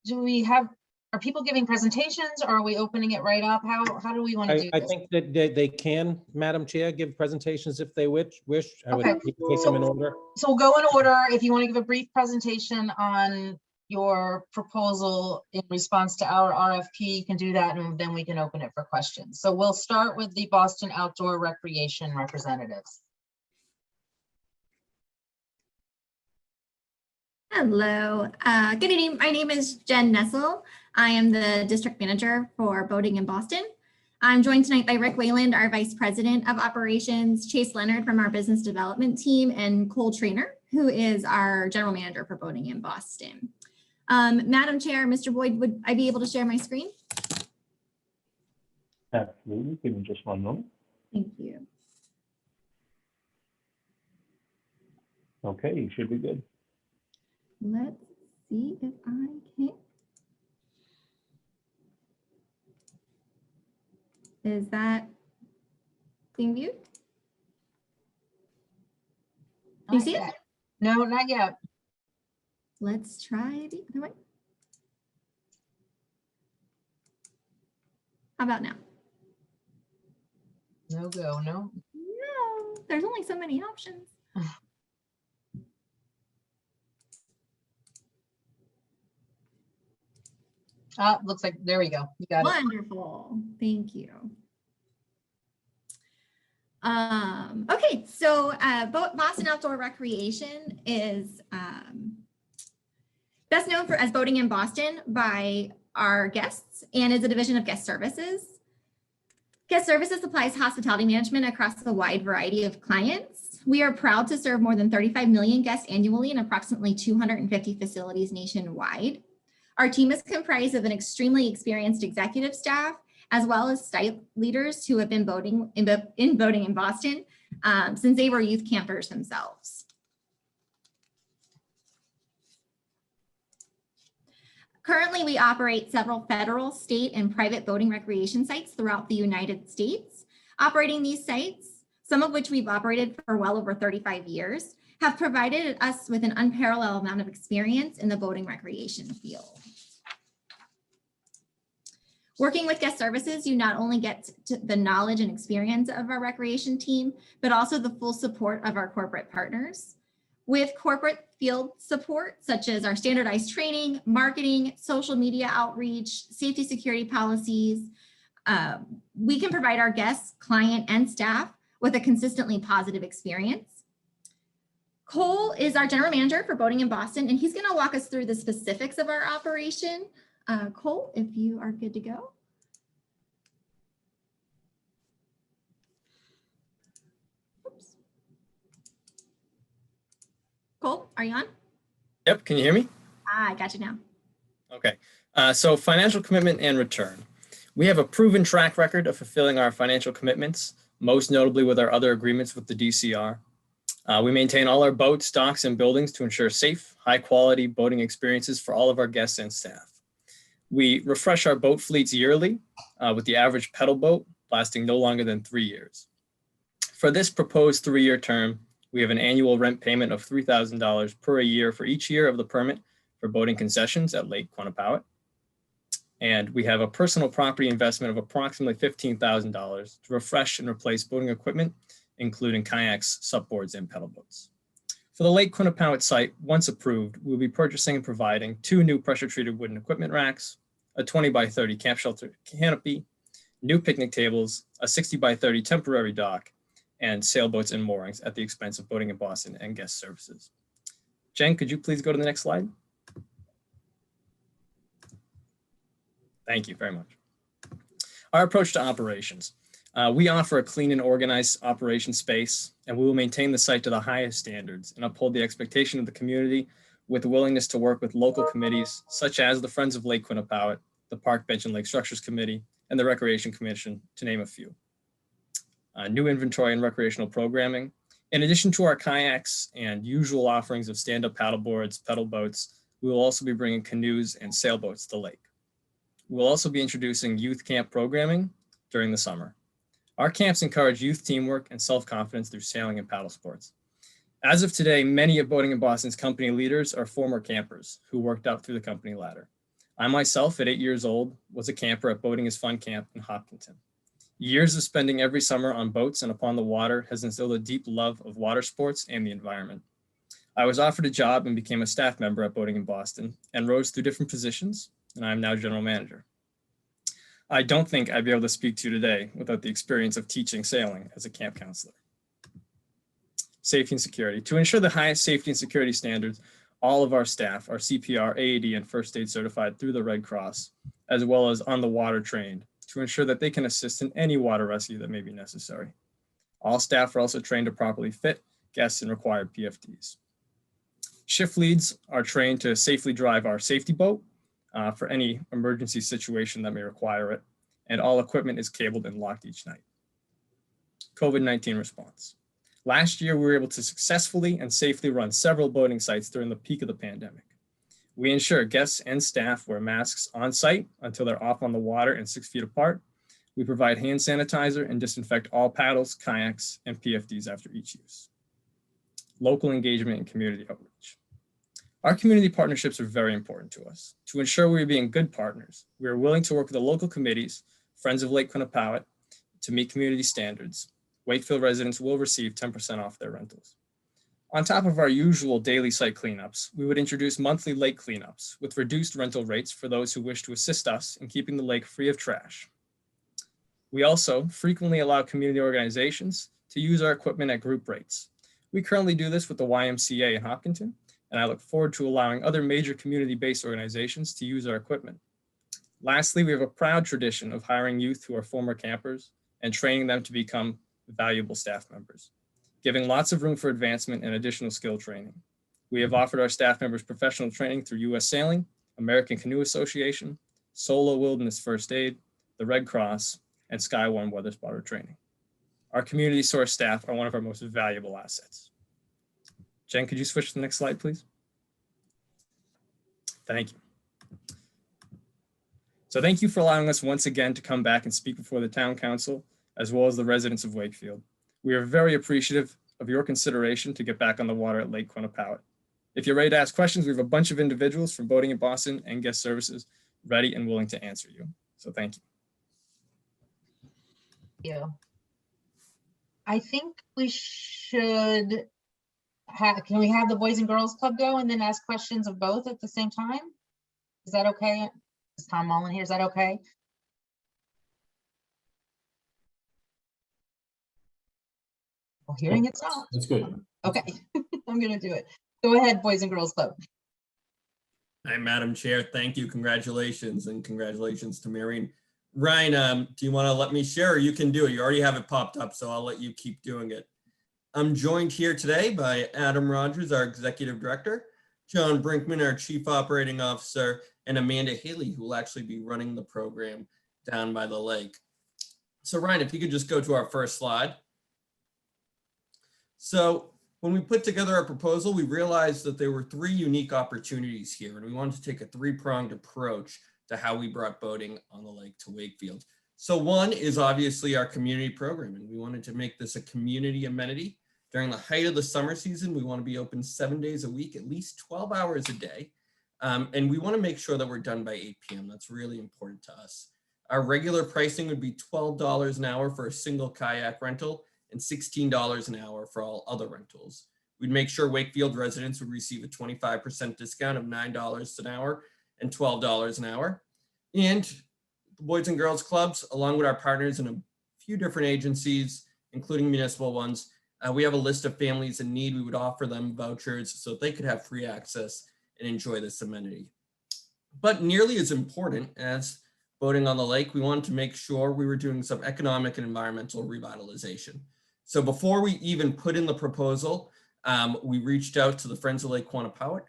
do we have are people giving presentations or are we opening it right up? How do we want to do I this? think that they can, Madam Chair, give presentations if they wish. I would Okay. take them in order. So we'll go in order. If you want to give a brief presentation on your proposal in response to our RFP, you can do that, and then we can open it for questions. So we'll start with the Boston Outdoor Recreation representatives. Hello, good evening. My name is Jen Nessel. I am the district manager for boating in Boston. I'm joined tonight by Rick Wayland, our vice president of operations, Chase Leonard from our business development team, and Cole Trainer, who is our general manager for boating in Boston. Madam Chair, Mr. Boyd, would I be able to share my screen? Absolutely. Give me just one moment. Thank you. Okay, you should be good. Let's see if I can. Is that being viewed? Do you see it? No, not yet. Let's try the other way. How about now? No go, no. No, there's only so many options. Looks like, there we go. You got it. Wonderful. Thank you. Okay, so Boston Outdoor Recreation is best known as Boating in Boston by our guests and is a division of Guest Services. Guest Services supplies hospitality management across a wide variety of clients. We are proud to serve more than 35 million guests annually in approximately 250 facilities nationwide. Our team is comprised of an extremely experienced executive staff, as well as site leaders who have been boating in Boston since they were youth campers themselves. Currently, we operate several federal, state, and private boating recreation sites throughout the United States. Operating these sites, some of which we've operated for well over 35 years, have provided us with an unparalleled amount of experience in the boating recreation field. Working with Guest Services, you not only get the knowledge and experience of our recreation team, but also the full support of our corporate partners. With corporate field support, such as our standardized training, marketing, social media outreach, safety security policies, we can provide our guests, client, and staff with a consistently positive experience. Cole is our general manager for Boating in Boston, and he's going to walk us through the specifics of our operation. Cole, if you are good to go. Oops. Cole, are you on? Yep, can you hear me? I got you now. Okay, so financial commitment and return. We have a proven track record of fulfilling our financial commitments, most notably with our other agreements with the DCR. We maintain all our boats, docks, and buildings to ensure safe, high-quality boating experiences for all of our guests and staff. We refresh our boat fleets yearly, with the average pedal boat lasting no longer than 3 years. For this proposed 3-year term, we have an annual rent payment of $3,000 per year for each year of the permit for boating concessions at Lake Quannapowitt. And we have a personal property investment of approximately $15,000 to refresh and replace boating equipment, including kayaks, supboards, and pedal boats. For the Lake Quannapowitt site, once approved, we'll be purchasing and providing 2 new pressure-treated wooden equipment racks, a 20 by 30 camp shelter canopy, new picnic tables, a 60 by 30 temporary dock, and sailboats and moorings at the expense of Boating in Boston and Guest Services. Jen, could you please go to the next slide? Thank you very much. Our approach to operations. We offer a clean and organized operation space, and we will maintain the site to the highest standards and uphold the expectation of the community with a willingness to work with local committees, such as the Friends of Lake Quannapowitt, the Park Bench and Lake Structures Committee, and the Recreation Commission, to name a few. New inventory and recreational programming. In addition to our kayaks and usual offerings of stand-up paddleboards, pedal boats, we will also be bringing canoes and sailboats to the lake. We'll also be introducing youth camp programming during the summer. Our camps encourage youth teamwork and self-confidence through sailing and paddle sports. As of today, many of Boating in Boston's company leaders are former campers who worked up through the company ladder. I myself, at 8 years old, was a camper at Boating is Fun Camp in Hopkinton. Years of spending every summer on boats and upon the water has instilled a deep love of water sports and the environment. I was offered a job and became a staff member at Boating in Boston and rose through different positions, and I am now general manager. I don't think I'd be able to speak to you today without the experience of teaching sailing as a camp counselor. Safety and security. To ensure the highest safety and security standards, all of our staff are CPR, AED, and first aid certified through the Red Cross, as well as on the water trained to ensure that they can assist in any water rescue that may be necessary. All staff are also trained to properly fit guests and required PFDs. Shift leads are trained to safely drive our safety boat for any emergency situation that may require it, and all equipment is cabled and locked each night. COVID-19 response. Last year, we were able to successfully and safely run several boating sites during the peak of the pandemic. We ensure guests and staff wear masks on site until they're off on the water and 6 feet apart. We provide hand sanitizer and disinfect all paddles, kayaks, and PFDs after each use. Local engagement and community outreach. Our community partnerships are very important to us. To ensure we are being good partners, we are willing to work with the local committees, Friends of Lake Quinnipiac, to meet community standards. Wakefield residents will receive 10% off their rentals. On top of our usual daily site cleanups, we would introduce monthly lake cleanups with reduced rental rates for those who wish to assist us in keeping the lake free of trash. We also frequently allow community organizations to use our equipment at group rates. We currently do this with the YMCA in Hopkinton, and I look forward to allowing other major community-based organizations to use our equipment. Lastly, we have a proud tradition of hiring youth who are former campers and training them to become valuable staff members, giving lots of room for advancement and additional skill training. We have offered our staff members professional training through U.S. Sailing, American Canoe Association, Solo Wilderness First Aid, the Red Cross, and Skywarn Weather Spotter training. Our community source staff are one of our most valuable assets. Jen, could you switch to the next slide, please? Thank you. So thank you for allowing us once again to come back and speak before the town council, as well as the residents of Wakefield. We are very appreciative of your consideration to get back on the water at Lake Quinnipiac. If you're ready to ask questions, we have a bunch of individuals from Boating in Boston and Guest Services ready and willing to answer you. So thank you. Yeah. I think we should have, can we have the Boys and Girls Club go and then ask questions of both at the same time? Is that okay? Is Tom Mullen here? Is that okay? Well, hearing it's not. That's good. Okay, I'm gonna do it. Go ahead, Boys and Girls Club. Hi, Madam Chair. Thank you. Congratulations, and congratulations to Marion. Ryan, do you want to let me share, or you can do it? You already have it popped up, so I'll let you keep doing it. I'm joined here today by Adam Rogers, our Executive Director, John Brinkman, our Chief Operating Officer, and Amanda Haley, who will actually be running the program down by the lake. So Ryan, if you could just go to our first slide. So when we put together our proposal, we realized that there were 3 unique opportunities here, and we wanted to take a 3-pronged approach to how we brought boating on the lake to Wakefield. So one is obviously our community programming. We wanted to make this a community amenity. During the height of the summer season, we want to be open 7 days a week, at least 12 hours a day. And we want to make sure that we're done by 8 p.m. That's really important to us. Our regular pricing would be $12 an hour for a single kayak rental and $16 an hour for all other rentals. We'd make sure Wakefield residents would receive a 25% discount of $9 an hour and $12 an hour. And the Boys and Girls Clubs, along with our partners in a few different agencies, including municipal ones, we have a list of families in need. We would offer them vouchers so they could have free access and enjoy this amenity. But nearly as important as boating on the lake, we wanted to make sure we were doing some economic and environmental revitalization. So before we even put in the proposal, we reached out to the Friends of Lake Quinnipiac,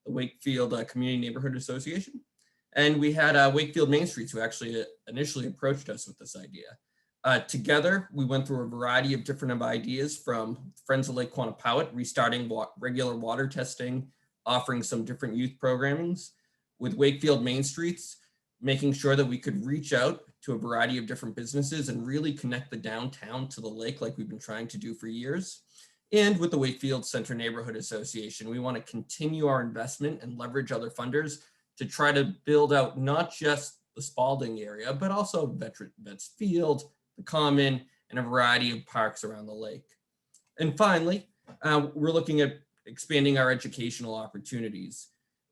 the Wakefield Community Neighborhood Association, and we had Wakefield Main Streets who actually initially approached us with this idea. Together, we went through a variety of different ideas, from Friends of Lake Quinnipiac, restarting regular water testing, offering some different youth programmings, with Wakefield Main Streets, making sure that we could reach out to a variety of different businesses and really connect the downtown to the lake like we've been trying to do for years. And with the Wakefield Center Neighborhood Association, we want to continue our investment and leverage other funders to try to build out not just the Spalding area, but also Vets Field, the Common, and a variety of parks around the lake. And finally, we're looking at expanding our educational opportunities.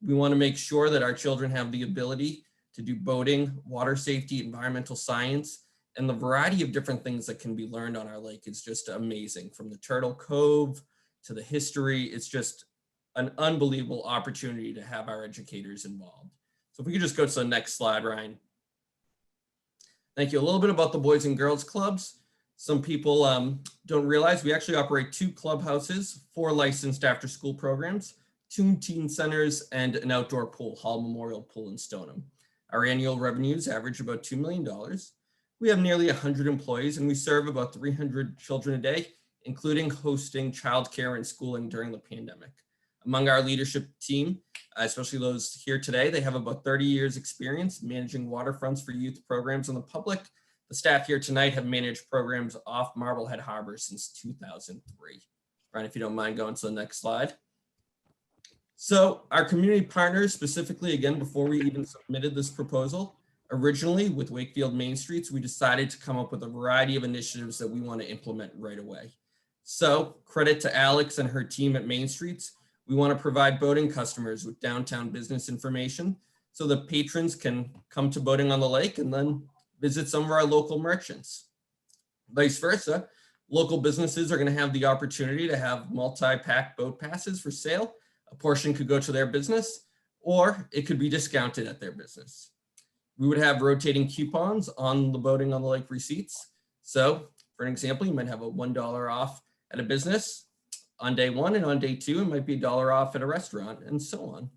We want to make sure that our children have the ability to do boating, water safety, environmental science, and the variety of different things that can be learned on our lake is just amazing. From the Turtle Cove to the history, it's just an unbelievable opportunity to have our educators involved. So if we could just go to the next slide, Ryan. Thank you. A little bit about the Boys and Girls Clubs. Some people don't realize we actually operate 2 clubhouses, 4 licensed after-school programs, 2 teen centers, and an outdoor pool, Hall Memorial Pool in Stoneham. Our annual revenues average about $2 million. We have nearly 100 employees, and we serve about 300 children a day, including hosting childcare and schooling during the pandemic. Among our leadership team, especially those here today, they have about 30 years experience managing waterfronts for youth programs in the public. The staff here tonight have managed programs off Marblehead Harbor since 2003. Ryan, if you don't mind going to the next slide. So our community partners, specifically, again, before we even submitted this proposal, originally with Wakefield Main Streets, we decided to come up with a variety of initiatives that we want to implement right away. So credit to Alex and her team at Main Streets. We want to provide boating customers with downtown business information so that patrons can come to boating on the lake and then visit some of our local merchants. Vice versa, local businesses are going to have the opportunity to have multi-pack boat passes for sale. A portion could go to their business, or it could be discounted at their business. We would have rotating coupons on the boating on the lake receipts. So for an example, you might have a $1 off at a business on day 1, and on day 2, it might be $1 off at a restaurant, and so on.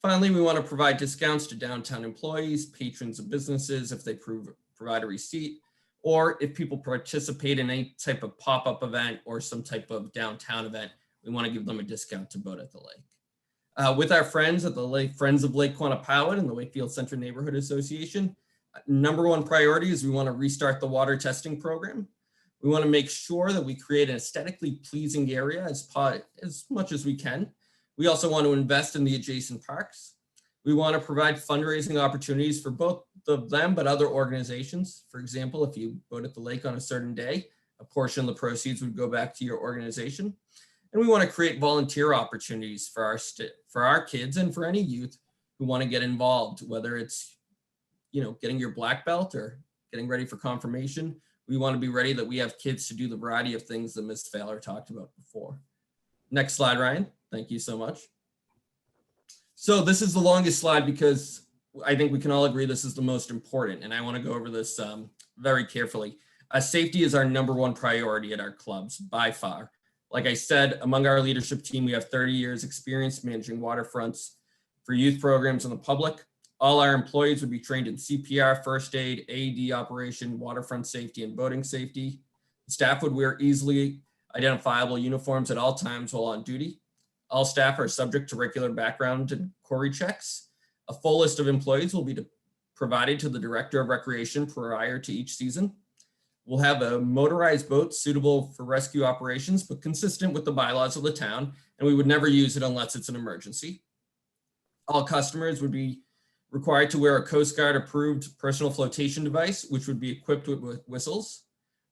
Finally, we want to provide discounts to downtown employees, patrons of businesses if they provide a receipt, or if people participate in any type of pop-up event or some type of downtown event, we want to give them a discount to boat at the lake. With our friends at the Lake Friends of Lake Quannapowitt and the Wakefield Center Neighborhood Association, number 1 priority is we want to restart the water testing program. We want to make sure that we create an aesthetically pleasing area as much as we can. We also want to invest in the adjacent parks. We want to provide fundraising opportunities for both of them, but other organizations. For example, if you boat at the lake on a certain day, a portion of the proceeds would go back to your organization. And we want to create volunteer opportunities for our kids and for any youth who want to get involved, whether it's, getting your black belt or getting ready for confirmation. We want to be ready that we have kids to do the variety of things that Ms. Fowler talked about before. Next slide, Ryan. Thank you so much. So this is the longest slide because I think we can all agree this is the most important, and I want to go over this very carefully. Safety is our number 1 priority at our clubs by far. Like I said, among our leadership team, we have 30 years experience managing waterfronts for youth programs in the public. All our employees would be trained in CPR, first aid, AED operation, waterfront safety, and boating safety. Staff would wear easily identifiable uniforms at all times while on duty. All staff are subject to regular background and query checks. A full list of employees will be provided to the Director of Recreation prior to each season. We'll have a motorized boat suitable for rescue operations, but consistent with the bylaws of the town, and we would never use it unless it's an emergency. All customers would be required to wear a Coast Guard approved personal flotation device, which would be equipped with whistles.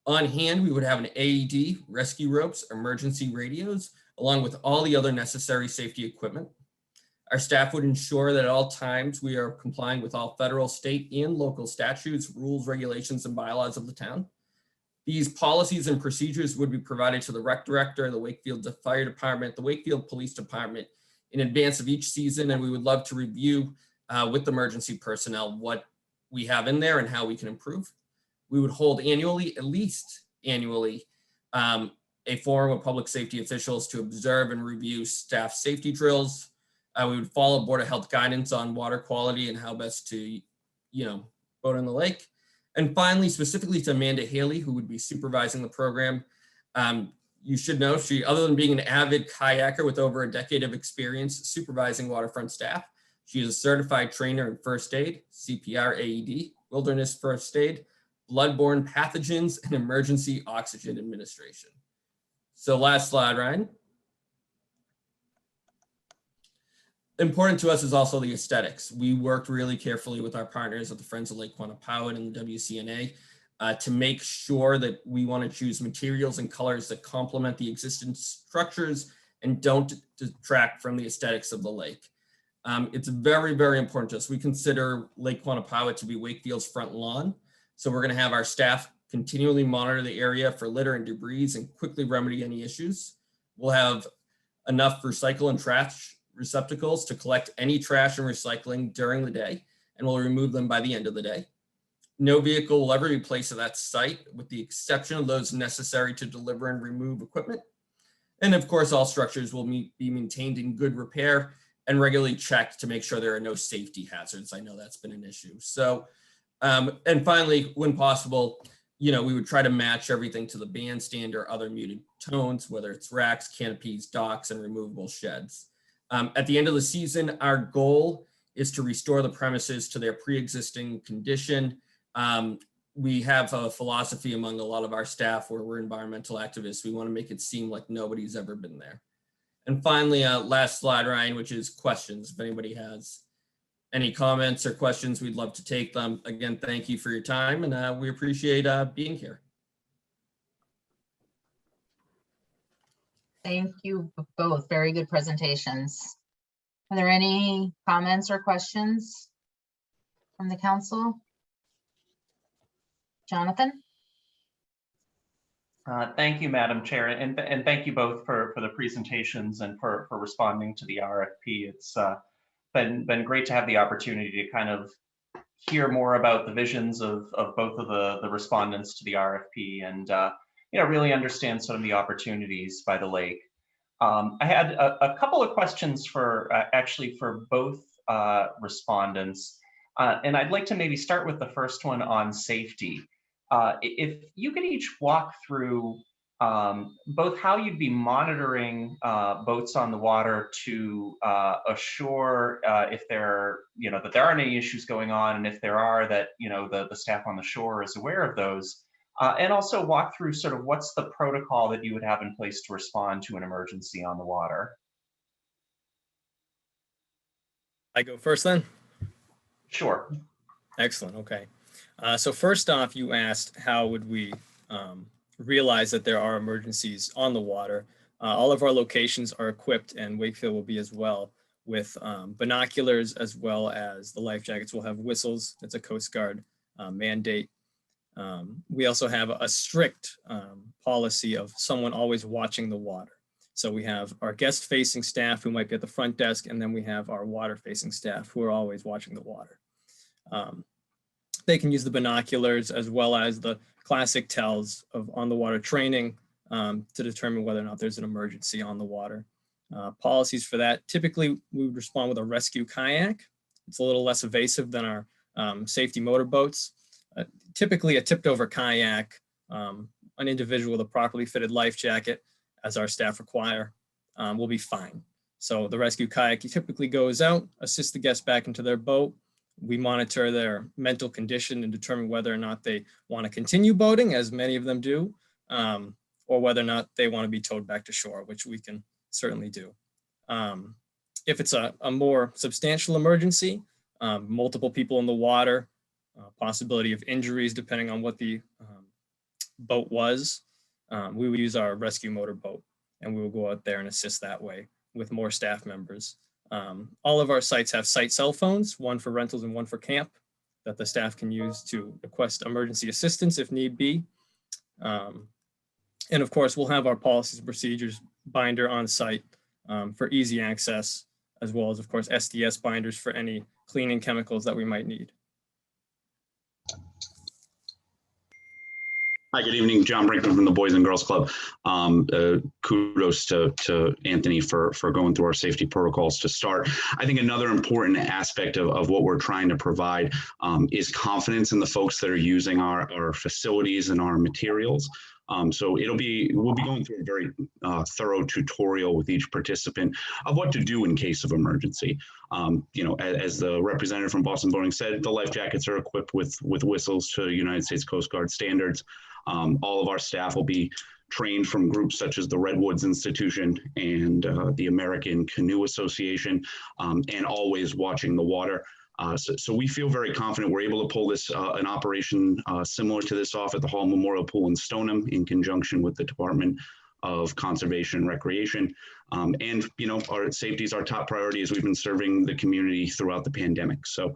On hand, we would have an AED, rescue ropes, emergency radios, along with all the other necessary safety equipment. Our staff would ensure that at all times we are complying with all federal, state, and local statutes, rules, regulations, and bylaws of the town. These policies and procedures would be provided to the rec director, the Wakefield Fire Department, the Wakefield Police Department in advance of each season, and we would love to review with the emergency personnel what we have in there and how we can improve. We would hold annually, at least annually, a forum of public safety officials to observe and review staff safety drills. We would follow Board of Health guidance on water quality and how best to, boat on the lake. And finally, specifically to Amanda Haley, who would be supervising the program. You should know she, other than being an avid kayaker with over a decade of experience supervising waterfront staff, she is a certified trainer in first aid, CPR, AED, wilderness first aid, bloodborne pathogens, and emergency oxygen administration. So last slide, Ryan. important to us is also the aesthetics. We worked really carefully with our partners at the Friends of Lake Quannapowitt and the WCNA to make sure that we want to choose materials and colors that complement the existing structures and don't detract from the aesthetics of the lake. It's very, very important to us. We consider Lake Quannapowitt to be Wakefield's front lawn. So we're going to have our staff continually monitor the area for litter and debris and quickly remedy any issues. We'll have enough recycle and trash receptacles to collect any trash and recycling during the day, and we'll remove them by the end of the day. No vehicle will ever be placed at that site with the exception of those necessary to deliver and remove equipment. And of course, all structures will be maintained in good repair and regularly checked to make sure there are no safety hazards. I know that's been an issue. So, and finally, when possible, we would try to match everything to the bandstand or other muted tones, whether it's racks, canopies, docks, and removable sheds. At the end of the season, our goal is to restore the premises to their pre-existing condition. We have a philosophy among a lot of our staff where we're environmental activists. We want to make it seem like nobody's ever been there. And finally, last slide, Ryan, which is questions. If anybody has any comments or questions, we'd love to take them. Again, thank you for your time, and we appreciate being here. Thank you both. Very good presentations. Are there any comments or questions from the council? Jonathan? Thank you, Madam Chair, and thank you both for the presentations and for responding to the RFP. It's been great to have the opportunity to kind of hear more about the visions of both of the respondents to the RFP and really understand some of the opportunities by the lake. I had a couple of questions for actually for both respondents, and I'd like to maybe start with the first one on safety. If you could each walk through both how you'd be monitoring boats on the water to assure if there that there aren't any issues going on, and if there are, that the staff on the shore is aware of those, and also walk through sort of what's the protocol that you would have in place to respond to an emergency on the water. I go first then? Sure. Excellent. Okay. So first off, you asked how would we realize that there are emergencies on the water. All of our locations are equipped, and Wakefield will be as well, with binoculars, as well as the life jackets will have whistles. It's a Coast Guard mandate. We also have a strict policy of someone always watching the water. So we have our guest-facing staff who might be at the front desk, and then we have our water-facing staff who are always watching the water. They can use the binoculars as well as the classic tells of on-the-water training to determine whether or not there's an emergency on the water. Policies for that, typically we would respond with a rescue kayak. It's a little less evasive than our safety motorboats. Typically a tipped over kayak, an individual with a properly fitted life jacket, as our staff require, will be fine. So the rescue kayak typically goes out, assists the guests back into their boat. We monitor their mental condition and determine whether or not they want to continue boating, as many of them do, or whether or not they want to be towed back to shore, which we can certainly do. If it's a more substantial emergency, multiple people in the water, possibility of injuries depending on what the boat was, we would use our rescue motorboat, and we will go out there and assist that way with more staff members. All of our sites have site cell phones, one for rentals and one for camp, that the staff can use to request emergency assistance if need be. And of course, we'll have our policies and procedures binder on site for easy access, as well as, of course, SDS binders for any cleaning chemicals that we might need. Hi, good evening. John Brinkman from the Boys and Girls Club. Kudos to Anthony for going through our safety protocols to start. I think another important aspect of what we're trying to provide is confidence in the folks that are using our facilities and our materials. So we'll be going through a very thorough tutorial with each participant of what to do in case of emergency. As the representative from Boston Boating said, the life jackets are equipped with whistles to United States Coast Guard standards. All of our staff will be trained from groups such as the Redwoods Institution and the American Canoe Association, and always watching the water. So we feel very confident we're able to pull this an operation similar to this off at the Hall Memorial Pool in Stoneham in conjunction with the Department of Conservation and Recreation. And, you know, our safety is our top priority as we've been serving the community throughout the pandemic. So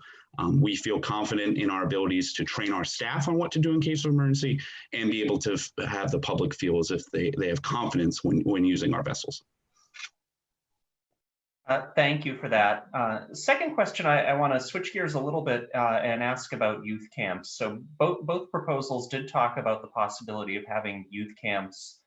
we feel confident in our abilities to train our staff on what to do in case of emergency and be able to have the public feel as if they have confidence when using our vessels. Thank you for that. Second question, I want to switch gears a little bit and ask about youth camps. So both proposals did talk about the possibility of having youth camps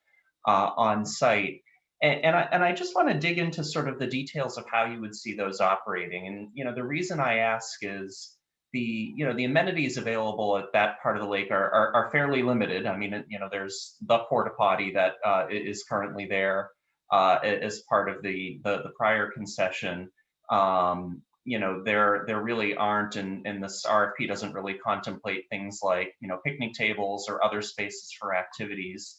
on site. And I just want to dig into sort of the details of how you would see those operating. And, you know, the reason I ask is the amenities available at that part of the lake are fairly limited. I mean, you know, there's the porta potty that is currently there as part of the prior concession. You know, there really aren't, and this RFP doesn't really contemplate things like, you know, picnic tables or other spaces for activities.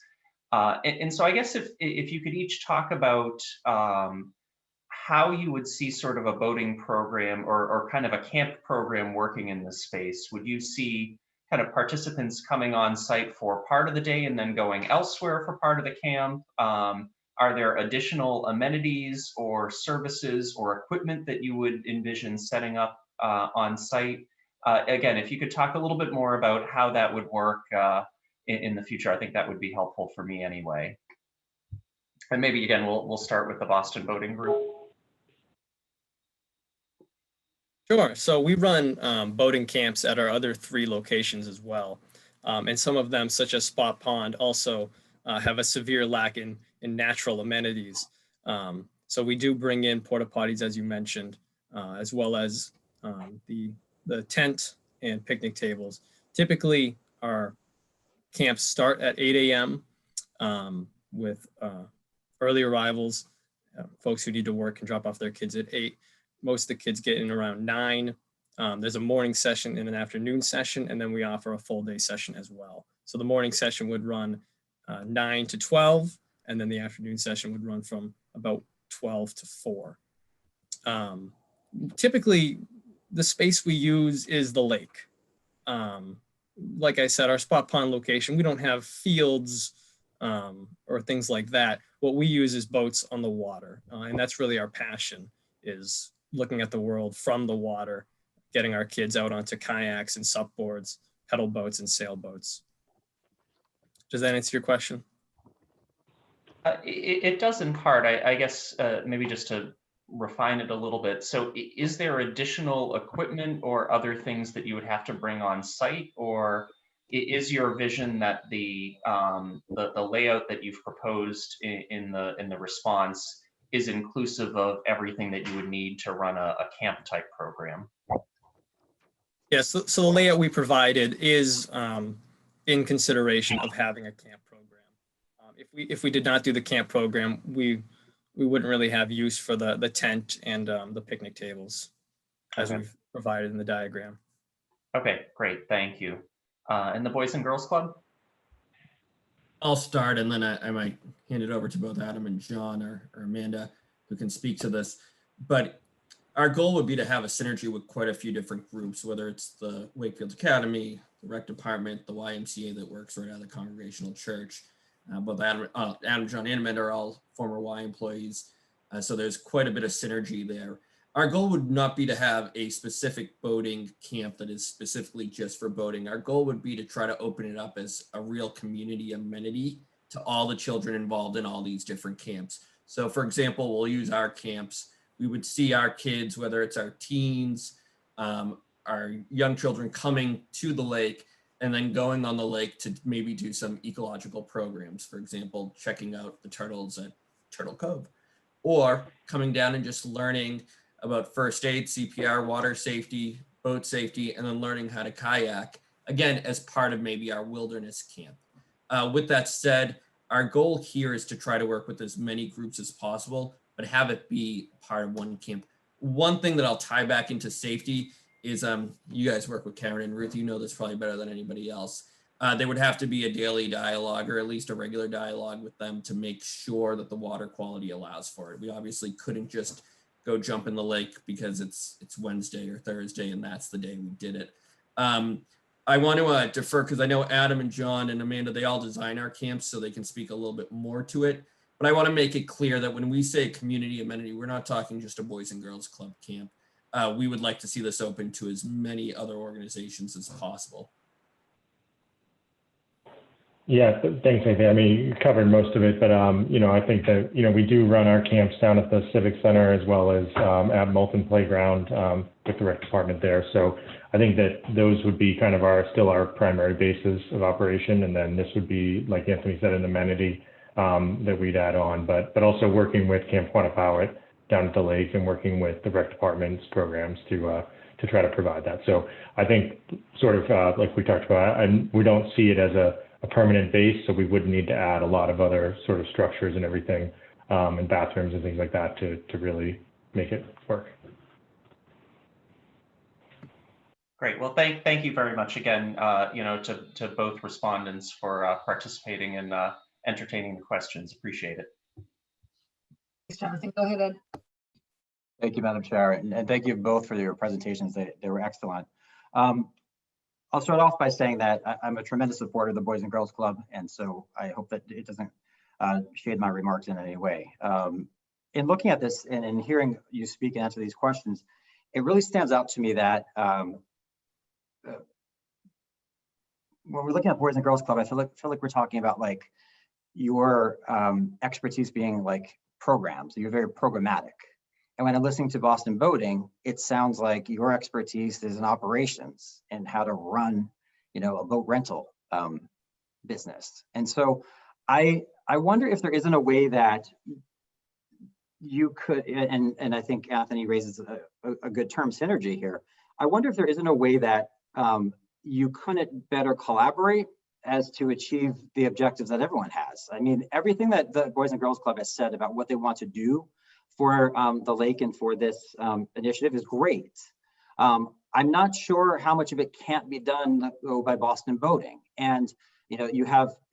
And so I guess if you could each talk about how you would see sort of a boating program or kind of a camp program working in this space. Would you see kind of participants coming on site for part of the day and then going elsewhere for part of the camp? Are there additional amenities or services or equipment that you would envision setting up on site? Again, if you could talk a little bit more about how that would work in the future, I think that would be helpful for me anyway. And maybe again, we'll start with the Boston Boating Group. Sure. So we run boating camps at our other 3 locations as well. And some of them, such as Spot Pond, also have a severe lack in natural amenities. So we do bring in porta potties, as you mentioned, as well as the tent and picnic tables. Typically, our camps start at 8 a.m. With early arrivals. Folks who need to work can drop off their kids at 8. Most of the kids get in around 9. There's a morning session and an afternoon session, and then we offer a full day session as well. So the morning session would run 9 to 12, and then the afternoon session would run from about 12 to 4. Typically, the space we use is the lake. Like I said, our Spot Pond location, we don't have fields or things like that. What we use is boats on the water, and that's really our passion, is looking at the world from the water, getting our kids out onto kayaks and supboards, pedal boats and sailboats. Does that answer your question? It does in part. I guess maybe just to refine it a little bit. So is there additional equipment or other things that you would have to bring on site, or is your vision that the layout that you've proposed in the response is inclusive of everything that you would need to run a camp type program? Yes, so the layout we provided is in consideration of having a camp program. If we did not do the camp program, we wouldn't really have use for the tent and the picnic tables as we've provided in the diagram. Okay, great, thank you. And the Boys and Girls Club? I'll start, and then I might hand it over to both Adam and John or Amanda, who can speak to this. But our goal would be to have a synergy with quite a few different groups, whether it's the Wakefield Academy, the rec department, the YMCA that works right out of the Congregational Church. Both Adam, John, and Amanda are all former Y employees. So there's quite a bit of synergy there. Our goal would not be to have a specific boating camp that is specifically just for boating. Our goal would be to try to open it up as a real community amenity to all the children involved in all these different camps. So for example, we'll use our camps. We would see our kids, whether it's our teens, our young children coming to the lake and then going on the lake to maybe do some ecological programs. For example, checking out the turtles at Turtle Cove, or coming down and just learning about first aid, CPR, water safety, boat safety, and then learning how to kayak, again, as part of maybe our wilderness camp. With that said, our goal here is to try to work with as many groups as possible, but have it be part of one camp. One thing that I'll tie back into safety is you guys work with Karen and Ruth, you know this probably better than anybody else. there would have to be a daily dialogue, or at least a regular dialogue with them, to make sure that the water quality allows for it. We obviously couldn't just go jump in the lake because it's Wednesday or Thursday and that's the day we did it. I want to defer, because I know Adam and John and Amanda, they all design our camps, so they can speak a little bit more to it. But I want to make it clear that when we say community amenity, we're not talking just a Boys and Girls Club camp. We would like to see this open to as many other organizations as possible. Yeah, thanks, Nathan. I mean, you covered most of it, but you know, I think that, you know, we do run our camps down at the Civic Center as well as at Moulton Playground with the rec department there. So I think that those would be kind of still our primary bases of operation, and then this would be, like Anthony said, an amenity that we'd add on, but also working with Camp Quannapowitt down at the lake and working with the rec department's programs to try to provide that. So I think sort of like we talked about, and we don't see it as a permanent base, so we would need to add a lot of other sort of structures and everything, and bathrooms and things like that to really make it work. Great. Well, thank you very much again, you know, to both respondents for participating and entertaining the questions. Appreciate it. Thanks, Jonathan. Go ahead, Ed. Thank you, Madam Chair, and thank you both for your presentations. They were excellent. I'll start off by saying that I'm a tremendous supporter of the Boys and Girls Club, and so I hope that it doesn't shade my remarks in any way. In looking at this and in hearing you speak and answer these questions, it really stands out to me that when we're looking at Boys and Girls Club, I feel like we're talking about like your expertise being like programs. You're very programmatic. And when I'm listening to Boston Boating, it sounds like your expertise is in operations and how to run, you know, a boat rental business. And so I wonder if there isn't a way that you could, and I think Anthony raises a good term, synergy here. I wonder if there isn't a way that you couldn't better collaborate as to achieve the objectives that everyone has. I mean, everything that the Boys and Girls Club has said about what they want to do for the lake and for this initiative is great. I'm not sure how much of it can't be done though by Boston Boating. And you know,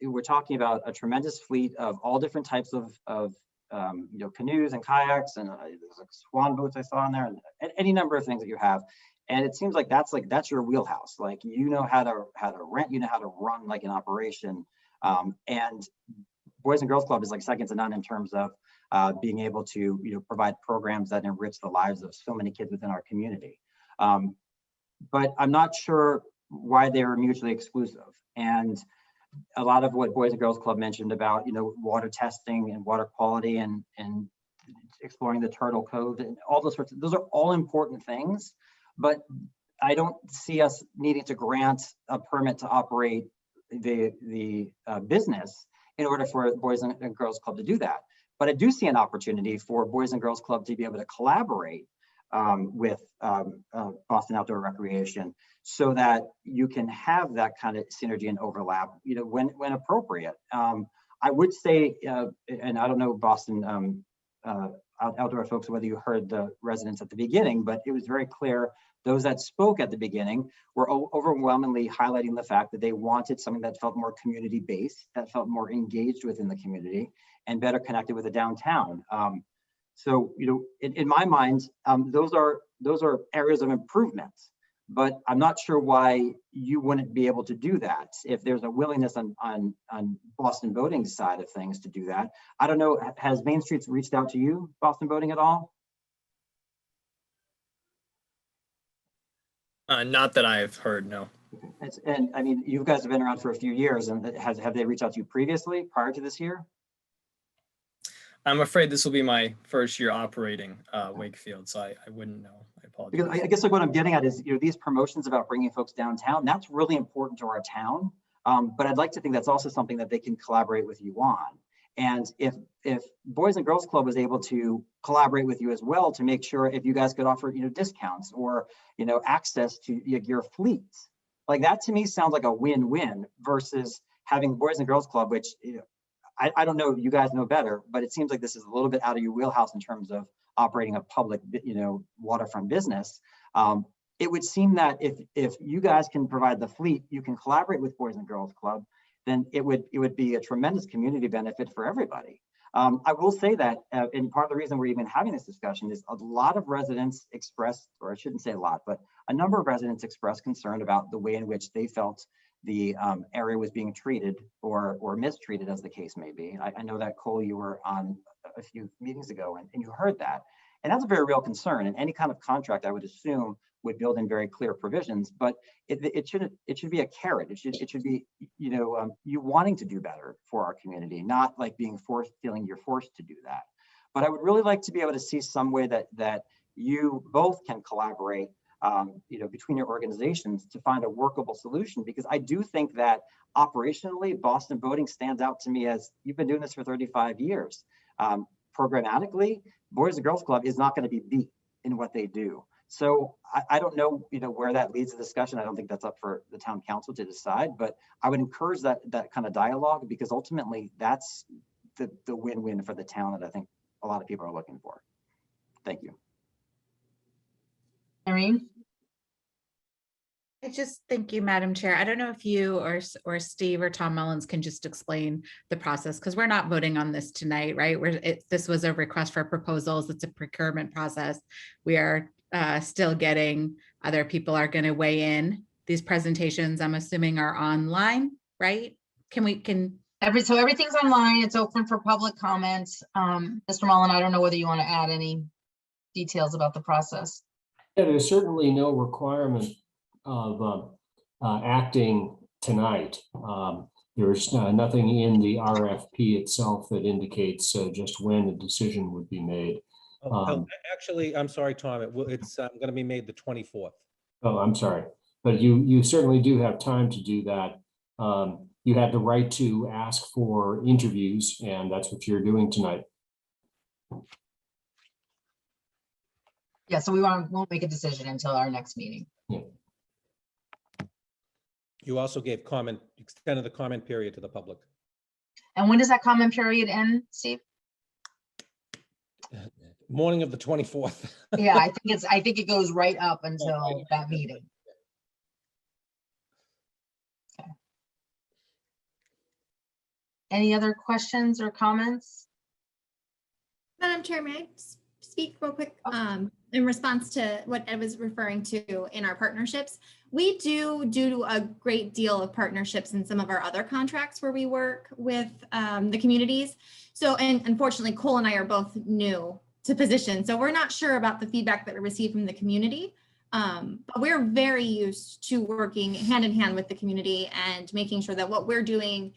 we're talking about a tremendous fleet of all different types of you know, canoes and kayaks, and there's like swan boats I saw in there, and any number of things that you have. And it seems like that's your wheelhouse. Like, you know how to rent, you know how to run like an operation. And Boys and Girls Club is like second to none in terms of being able to, you know, provide programs that enrich the lives of so many kids within our community. But I'm not sure why they were mutually exclusive. And a lot of what Boys and Girls Club mentioned about, you know, water testing and water quality and exploring the Turtle Cove and all those sorts of, those are all important things. But I don't see us needing to grant a permit to operate the business in order for Boys and Girls Club to do that. But I do see an opportunity for Boys and Girls Club to be able to collaborate with Boston Outdoor Recreation, so that you can have that kind of synergy and overlap, you know, when appropriate. I would say, and I don't know, Boston Outdoor folks, whether you heard the residents at the beginning, but it was very clear those that spoke at the beginning were overwhelmingly highlighting the fact that they wanted something that felt more community-based, that felt more engaged within the community and better connected with the downtown. So, you know, in my mind, those are areas of improvement, but I'm not sure why you wouldn't be able to do that if there's a willingness on Boston Boating's side of things to do that. I don't know, has Main Street's reached out to you, Boston Boating, at all? Not that I've heard, no. And I mean, you guys have been around for a few years, and have they reached out to you previously, prior to this year? I'm afraid this will be my first year operating Wakefield, so I wouldn't know. I apologize. Because I guess like what I'm getting at is, you know, these promotions about bringing folks downtown, that's really important to our town. But I'd like to think that's also something that they can collaborate with you on. And if Boys and Girls Club was able to collaborate with you as well to make sure if you guys could offer, you know, discounts or, you know, access to your fleet, like that to me sounds like a win-win versus having Boys and Girls Club, which, you know, I don't know, you guys know better, but it seems like this is a little bit out of your wheelhouse in terms of operating a public, you know, waterfront business. it would seem that if you guys can provide the fleet, you can collaborate with Boys and Girls Club, then it would be a tremendous community benefit for everybody. I will say that, and part of the reason we're even having this discussion is a lot of residents expressed, or I shouldn't say a lot, but a number of residents expressed concern about the way in which they felt the area was being treated or mistreated, as the case may be. I know that, Cole, you were on a few meetings ago and you heard that. And that's a very real concern. And any kind of contract, I would assume, would build in very clear provisions, but it should be a carrot. It should be, you wanting to do better for our community, not like feeling you're forced to do that. But I would really like to be able to see some way that you both can collaborate, between your organizations to find a workable solution, because I do think that operationally, Boston Boating stands out to me as you've been doing this for 35 years. Programmatically, Boys and Girls Club is not going to be beat in what they do. So I don't know, where that leads the discussion. I don't think that's up for the town council to decide, but I would encourage that kind of dialogue, because ultimately that's the win-win for the town that I think a lot of people are looking for. Thank you. Irene? Thank you, Madam Chair. I don't know if you or Steve or Tom Mullins can just explain the process, because we're not voting on this tonight, right? This was a request for proposals. It's a procurement process. We are still getting, other people are going to weigh in. These presentations, I'm assuming, are online, right? So everything's online. It's open for public comments. Mr. Mullen, I don't know whether you want to add any details about the process. Yeah, there's certainly no requirement of acting tonight. There's nothing in the RFP itself that indicates just when a decision would be made. Actually, I'm sorry, Tom, it's going to be made the 24th. Oh, I'm sorry, but you certainly do have time to do that. You have the right to ask for interviews, and that's what you're doing tonight. Yeah, so we won't make a decision until our next meeting. Yeah. You also gave extended the comment period to the public. And when does that comment period end, Steve? Morning of the 24th. Yeah, I think it goes right up until that meeting. Okay. Any other questions or comments? Madam Chair, may I speak real quick in response to what Ed was referring to in our partnerships? We do a great deal of partnerships in some of our other contracts where we work with the communities. So, and unfortunately, Cole and I are both new to position, so we're not sure about the feedback that we receive from the community. But we're very used to working hand in hand with the community and making sure that what we're doing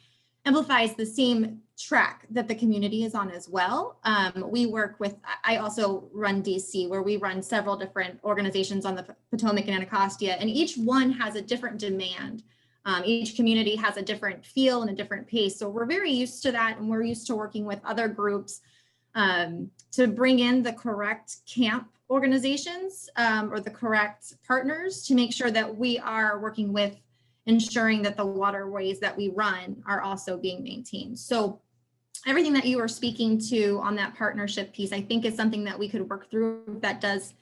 amplifies the same track that the community is on as well. We work with, I also run DC, where we run several different organizations on the Potomac and Anacostia, and each one has a different demand. Each community has a different feel and a different pace. So we're very used to that, and we're used to working with other groups to bring in the correct camp organizations or the correct partners to make sure that we are working with ensuring that the waterways that we run are also being maintained. So everything that you were speaking to on that partnership piece, I think is something that we could work through that does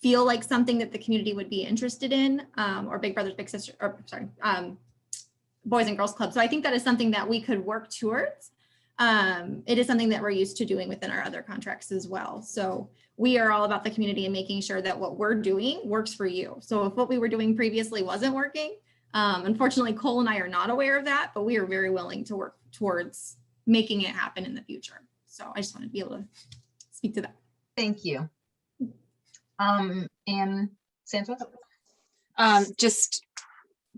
feel like something that the community would be interested in, or Big Brothers Big Sisters, or sorry, Boys and Girls Club. So I think that is something that we could work towards. It is something that we're used to doing within our other contracts as well. So we are all about the community and making sure that what we're doing works for you. So if what we were doing previously wasn't working, unfortunately, Cole and I are not aware of that, but we are very willing to work towards making it happen in the future. So I just wanted to be able to speak to that. Thank you. And Santos? Just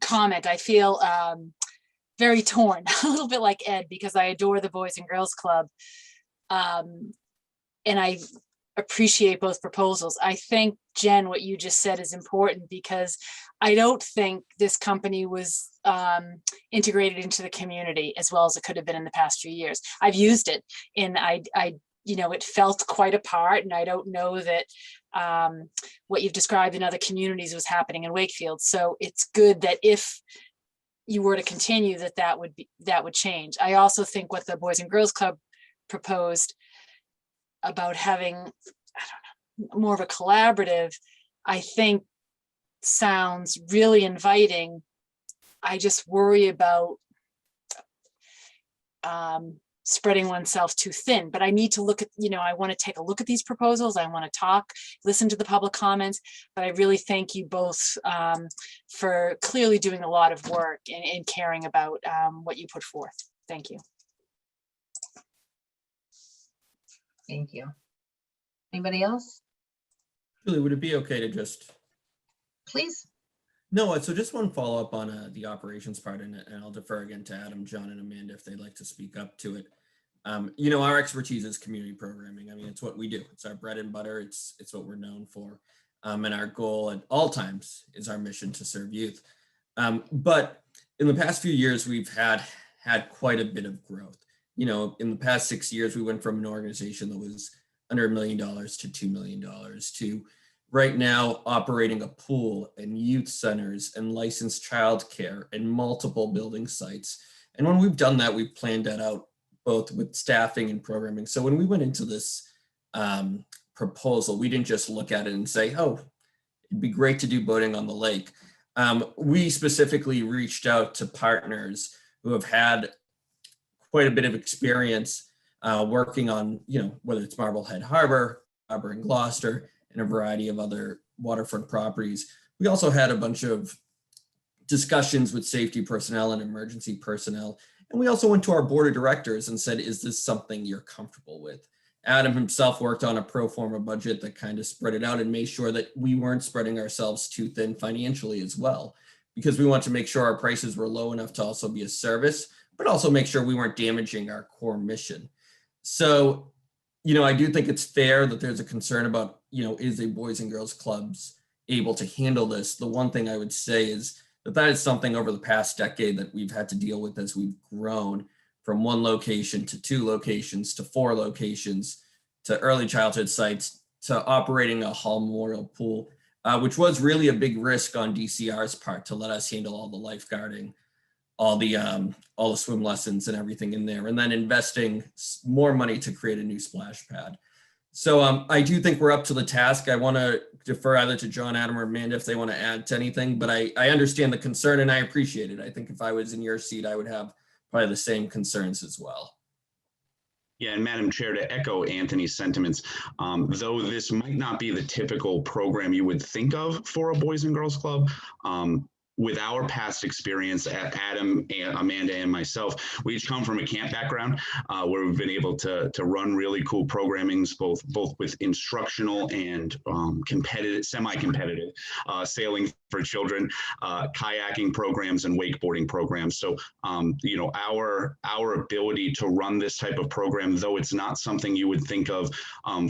comment, I feel very torn, a little bit like Ed, because I adore the Boys and Girls Club. And I appreciate both proposals. I think, Jen, what you just said is important, because I don't think this company was integrated into the community as well as it could have been in the past few years. I've used it, and it felt quite apart, and I don't know that what you've described in other communities was happening in Wakefield. So it's good that if you were to continue, that would change. I also think what the Boys and Girls Club proposed about having, I don't know, more of a collaborative, I think sounds really inviting. I just worry about spreading oneself too thin, but I need to look at, I want to take a look at these proposals. I want to talk, listen to the public comments, but I really thank you both for clearly doing a lot of work and caring about what you put forth. Thank you. Thank you. Anybody else? Julie, would it be okay to just? Please. No, so just one follow-up on the operations part, and I'll defer again to Adam, John, and Amanda if they'd like to speak up to it. Our expertise is community programming. I mean, it's what we do. It's our bread and butter. It's what we're known for. And our goal at all times is our mission to serve youth. But in the past few years, we've had quite a bit of growth. In the past 6 years, we went from an organization that was under $1 million to $2 million to right now operating a pool and youth centers and licensed childcare and multiple building sites. And when we've done that, we've planned that out both with staffing and programming. So when we went into this proposal, we didn't just look at it and say, oh, it'd be great to do boating on the lake. We specifically reached out to partners who have had quite a bit of experience working on, whether it's Marblehead Harbor in Gloucester, and a variety of other waterfront properties. We also had a bunch of discussions with safety personnel and emergency personnel. And we also went to our board of directors and said, is this something you're comfortable with? Adam himself worked on a pro forma budget that kind of spread it out and made sure that we weren't spreading ourselves too thin financially as well, because we want to make sure our prices were low enough to also be a service, but also make sure we weren't damaging our core mission. So, I do think it's fair that there's a concern about, is a Boys and Girls Clubs able to handle this? The one thing I would say is that is something over the past decade that we've had to deal with as we've grown from 1 location to 2 locations to 4 locations to early childhood sites to operating a Hall Memorial Pool, which was really a big risk on DCR's part to let us handle all the lifeguarding, all the swim lessons and everything in there, and then investing more money to create a new splash pad. So I do think we're up to the task. I want to defer either to John, Adam, or Amanda if they want to add to anything, but I understand the concern and I appreciate it. I think if I was in your seat, I would have probably the same concerns as well. Yeah, and Madam Chair, to echo Anthony's sentiments, though this might not be the typical program you would think of for a Boys and Girls Club, with our past experience, Adam, Amanda, and myself, we each come from a camp background where we've been able to run really cool programmings, both with instructional and competitive, semi-competitive sailing for children, kayaking programs, and wakeboarding programs. So, our ability to run this type of program, though it's not something you would think of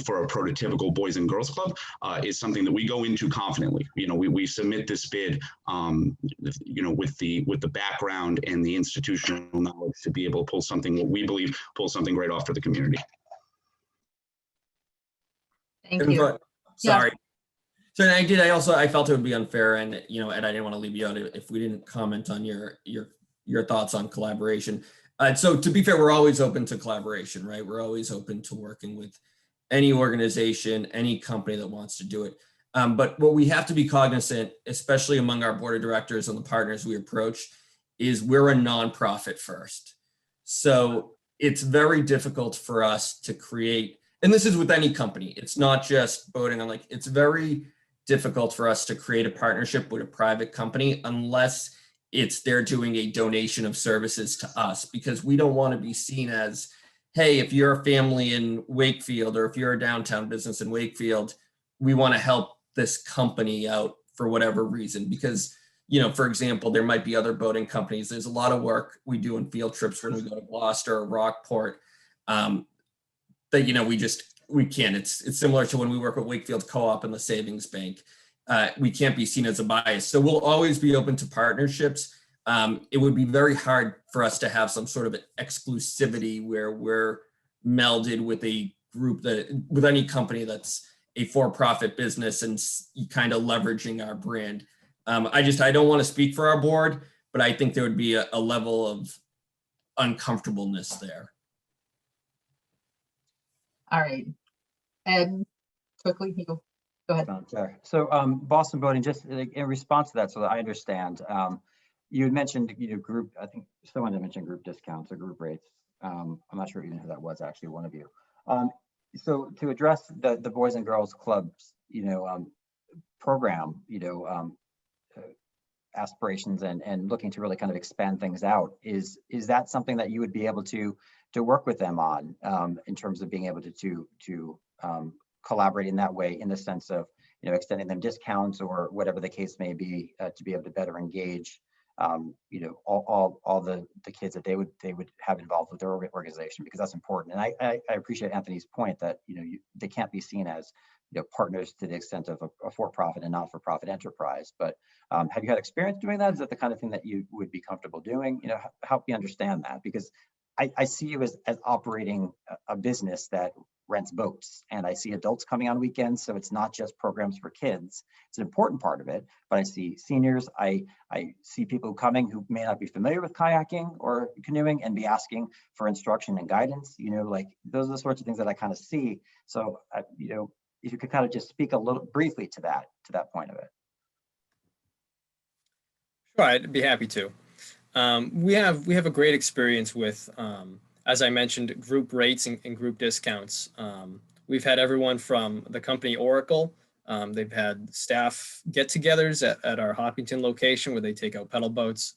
for a prototypical Boys and Girls Club, is something that we go into confidently. We submit this bid with the background and the institutional knowledge to be able to pull something, what we believe, pull something great off for the community. Thank you. Sorry. So I felt it would be unfair, and Ed, I didn't want to leave you out if we didn't comment on your thoughts on collaboration. So to be fair, we're always open to collaboration, right? We're always open to working with any organization, any company that wants to do it. But what we have to be cognizant, especially among our board of directors and the partners we approach, is we're a nonprofit first. So it's very difficult for us to create, and this is with any company, it's not just boating on lake, it's very difficult for us to create a partnership with a private company unless they're doing a donation of services to us, because we don't want to be seen as, hey, if you're a family in Wakefield or if you're a downtown business in Wakefield, we want to help this company out for whatever reason, because, for example, there might be other boating companies. There's a lot of work we do in field trips when we go to Gloucester or Rockport that, we can't. It's similar to when we work with Wakefield Co-op and the Savings Bank. We can't be seen as a bias. So we'll always be open to partnerships. It would be very hard for us to have some sort of exclusivity where we're melded with a group with any company that's a for-profit business and kind of leveraging our brand. I don't want to speak for our board, but I think there would be a level of uncomfortableness there. All right. Ed, quickly, you. Go ahead. Chair. So Boston Boating, just in response to that, so that I understand, you had mentioned, group, I think someone had mentioned group discounts or group rates. I'm not sure even who that was, actually, one of you. So to address the Boys and Girls Clubs, program, aspirations and looking to really kind of expand things out, is that something that you would be able to work with them on in terms of being able to collaborate in that way, in the sense of extending them discounts or whatever the case may be, to be able to better engage all the kids that they would have involved with their organization, because that's important. And I appreciate Anthony's point that they can't be seen as partners to the extent of a for-profit and not-for-profit enterprise. But have you had experience doing that? Is that the kind of thing that you would be comfortable doing? Help me understand that, because I see you as operating a business that rents boats, and I see adults coming on weekends. So it's not just programs for kids. It's an important part of it, but I see seniors, I see people coming who may not be familiar with kayaking or canoeing and be asking for instruction and guidance. Like those are the sorts of things that I kind of see. So if you could kind of just speak a little briefly to that point of it. Sure, I'd be happy to. We have a great experience with, as I mentioned, group rates and group discounts. We've had everyone from the company Oracle. They've had staff get-togethers at our Hopkinton location where they take out pedal boats.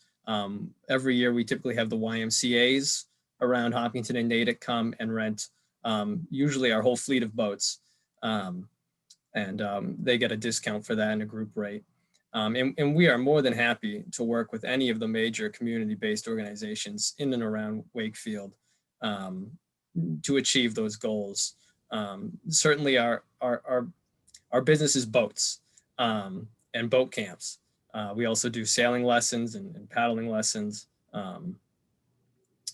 Every year we typically have the YMCAs around Hopkinton and Natick come and rent usually our whole fleet of boats. And they get a discount for that and a group rate. And we are more than happy to work with any of the major community-based organizations in and around Wakefield to achieve those goals. Certainly our business is boats and boat camps. We also do sailing lessons and paddling lessons.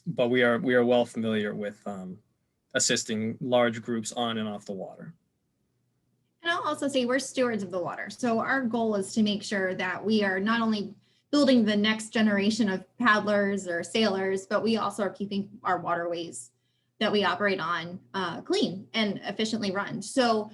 But we are well familiar with assisting large groups on and off the water. And I'll also say we're stewards of the water. So our goal is to make sure that we are not only building the next generation of paddlers or sailors, but we also are keeping our waterways that we operate on clean and efficiently run. So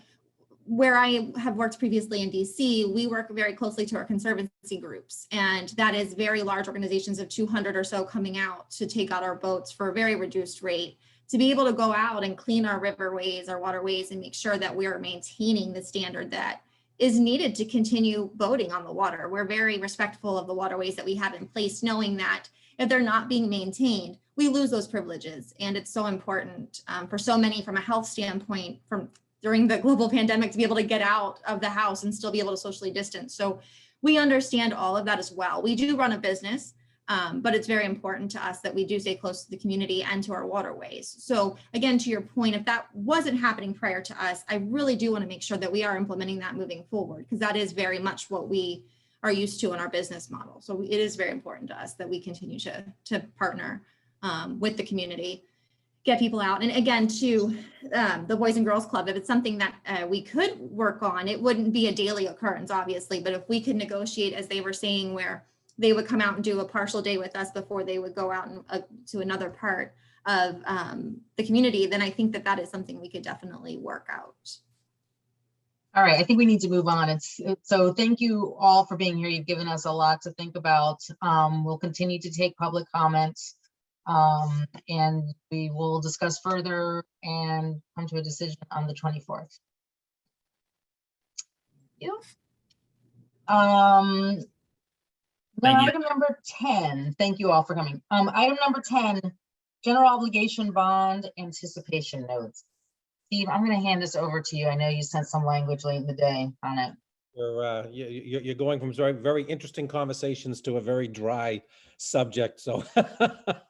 where I have worked previously in DC, we work very closely to our conservancy groups. And that is very large organizations of 200 or so coming out to take out our boats for a very reduced rate, to be able to go out and clean our riverways, our waterways, and make sure that we are maintaining the standard that is needed to continue boating on the water. We're very respectful of the waterways that we have in place, knowing that if they're not being maintained, we lose those privileges. And it's so important for so many, from a health standpoint, from during the global pandemic, to be able to get out of the house and still be able to socially distance. So we understand all of that as well. We do run a business, but it's very important to us that we do stay close to the community and to our waterways. So again, to your point, if that wasn't happening prior to us, I really do want to make sure that we are implementing that moving forward, because that is very much what we are used to in our business model. So it is very important to us that we continue to partner with the community, get people out. And again, to the Boys and Girls Club, if it's something that we could work on, it wouldn't be a daily occurrence, obviously, but if we could negotiate, as they were saying, where they would come out and do a partial day with us before they would go out and, to another part of the community, then I think that that is something we could definitely work out. All right, I think we need to move on. So thank you all for being here. You've given us a lot to think about. We'll continue to take public comments, and we will discuss further and come to a decision on the 24th. Item number 10, thank you all for coming. Item number 10, general obligation bond anticipation notes. Steve, I'm going to hand this over to you. I know you sent some language late in the day on it. You're going from very interesting conversations to a very dry subject. So, all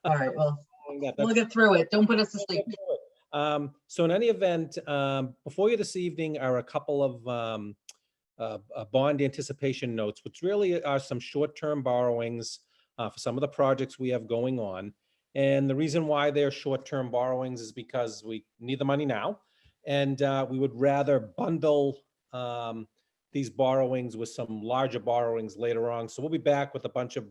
right, well, we'll get through it. Don't put us to sleep. So in any event, before you this evening are a couple of bond anticipation notes, which really are some short-term borrowings for some of the projects we have going on. And the reason why they're short-term borrowings is because we need the money now, and we would rather bundle these borrowings with some larger borrowings later on. So we'll be back with a bunch of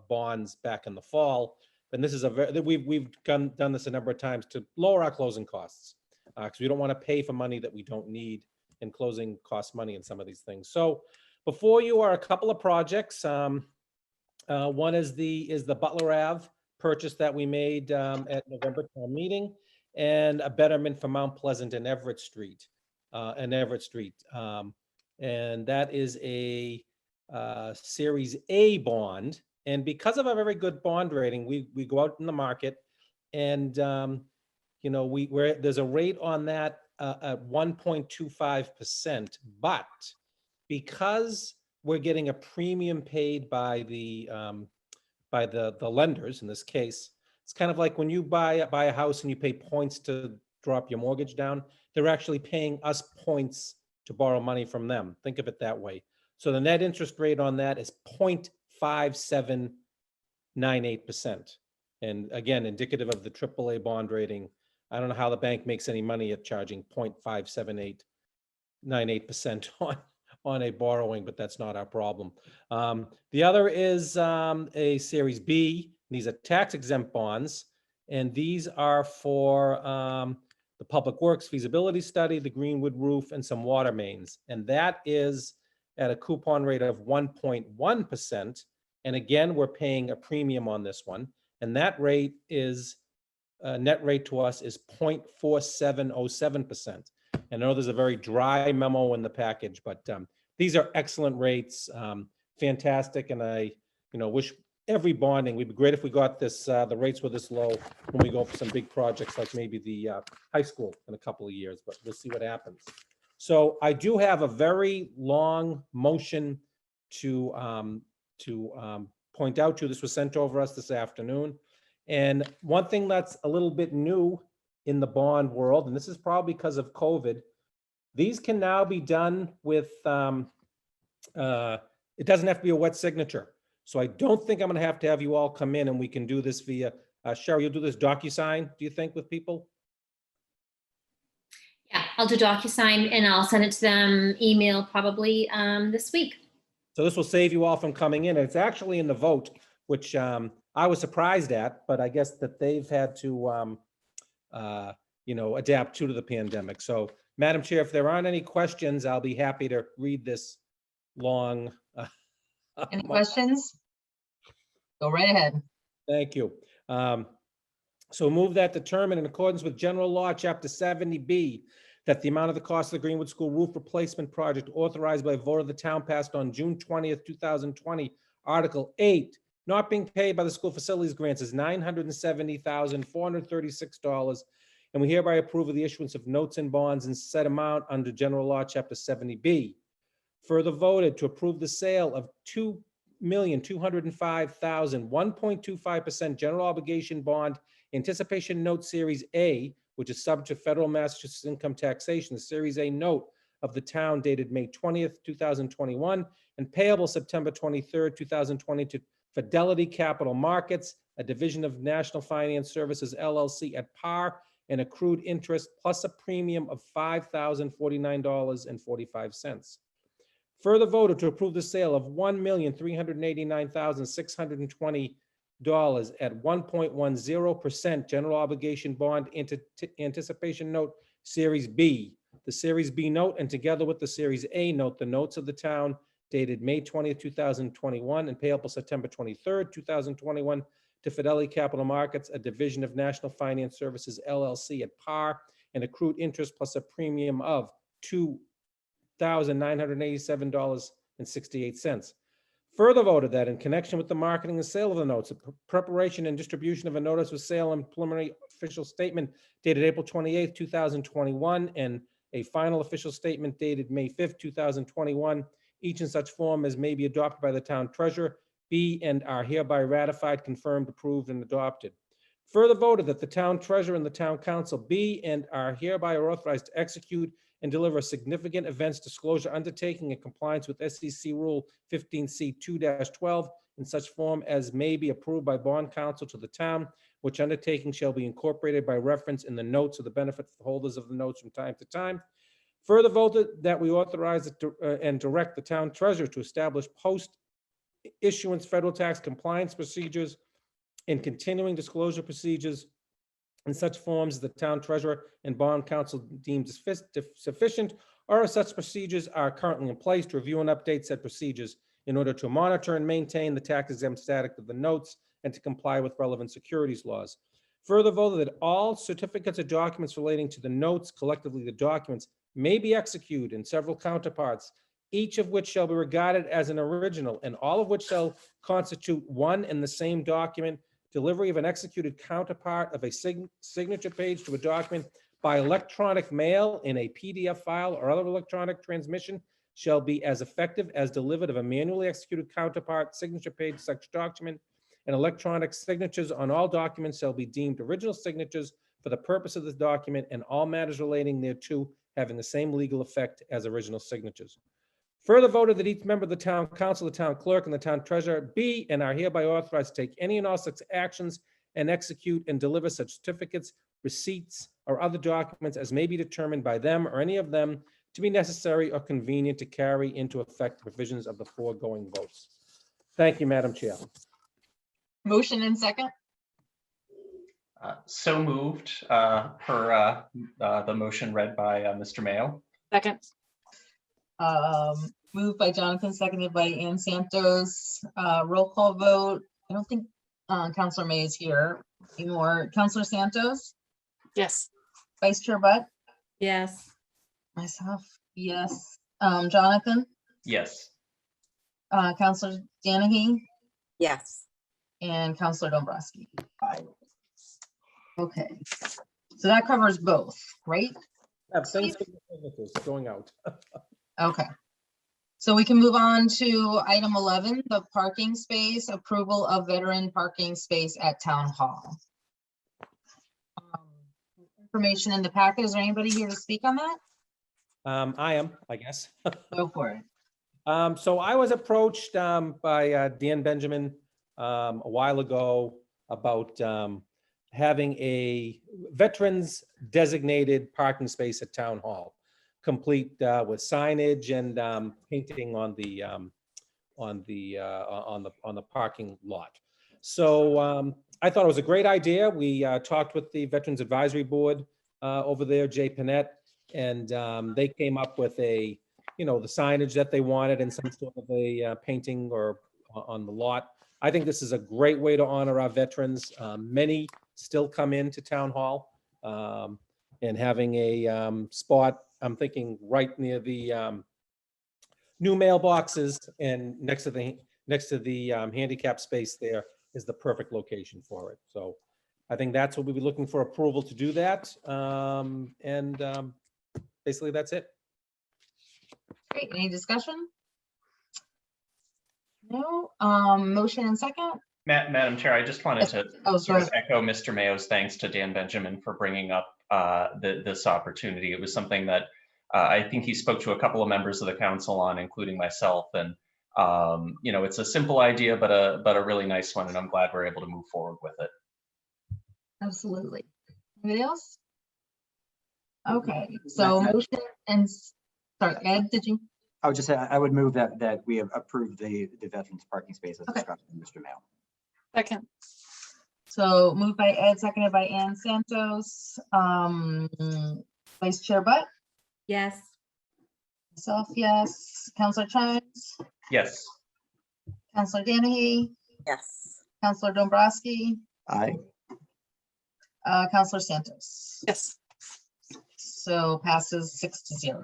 bonds back in the fall. And this is we've done this a number of times to lower our closing costs, because we don't want to pay for money that we don't need and closing costs money in some of these things. So before you are a couple of projects. One is the Butler Ave purchase that we made at November town meeting, and a betterment for Mount Pleasant and Everett Street, and that is a Series A bond. And because of a very good bond rating, we go out in the market, and there's a rate on that at 1.25%, but because we're getting a premium paid by the lenders in this case, it's kind of like when you buy a house and you pay points to drop your mortgage down. They're actually paying us points to borrow money from them. Think of it that way. So the net interest rate on that is 0.5798%. And again, indicative of the AAA bond rating. I don't know how the bank makes any money at charging 0.57898% on a borrowing, but that's not our problem. The other is a Series B. These are tax exempt bonds, and these are for the Public Works feasibility study, the Greenwood roof, and some water mains. And that is at a coupon rate of 1.1%. And again, we're paying a premium on this one. And that rate is, net rate to us is 0.4707%. I know there's a very dry memo in the package, but these are excellent rates, fantastic. And I, wish every bonding, we'd be great if we got this, the rates were this low when we go for some big projects like maybe the high school in a couple of years, but we'll see what happens. So I do have a very long motion to point out to. This was sent over us this afternoon. And one thing that's a little bit new in the bond world, and this is probably because of COVID, these can now be done with, it doesn't have to be a wet signature. So I don't think I'm going to have you all come in, and we can do this via, Cheryl, you'll do this DocuSign, do you think, with people? Yeah, I'll do DocuSign and I'll send it to them email probably this week. So this will save you all from coming in. And it's actually in the vote, which I was surprised at, but I guess that they've had to, adapt to the pandemic. So, Madam Chair, if there aren't any questions, I'll be happy to read this long. Any questions? Go right ahead. Thank you. So move that determine in accordance with General Law, Chapter 70B, that the amount of the cost of the Greenwood School roof replacement project authorized by a vote of the town passed on June 20th, 2020, Article 8, not being paid by the school facilities grants is $970,436. And we hereby approve of the issuance of notes and bonds in said amount under General Law, Chapter 70B. Further voted to approve the sale of 2,205,000, 1.25% general obligation bond anticipation note Series A, which is subject to federal Massachusetts income taxation. The Series A note of the town dated May 20th, 2021, and payable September 23rd, 2020 to Fidelity Capital Markets, a division of National Finance Services, LLC, at par and accrued interest plus a premium of $5,049.45. Further voted to approve the sale of $1,389,620 at 1.10% general obligation bond anticipation note Series B. The Series B note, and together with the Series A note, the notes of the town dated May 20th, 2021 and payable September 23rd, 2021 to Fidelity Capital Markets, a division of National Finance Services, LLC, at par and accrued interest plus a premium of $2,987.68. Further voted that in connection with the marketing and sale of the notes, the preparation and distribution of a notice of sale and preliminary official statement dated April 28th, 2021, and a final official statement dated May 5th, 2021, each in such form as may be adopted by the town treasurer, be and are hereby ratified, confirmed, approved, and adopted. Further voted that the town treasurer and the town council be and are hereby authorized to execute and deliver a significant events disclosure undertaking in compliance with SEC Rule 15C2-12 in such form as may be approved by bond counsel to the town, which undertaking shall be incorporated by reference in the notes of the benefit holders of the notes from time to time. Further voted that we authorize and direct the town treasurer to establish post-issuance federal tax compliance procedures and continuing disclosure procedures in such forms as the town treasurer and bond council deems sufficient or if such procedures are currently in place, to review and update said procedures in order to monitor and maintain the tax exempt status of the notes and to comply with relevant securities laws. Further voted that all certificates or documents relating to the notes, collectively the documents, may be executed in several counterparts, each of which shall be regarded as an original, and all of which shall constitute one and the same document. Delivery of an executed counterpart of a signature page to a document by electronic mail in a PDF file or other electronic transmission shall be as effective as delivered of a manually executed counterpart signature page such document, and electronic signatures on all documents shall be deemed original signatures for the purpose of this document, and all matters relating thereto having the same legal effect as original signatures. Further voted that each member of the town council, the town clerk, and the town treasurer be and are hereby authorized to take any and all such actions and execute and deliver such certificates, receipts, or other documents as may be determined by them or any of them to be necessary or convenient to carry into effect the provisions of the foregoing votes. Thank you, Madam Chair. Motion and second? So moved per the motion read by Mr. Mayo. Second. Moved by Jonathan, seconded by Ann Santos. Roll call vote. I don't think Counselor May is here anymore. Counselor Santos? Yes. Vice Chair Butt? Yes. Myself, yes. Jonathan? Yes. Counselor Danahy? Yes. And Counselor Dombrowski? Aye. Okay, so that covers both, right? Thanks for the signatures going out. Okay. So we can move on to item 11, the parking space, approval of veteran parking space at Town Hall. Information in the packet. Is there anybody here to speak on that? I am, I guess. Go for it. So I was approached by Dan Benjamin a while ago about having a veterans designated parking space at Town Hall, complete with signage and painting on the parking lot. So I thought it was a great idea. We talked with the Veterans Advisory Board over there, Jay Panett, and they came up with the signage that they wanted and some sort of a painting or on the lot. I think this is a great way to honor our veterans. Many still come into Town Hall, and having a spot, I'm thinking right near the new mailboxes and next to the handicap space there is the perfect location for it. So I think that's what we'll be looking for approval to do that. Basically that's it. Great, any discussion? No, motion and second? Madam Chair, I just wanted to sorry. echo Mr. Mayo's thanks to Dan Benjamin for bringing up this opportunity. It was something that I think he spoke to a couple of members of the council on, including myself. And it's a simple idea, but a really nice one, and I'm glad we're able to move forward with it. Absolutely. Anybody else? Okay, so motion and sorry, Ed, did you? I would just say I would move that we have approved the veterans parking space as described by Mr. Mayo. Second. So moved by Ed, seconded by Ann Santos. Vice Chair Butt? Yes. Myself, yes. Counselor Chimes? Yes. Counselor Danahy? Yes. Counselor Dombrowski? Aye. Counselor Santos? Yes. So passes 6-0.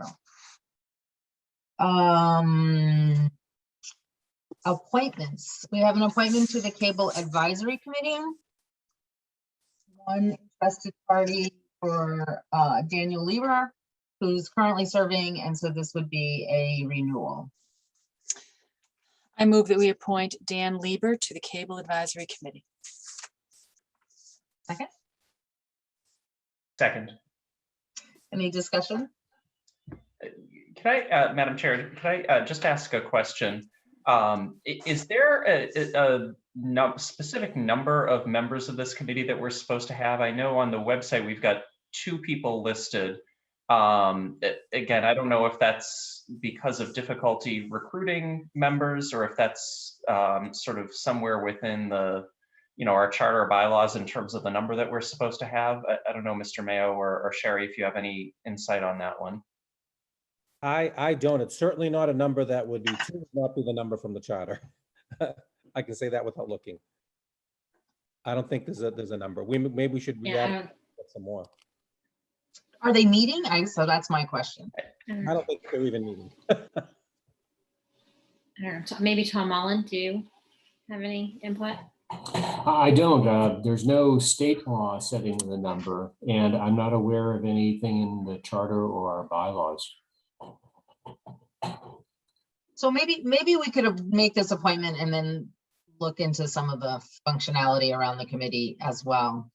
Appointments. We have an appointment to the Cable Advisory Committee. One interested party for Daniel Lieber, who's currently serving, and so this would be a renewal. I move that we appoint Dan Lieber to the Cable Advisory Committee. Second. Second. Any discussion? Can I, Madam Chair, can I just ask a question? Is there a specific number of members of this committee that we're supposed to have? I know on the website we've got 2 people listed. Again, I don't know if that's because of difficulty recruiting members or if that's sort of somewhere within the, our charter or bylaws in terms of the number that we're supposed to have. I don't know, Mr. Mayo or Sherry, if you have any insight on that one. I don't. It's certainly not a number that would be, two would not be the number from the charter. I can say that without looking. I don't think there's a number. Maybe we should Yeah, get some more. Are they meeting? So that's my question. I don't think they're even meeting. I don't know. Maybe Tom Mullen, do you have any input? I don't. There's no state law setting the number, and I'm not aware of anything in the charter or our bylaws. So maybe we could make this appointment and then look into some of the functionality around the committee as well.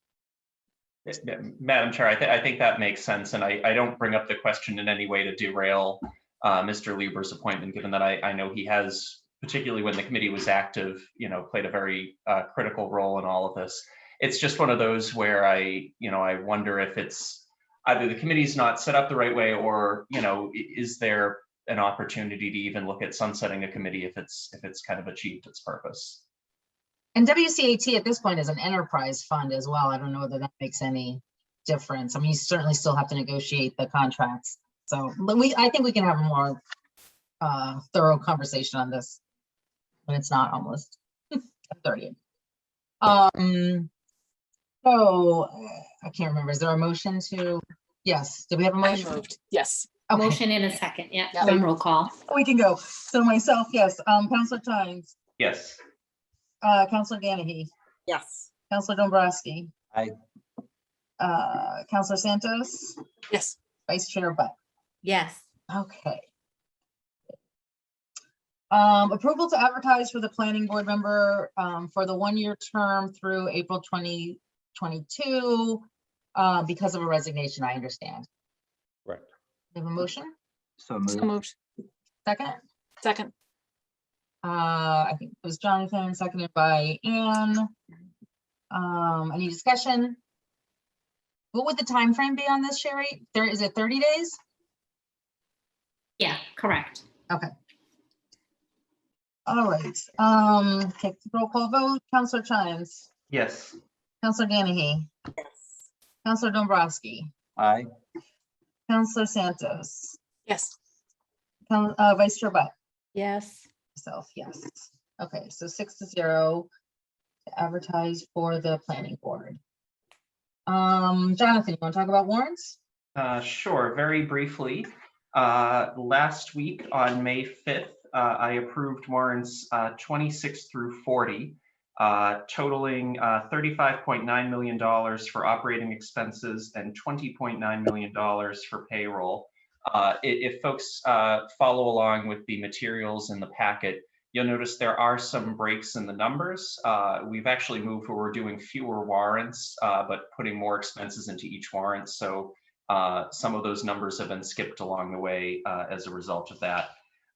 Madam Chair, I think that makes sense, and I don't bring up the question in any way to derail Mr. Lieber's appointment, given that I know he has, particularly when the committee was active, played a very critical role in all of this. It's just one of those where I wonder if it's either the committee's not set up the right way, or is there an opportunity to even look at sunsetting a committee if it's kind of achieved its purpose. And WCAT at this point is an enterprise fund as well. I don't know whether that makes any difference. I mean, you certainly still have to negotiate the contracts. So, but I think we can have a more thorough conversation on this when it's not almost 30th. So I can't remember. Is there a motion to? Yes. Do we have a motion? I moved. Yes. Okay. Motion in a second. Yeah. So, Roll call. We can go. So myself, yes. Councilor Tynes. Yes. Councilor Ganahee. Yes. Councilor Dombrowski. Aye. Councilor Santos. Yes. Vice Chair Butt. Yes. Okay. Approval to advertise for the planning board member for the one-year term through April 2022 because of a resignation, I understand. Right. We have a motion? So moved. So moved. Second? Second. I think it was Jonathan, seconded by Anne. Any discussion? What would the time frame be on this, Sherry? Is it 30 days? Yeah, correct. Okay. All right. Take the roll call vote. Councilor Tynes. Yes. Councilor Ganahee. Yes. Councilor Dombrowski. Aye. Councilor Santos. Yes. Vice Chair Butt. Yes. Myself, yes. Okay, so 6-0 to advertise for the planning board. Jonathan, you want to talk about warrants? Sure, very briefly. Last week on May 5th, I approved warrants 26 through 40, totaling $35.9 million for operating expenses and $20.9 million for payroll. If folks follow along with the materials in the packet, you'll notice there are some breaks in the numbers. We've actually moved where we're doing fewer warrants, but putting more expenses into each warrant. So some of those numbers have been skipped along the way as a result of that.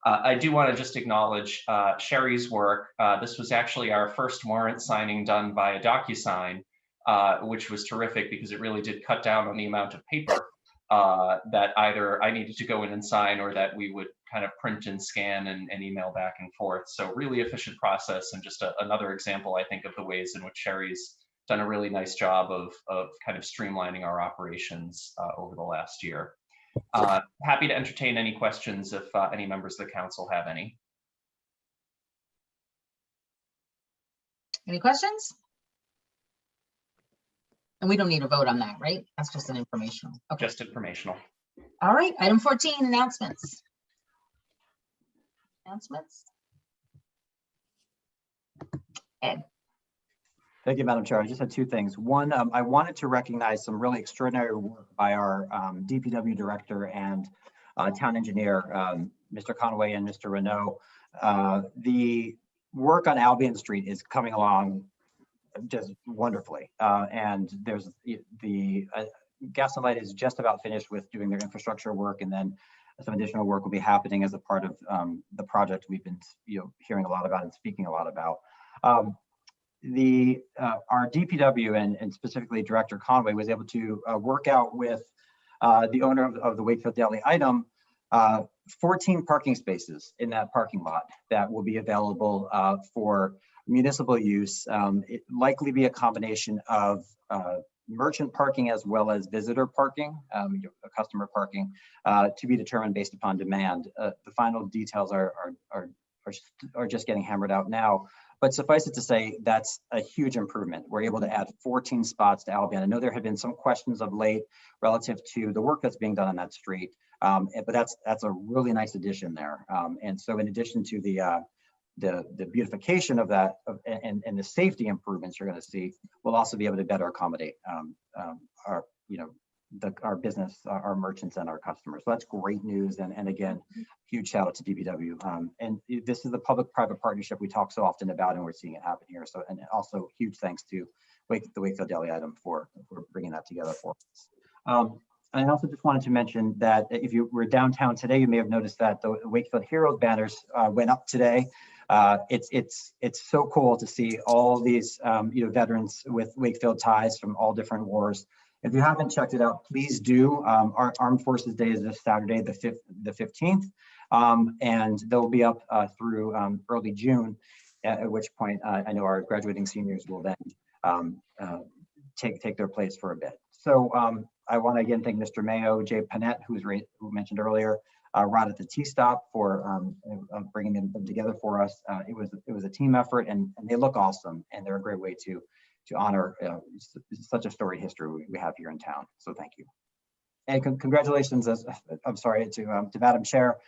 I do want to just acknowledge Sherry's work. This was actually our first warrant signing done by a DocuSign, which was terrific because it really did cut down on the amount of paper that either I needed to go in and sign or that we would kind of print and scan and email back and forth. So really efficient process, and just another example, I think, of the ways in which Sherry's done a really nice job of kind of streamlining our operations over the last year. Happy to entertain any questions if any members of the council have any. Any questions? And we don't need a vote on that, right? That's just an informational. Okay. Just informational. All right, item 14, announcements. Announcements? Ed. Thank you, Madam Chair. I just had two things. One, I wanted to recognize some really extraordinary work by our DPW director and town engineer, Mr. Conway and Mr. Renault. The work on Albion Street is coming along just wonderfully. And there's the Gas and Light is just about finished with doing their infrastructure work, and then some additional work will be happening as a part of the project we've been hearing a lot about and speaking a lot about. Our DPW and specifically Director Conway was able to work out with the owner of the Wakefield Daily Item 14 parking spaces in that parking lot that will be available for municipal use. It likely be a combination of merchant parking as well as visitor parking, customer parking, to be determined based upon demand. The final details are just getting hammered out now. But suffice it to say, that's a huge improvement. We're able to add 14 spots to Albion. I know there have been some questions of late relative to the work that's being done on that street, but that's a really nice addition there. And so in addition to the beautification of that and the safety improvements you're going to see, we'll also be able to better accommodate our business, our merchants, and our customers. So that's great news. And again, huge shout out to DPW. And this is the public-private partnership we talk so often about, and we're seeing it happen here. So, and also huge thanks to the Wakefield Deli item for bringing that together for us. I also just wanted to mention that if you were downtown today, you may have noticed that the Wakefield Heroes banners went up today. It's so cool to see all these veterans with Wakefield ties from all different wars. If you haven't checked it out, please do. Our Armed Forces Day is this Saturday, the 15th, and they'll be up through early June, at which point I know our graduating seniors will then take their place for a bit. So I want to again thank Mr. Mayo, Jay Panett, who mentioned earlier, Rod at the T-Stop for bringing them together for us. It was a team effort, and they look awesome, and they're a great way to honor such a storied history we have here in town. So thank you. And congratulations, to Madam Chair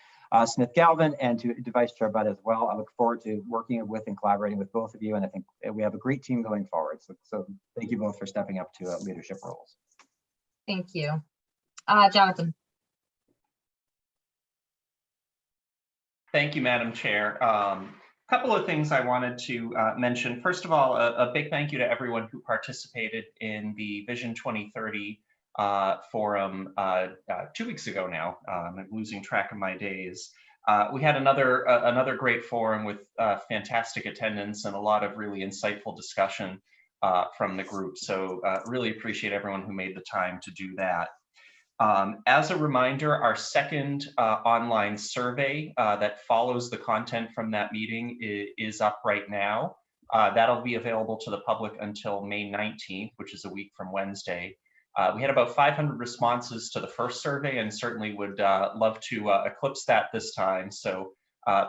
Smith Galvin and to Vice Chair Budd as well. I look forward to working with and collaborating with both of you, and I think we have a great team going forward. So thank you both for stepping up to leadership roles. Thank you. Jonathan. Thank you, Madam Chair. Couple of things I wanted to mention. First of all, a big thank you to everyone who participated in the Vision 2030 forum 2 weeks ago now. I'm losing track of my days. We had another great forum with fantastic attendance and a lot of really insightful discussion from the group. So really appreciate everyone who made the time to do that. As a reminder, our second online survey that follows the content from that meeting is up right now. That'll be available to the public until May 19th, which is a week from Wednesday. We had about 500 responses to the first survey and certainly would love to eclipse that this time. So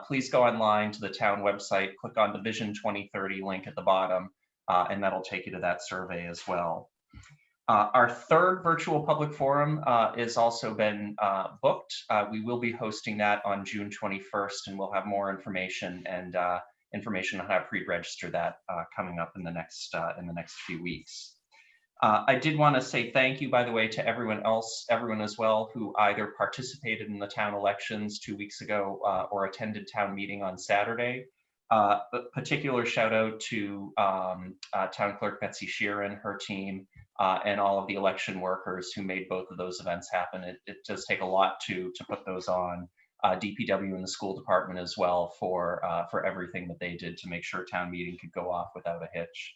please go online to the town website, click on the Vision 2030 link at the bottom, and that'll take you to that survey as well. Our third virtual public forum has also been booked. We will be hosting that on June 21st, and we'll have more information and information on how to pre-register that coming up in the next few weeks. I did want to say thank you, by the way, to everyone as well who either participated in the town elections 2 weeks ago or attended town meeting on Saturday. A particular shout out to Town Clerk Betsy Sheeran, her team, and all of the election workers who made both of those events happen. It does take a lot to put those on. DPW and the school department as well for everything that they did to make sure town meeting could go off without a hitch.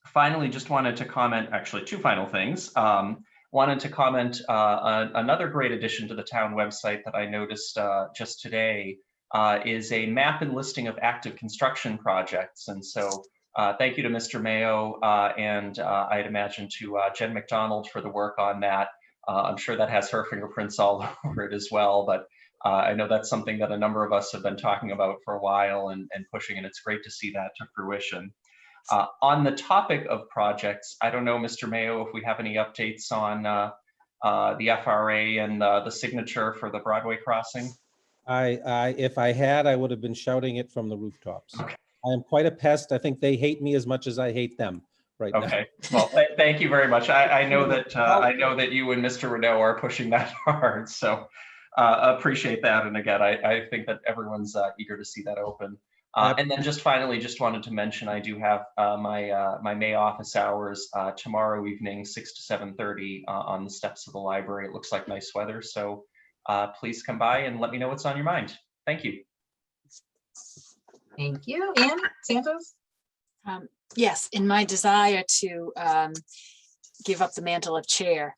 Finally, just wanted to comment, actually two final things. Wanted to comment on another great addition to the town website that I noticed just today is a map and listing of active construction projects. And so thank you to Mr. Mayo and I'd imagine to Jen McDonald for the work on that. I'm sure that has her fingerprints all over it as well, but I know that's something that a number of us have been talking about for a while and pushing, and it's great to see that to fruition. On the topic of projects, I don't know, Mr. Mayo, if we have any updates on the FRA and the signature for the Broadway crossing. If I had, I would have been shouting it from the rooftops. Okay. I am quite a pest. I think they hate me as much as I hate them right now. Okay. Well, thank you very much. I know that you and Mr. Renaud are pushing that hard, so appreciate that. And again, I think that everyone's eager to see that open. And then just finally, just wanted to mention, I do have my May office hours tomorrow evening, 6 to 7:30 on the steps of the library. It looks like nice weather, so please come by and let me know what's on your mind. Thank you. Thank you. Ann Santos? Yes, in my desire to give up the mantle of chair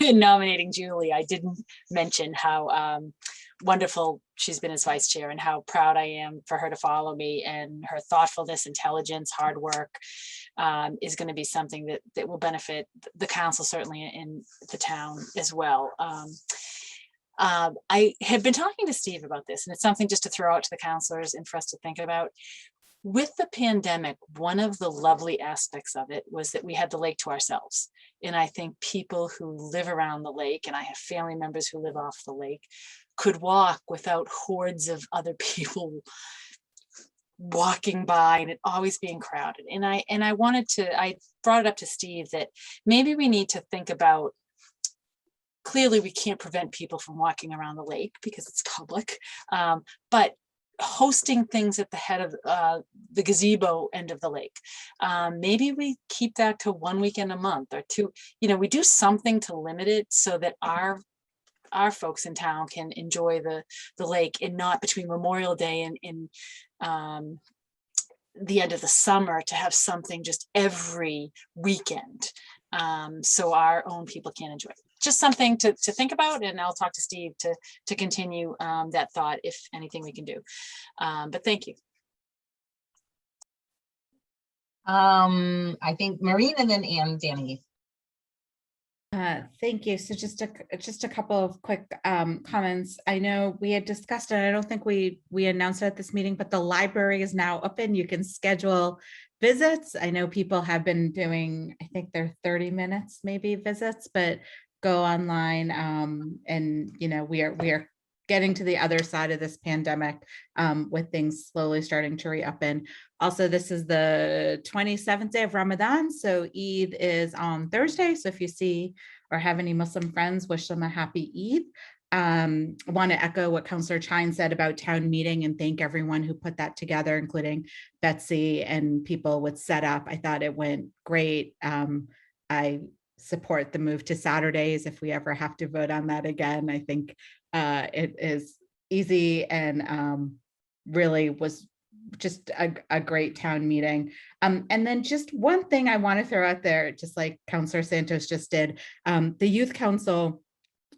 in nominating Julie, I didn't mention how wonderful she's been as vice chair, and how proud I am for her to follow me, and her thoughtfulness, intelligence, hard work is going to be something that will benefit the council, certainly in the town as well. I have been talking to Steve about this, and it's something just to throw out to the councilors and for us to think about. With the pandemic, one of the lovely aspects of it was that we had the lake to ourselves. And I think people who live around the lake, and I have family members who live off the lake, could walk without hordes of other people walking by and it always being crowded. And I brought it up to Steve that maybe we need to think about, clearly we can't prevent people from walking around the lake because it's public, but hosting things at the head of the gazebo end of the lake. Maybe we keep that to 1 weekend a month or two, we do something to limit it so that our folks in town can enjoy the lake, and not between Memorial Day and the end of the summer to have something just every weekend. So our own people can enjoy it. Just something to think about, and I'll talk to Steve to continue that thought if anything we can do. But thank you. I think Maureen and then Anne, Danny. Thank you. So just a couple of quick comments. I know we had discussed it. I don't think we announced it at this meeting, but the library is now open. You can schedule visits. I know people have been doing, I think they're 30 minutes maybe visits, but go online and we are getting to the other side of this pandemic with things slowly starting to reopen. Also, this is the 27th day of Ramadan, so Eid is on Thursday. So if you see or have any Muslim friends, wish them a happy Eid. I want to echo what Councillor Chine said about town meeting and thank everyone who put that together, including Betsy and people with setup. I thought it went great. I support the move to Saturdays if we ever have to vote on that again. I think it is easy and really was just a great town meeting. And then just one thing I want to throw out there, just like Councillor Santos just did, the Youth Council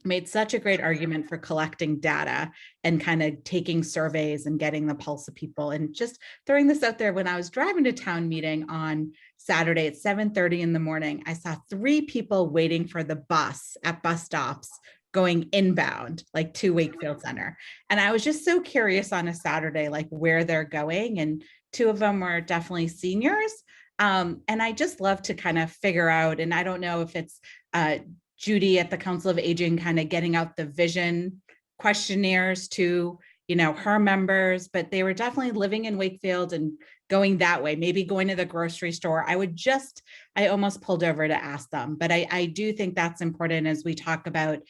made such a great argument for collecting data and kind of taking surveys and getting the pulse of people. And just throwing this out there, when I was driving to town meeting on Saturday at 7:30 in the morning, I saw 3 people waiting for the bus at bus stops going inbound, like to Wakefield Center. And I was just so curious on a Saturday, like where they're going. And 2 of them were definitely seniors. And I just love to kind of figure out, and I don't know if it's Judy at the Council of Aging kind of getting out the vision questionnaires to, her members, but they were definitely living in Wakefield and going that way, maybe going to the grocery store. I almost pulled over to ask them, but I do think that's important as we talk about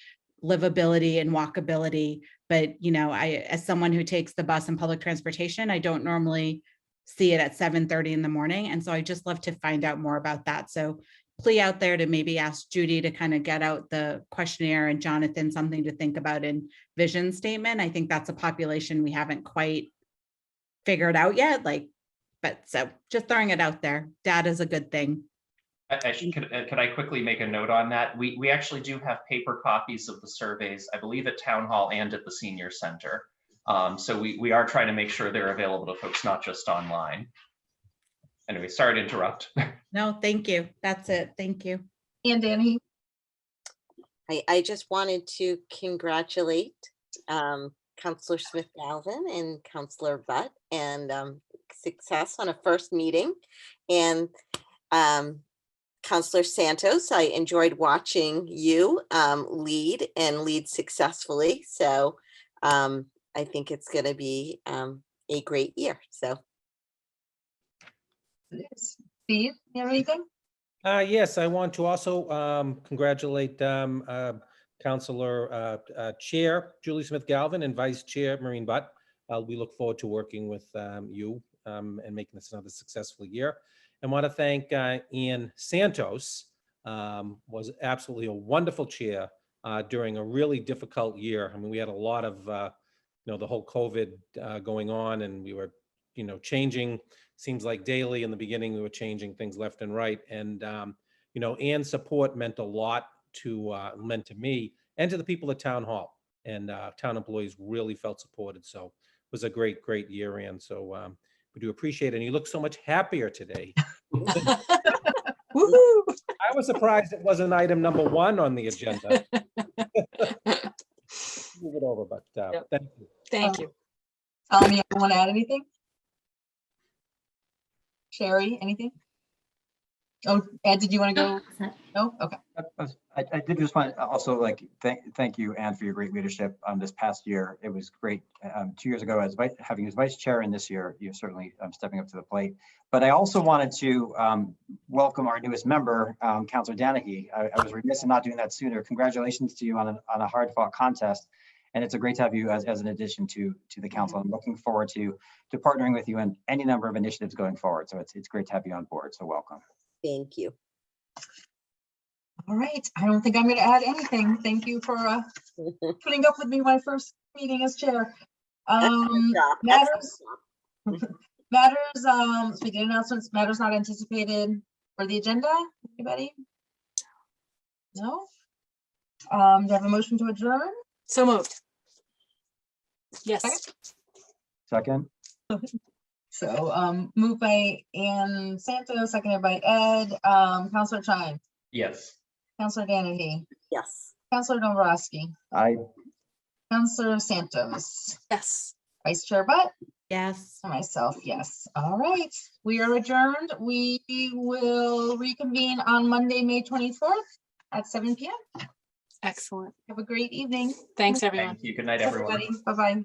livability and walkability. But, as someone who takes the bus and public transportation, I don't normally see it at 7:30 in the morning. And so I just love to find out more about that. So plea out there to maybe ask Judy to kind of get out the questionnaire, and Jonathan something to think about in vision statement. I think that's a population we haven't quite figured out yet. But so just throwing it out there. Data is a good thing. Could I quickly make a note on that? We actually do have paper copies of the surveys, I believe at Town Hall and at the Senior Center. So we are trying to make sure they're available to folks, not just online. Anyway, sorry to interrupt. No, thank you. That's it. Thank you. And Danny. I just wanted to congratulate Councillor Smith-Galvin and Councillor Butt and success on a first meeting. And Councillor Santos, I enjoyed watching you lead successfully. So I think it's going to be a great year. So. Steve, you have anything? Yes, I want to also congratulate Councillor Chair Julie Smith-Galvin and Vice Chair Maureen Butt. We look forward to working with you and making this another successful year. And want to thank Ian Santos, was absolutely a wonderful chair during a really difficult year. I mean, we had a lot of, the whole COVID going on, and we were, changing, seems like daily. In the beginning, we were changing things left and right. And, Ian's support meant a lot meant to me and to the people at Town Hall. and town employees really felt supported. So it was a great, great year, Ann. So we do appreciate it. And you look so much happier today. Woohoo! I was surprised it wasn't item number 1 on the agenda. Move it over, but thank you. Thank you. You want to add anything? Sherry, anything? Oh, Ed, did you want to go? No? Okay. I did just want to also thank you, Anne, for your great leadership this past year. It was great 2 years ago as having as vice chair, and this year you're certainly stepping up to the plate. But I also wanted to welcome our newest member, Councilor Danahy. I was remiss in not doing that sooner. Congratulations to you on a hard-fought contest. And it's a great to have you as an addition to the council. I'm looking forward to partnering with you on any number of initiatives going forward. So it's great to have you on board. So welcome. Thank you. All right. I don't think I'm going to add anything. Thank you for putting up with me my first meeting as chair. Matters, speaking of announcements, matters not anticipated for the agenda. Anybody? No? Do you have a motion to adjourn? So moved. Yes. Second. So moved by Ann Santos, seconded by Ed. Councilor Chime. Yes. Councilor Danahy. Yes. Councilor Dombrowski. Aye. Councilor Santos. Yes. Vice Chair Butt. Yes. And myself, yes. All right. We are adjourned. We will reconvene on Monday, May 24th at 7 p.m. Excellent. Have a great evening. Thanks, everyone. Thank you. Good night, everyone. Bye-bye.